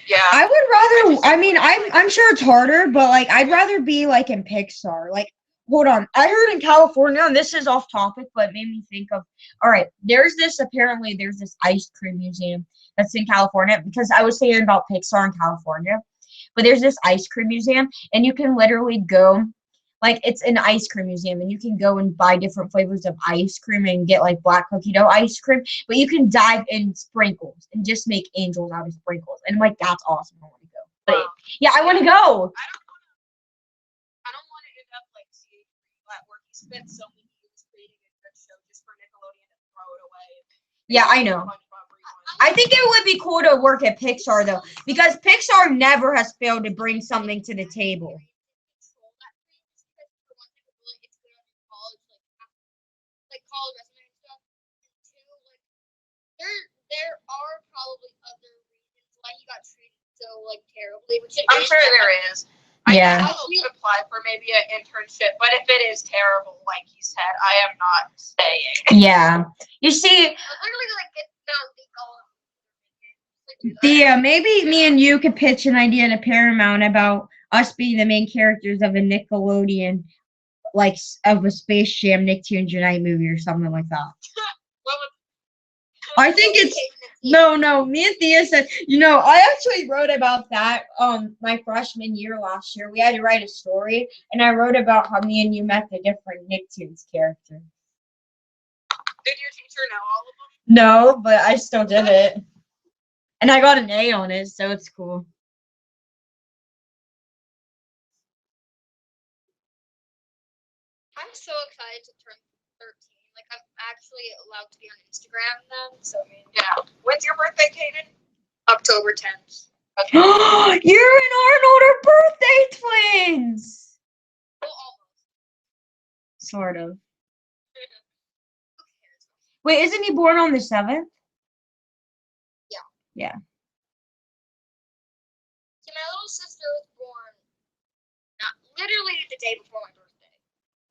Yeah. I would rather. I mean, I'm sure it's harder, but like, I'd rather be like in Pixar. Like, hold on. I heard in California, and this is off topic, but it made me think of. All right, there's this ice cream museum that's in California because I was saying about Pixar in California, but there's this ice cream museum, and you can literally go. Like, it's an ice cream museum, and you can go and buy different flavors of ice cream and get, like, black cookie dough ice cream. But you can dive in sprinkles and just make angels out of sprinkles. And I'm like, that's awesome. I want to go. But, yeah, I want to go. I don't want to end up like CH Greenblatt, where he spent so many years creating a good show just for Nickelodeon to throw it away. Yeah, I know. I think it would be cool to work at Pixar, though, because Pixar never has failed to bring something to the table. College resume and stuff. And two, like, there are probably other reasons why he got treated so, like, terribly. I'm sure there is. Yeah. I will apply for maybe an internship, but if it is terrible, like you said, I am not staying. Yeah. You see, Literally, like, get down maybe me and you could pitch an idea to Paramount about us being the main characters of a Nickelodeon, like, of a Space Jam Nicktoons Unite movie or something like that. I think it's no. Me and Thea said, I actually wrote about that my freshman year last year. We had to write a story, and I wrote about how me and you met the different Nicktoons characters. Did your teacher know all of them? No, but I still did it, and I got an A on it, so it's cool. I'm so excited to turn 13. Like, I'm actually allowed to be on Instagram then. So, I mean, Yeah. When's your birthday, Kaden? October 10th. Okay. You and Arnold are birthday twins. Well, almost. Sort of. Who cares? Wait, isn't he born on the 7th? Yeah. Yeah. See, my little sister was born literally the day before my birthday.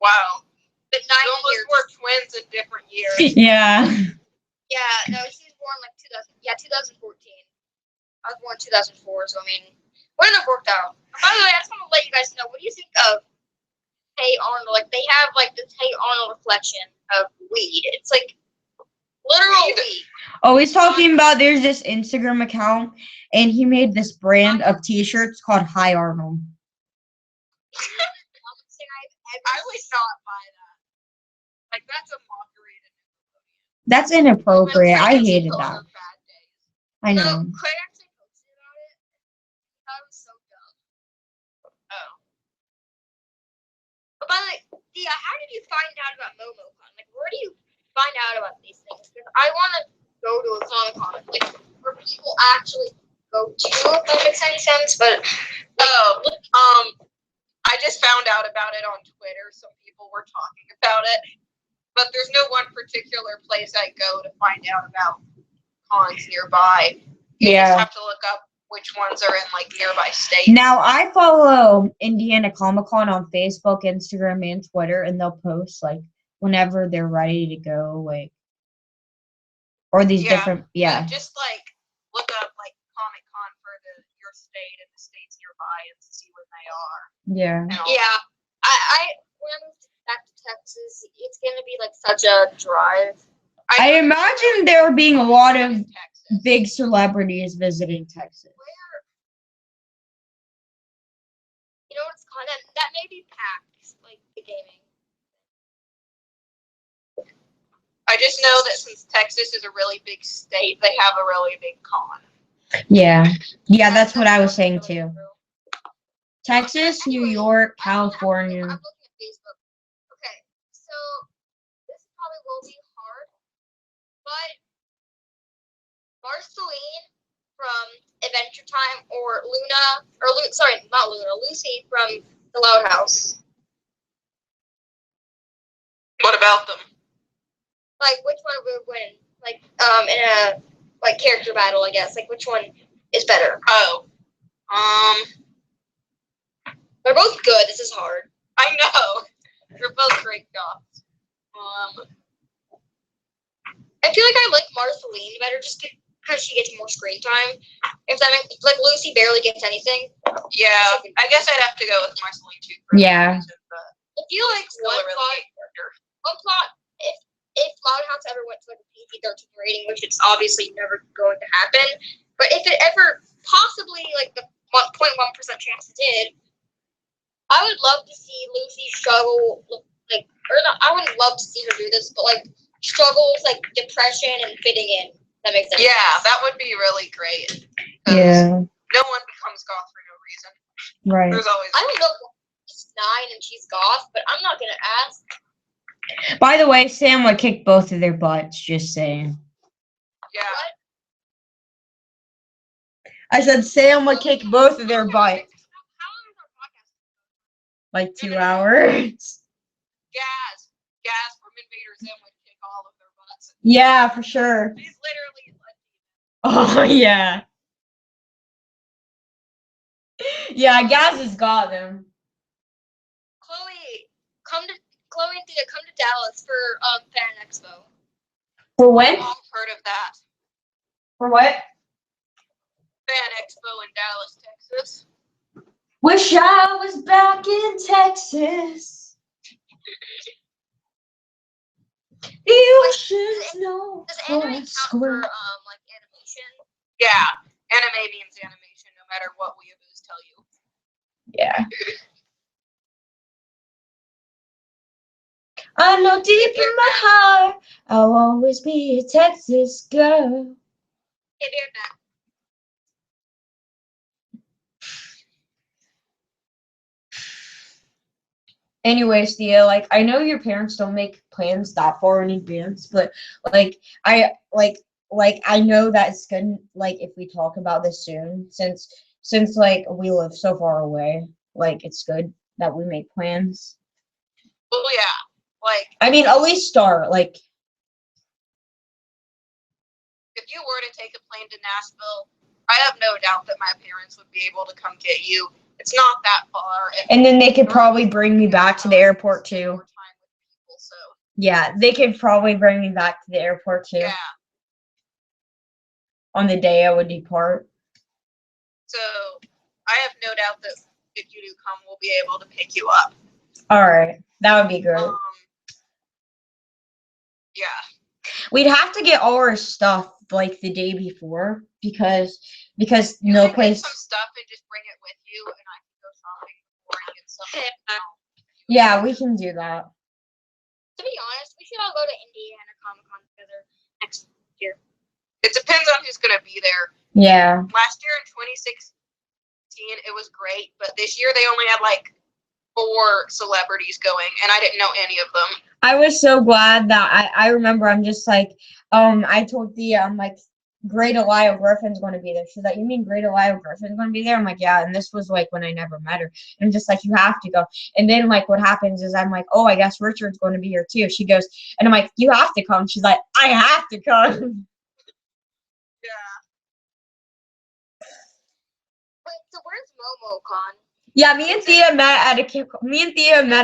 Wow. But 9 You almost years. were twins in different years. Yeah. Yeah, no, she was born like 2014. I was born 2004, so I mean, wouldn't have worked out. By the way, I just want to let you guys know, what do you think of Hey Arnold? Like, they have like this Hey Arnold reflection of weed. It's like literal weed. Oh, he's talking about there's this Instagram account, and he made this brand of T-shirts called Hi Arnold. I would not buy that. Like, that's a mockery to Nickelodeon. That's inappropriate. I hated that. I No, know. Clay actually posted about it. That was so dumb. Oh. But by the way, Thea, how did you find out about MomoCon? Like, where do you find out about these things? Because I want to go to a Comic-Con, like, where people actually go to, if that makes any sense, but... I just found out about it on Twitter. Some people were talking about it. But there's no one particular place I go to find out about cons nearby. You just have to look up which ones are in, like, nearby states. Now, I follow Indiana Comic-Con on Facebook, Instagram, and Twitter, and they'll post, like, whenever they're ready to go, like, or these different, Just, like, look up, like, Comic-Con for your state and the states nearby and see when they are. Yeah. Yeah. I when I moved back to Texas, it's gonna be like such a drive. I imagine there being a lot of Texas. big celebrities visiting Texas. Where you know what it's called? That may be PAX, like the gaming. I just know that since Texas is a really big state, they have a really big con. Yeah. Yeah, that's what I was saying too. Texas, New York, California. I'm looking at Facebook. Okay, so this probably will be hard, but Marceline from Adventure Time or sorry, not Luna, Lucy from the Loud House. What about them? Like, which one would win? Like, in a, like, character battle, I guess. Like, which one is better? Oh. They're both good. This is hard. I know. They're both great dogs. I feel like I like Marceline better just because she gets more screen time. If that makes, like, Lucy barely gets anything. Yeah, I guess I'd have to go with Marceline too. For Yeah. that reason, but I feel like still a really great character. one plot, if Loud House ever went to like a PG-13 rating, which it's obviously never going to happen, but if it ever possibly, like the 1.1% chance it did, I would love to see Lucy struggle, like, or not, I wouldn't love to see her do this, but like struggles like depression and fitting in. That makes sense. Yeah, that would be really great. 'Cause Yeah. no one becomes goth for no reason. Right. There's always. I don't know if she's 9 and she's goth, but I'm not gonna ask. By the way, Sam would kick both of their butts. Just saying. Yeah. What? I said Sam would kick both of their butts. How long is our podcast? Like 2 hours. Gas from Invader Zim would kick all of their butts. Yeah, for sure. He's literally like, Oh yeah. Yeah, Gaz has got them. Chloe and Thea come to Dallas for Fan Expo. For when? I've heard of that. For what? Fan Expo in Dallas, Texas. Wish I was back in Texas. The ocean's no Does anime count for like animation? Yeah, anime means animation, no matter what weeaboos tell you. Yeah. I know deep in my heart I'll always be a Texas girl. Hey, bear back. Anyways, Thea, like I know your parents don't make plans that far in advance, but I know that it's good like if we talk about this soon, since like we live so far away, like it's good that we make plans. Well, yeah, like I mean, at least start like. if you were to take a plane to Nashville, I have no doubt that my parents would be able to come get you. It's not that far. And then they could probably bring me back to the airport too. More time with people, so. Yeah, they could probably bring me back to the airport too. Yeah. On the day I would depart. So I have no doubt that if you do come, we'll be able to pick you up. All right, that would be great. Yeah. We'd have to get all our stuff like the day before because You no can place. get some stuff and just bring it with you, and I can go shopping before and get stuff. Yeah, we can do that. To be honest, we should all go to Indiana Comic Con together next year. It depends on who's gonna be there. Yeah. Last year in 2016, it was great, but this year they only had like 4 celebrities going, and I didn't know any of them. I was so glad that I remember I'm just like I told Thea I'm like Great Elia Griffin's going to be there. She's like, you mean Great Elia Griffin's going to be there? I'm like, yeah. And this was like when I never met her. And I'm just like, you have to go. And then like what happens is I'm like, oh, I guess Richard's going to be here too. She goes, and I'm like, you have to come. She's like, I have to come. Yeah. Wait, so where's MomoCon? Yeah, me and Thea met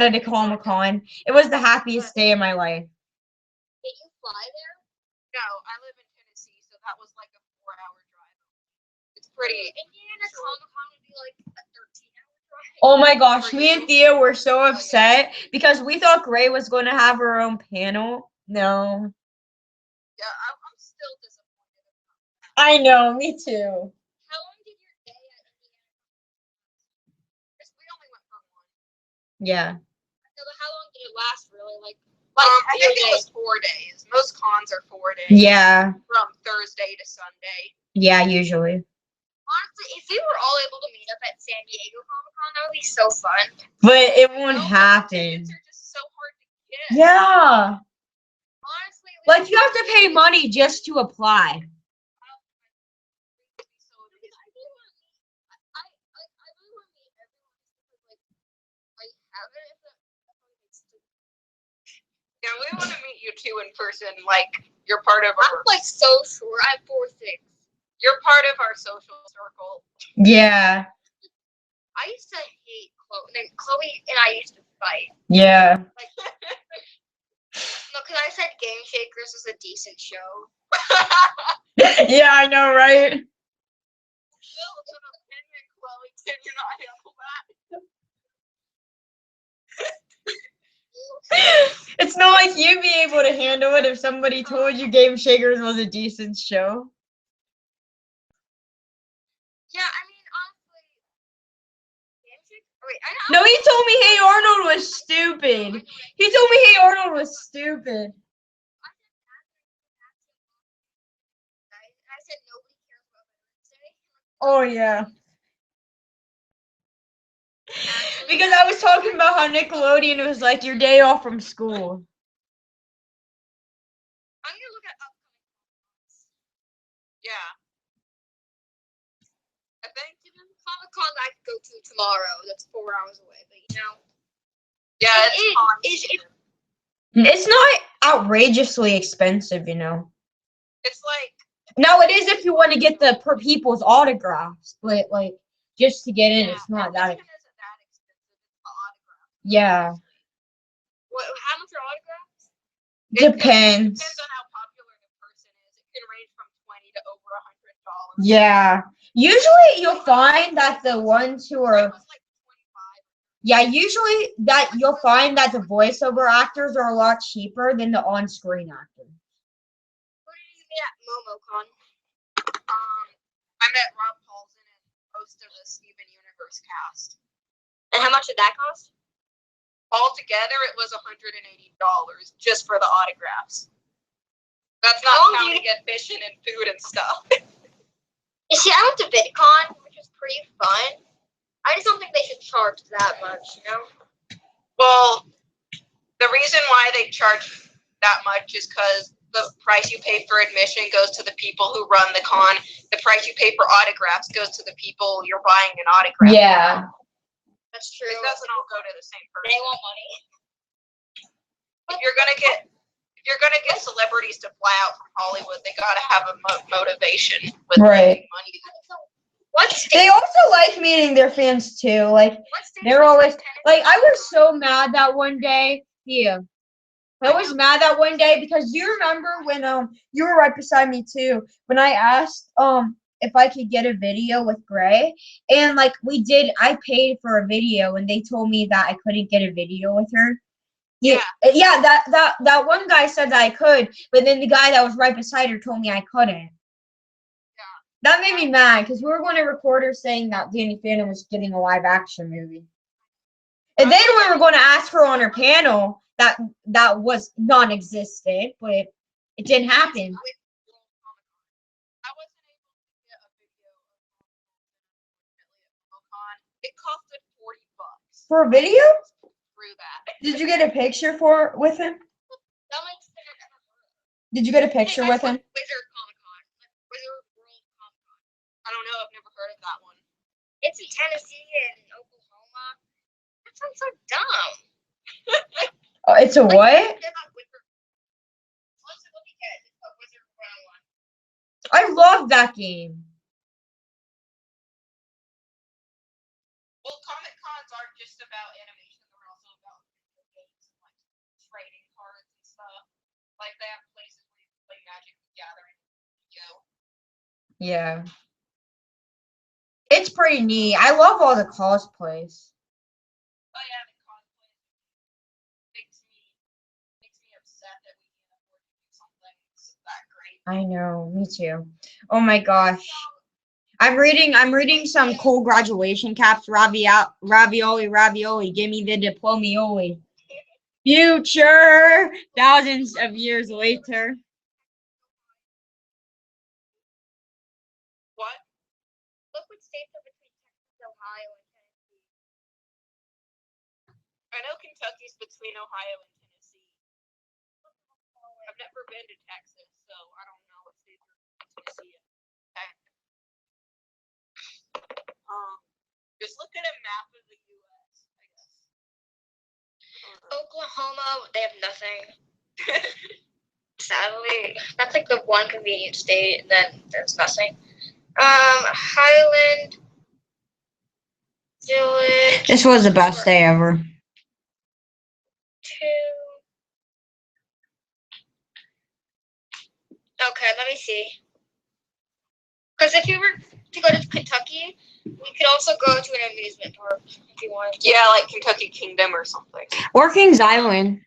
at a Comic-Con. It was the happiest day of my life. Did you fly there? No, I live in Tennessee, so that was like a 4-hour drive. It's pretty. Indiana Comic Con would be like a 13-hour drive. Oh my gosh, me and Thea were so upset because we thought Gray was going to have her own panel. No. Yeah, I'm still disappointed. I know, me too. How long did your day at Indiana? We only went for 1. Yeah. So how long did it last? Really, like I think it was 4 days. Most cons are 4 days. Yeah. From Thursday to Sunday. Yeah, usually. Honestly, if we were all able to meet up at San Diego Comic Con, that would be so fun. But it won't No, happen. tickets are just so hard to get. Yeah. Honestly, Like you have to pay money just to apply. I really want to meet everyone because like I haven't. Yeah, we want to meet you too in person. Like you're part of I'm our like so sure. I'm 4'6". you're part of our social circle. Yeah. I used to hate Chloe. Then Chloe and I used to fight. Yeah. No, because I said Game Shakers was a decent show. Yeah, I know, right? Chloe, can you not handle that? It's not like you'd be able to handle it if somebody told you Game Shakers was a decent show. Yeah, I mean honestly, Game Shakers. Wait, I No, he told me Hey Arnold was stupid. He told me Hey Arnold was stupid. I said nobody cares about Wednesday. Oh yeah. Because I was talking about how Nickelodeon was like your day off from school. I'm gonna look at upcoming ones. Yeah. I think Comic Con I could go to tomorrow. That's 4 hours away, but you know. yeah, It it's is- on. It's not outrageously expensive, you know. It's like Now it is if you want to get the per people's autographs, but like just to get in, it's not that. admission isn't that expensive. It's the autograph. Yeah, What? How much are autographs? depends. Depends on how popular the person is. It can range from $20 to over $100. Yeah, usually you'll find that the ones who It are was like 25. yeah, usually that you'll find that the voiceover actors are a lot cheaper than the on-screen actors. Who did you meet at MomoCon? I met Rob Paulson and most of the Steven Universe cast. And how much did that cost? Altogether, it was $180 just for the autographs. That's not How long do counting admission and food and stuff. You see, I went to VidCon, which was pretty fun. I just don't think they should charge that much, you know? Well, the reason why they charge that much is because the price you pay for admission goes to the people who run the con. The price you pay for autographs goes to the people you're buying an autograph. Yeah. That's true. It doesn't all go to the same person. They want money. If you're gonna get celebrities to fly out from Hollywood, they gotta have a motivation with Right. making money. What state? They also like meeting their fans too. Like What state they're is always Tennessee? like I was so mad that one day. Yeah. I was mad that one day because you remember when you were right beside me too when I asked if I could get a video with Gray and like I paid for a video and they told me that I couldn't get a video with her. Yeah, that one guy said that I could, but then the guy that was right beside her told me I couldn't. Yeah. That made me mad because we were going to record her saying that Danny Phantom was getting a live action movie. And then we were going to ask her on her panel that was non-existent, but it didn't happen. I wasn't able to get a video of Con. It costed $40 For a video? through that. Did you get a picture with him? That makes sense. Did you get a picture Hey, with that's him? like Wizard Comic Con. Like Wizard World Comic Con. I don't know. I've never heard of that one. It's in Tennessee and Oklahoma. That sounds so dumb. Oh, it's a what? They're not Wizard. Let's look at it. It's a Wizard World one. I love that game. Well, Comic Cons aren't just about animation. They're also about video games and like trading cards and stuff. Like they have places where you can play Magic the Gathering. Yeah. It's pretty neat. I love all the cosplays. Oh yeah, the cosplay makes me upset that we can't afford to do something that great. I know, me too. Oh my gosh. I'm reading some cool graduation caps. Ravioli, give me the diplomioli. Future, thousands of years later. What? Look states are between Texas, Ohio, and Tennessee? I know Kentucky's between Ohio and Tennessee. I've never been to Texas, so I don't know what states are in Tennessee. Okay. Just look at a map of the U.S., I guess. Oklahoma, they have nothing. Sadly, that's like the one convenient state, and then there's nothing. Highland Village. This was the best day ever. 2. Okay, let me see. Because if you were to go to Kentucky, we could also go to an amusement park if you wanted to. Yeah, like Kentucky Kingdom or something. Or Kings Island.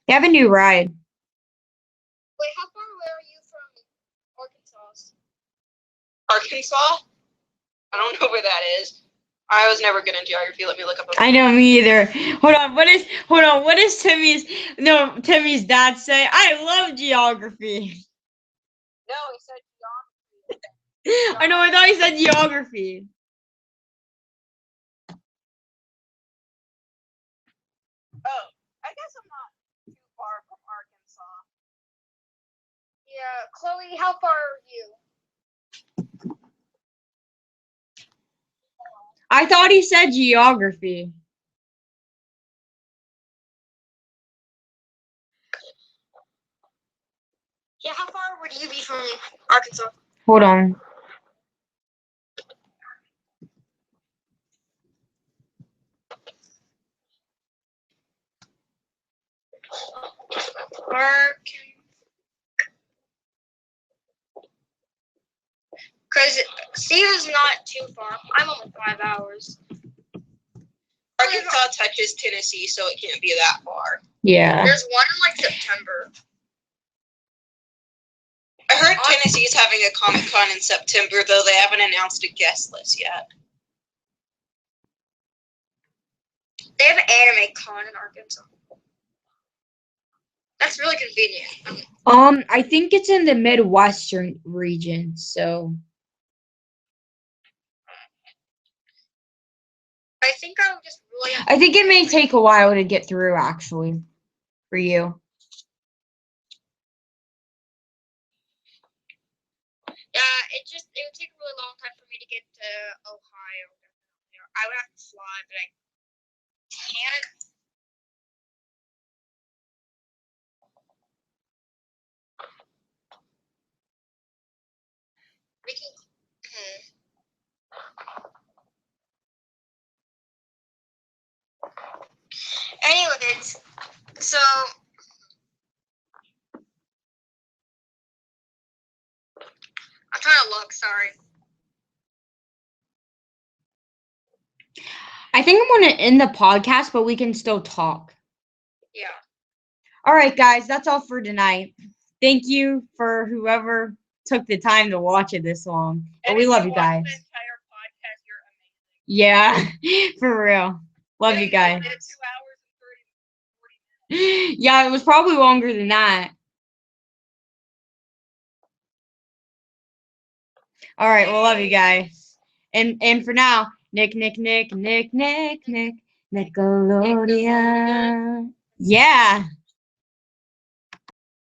They have a new ride. Wait, how far away are you from Arkansas? Arkansas? I don't know where that is. I was never good in geography. Let me look up. I know, me either. Hold on, what is Timmy's dad say? I love geography. No, he said geography. I know, I thought he said geography. Oh, I guess I'm not too far from Arkansas. Yeah, Chloe, how far are you? I thought he said geography. Yeah, how far would you be from Arkansas? Hold on. Because Cedar's not too far. I'm almost 5 hours. Arkansas touches Tennessee, so it can't be that far. Yeah. There's one in like September. I heard Tennessee's having a Comic-Con in September, though they haven't announced a guest list yet. They have an anime con in Arkansas. That's really convenient. I think it's in the Midwestern region, so I think I would just really. I think it may take a while to get through, actually, for you. Yeah, it would take a really long time for me to get to Ohio. I would have to fly, but I can't. We can. Anyways, so I'm trying to look. Sorry. I think I'm going to end the podcast, but we can still talk. Yeah. All right, guys, that's all for tonight. Thank you for whoever took the time to watch it this long. But we love you guys. The entire podcast, you're amazing. Yeah, for real. Love you guys. 2 hours and 40 minutes. Yeah, it was probably longer than that. All right, well, love you guys. And for now, Nickelodeon. Yeah.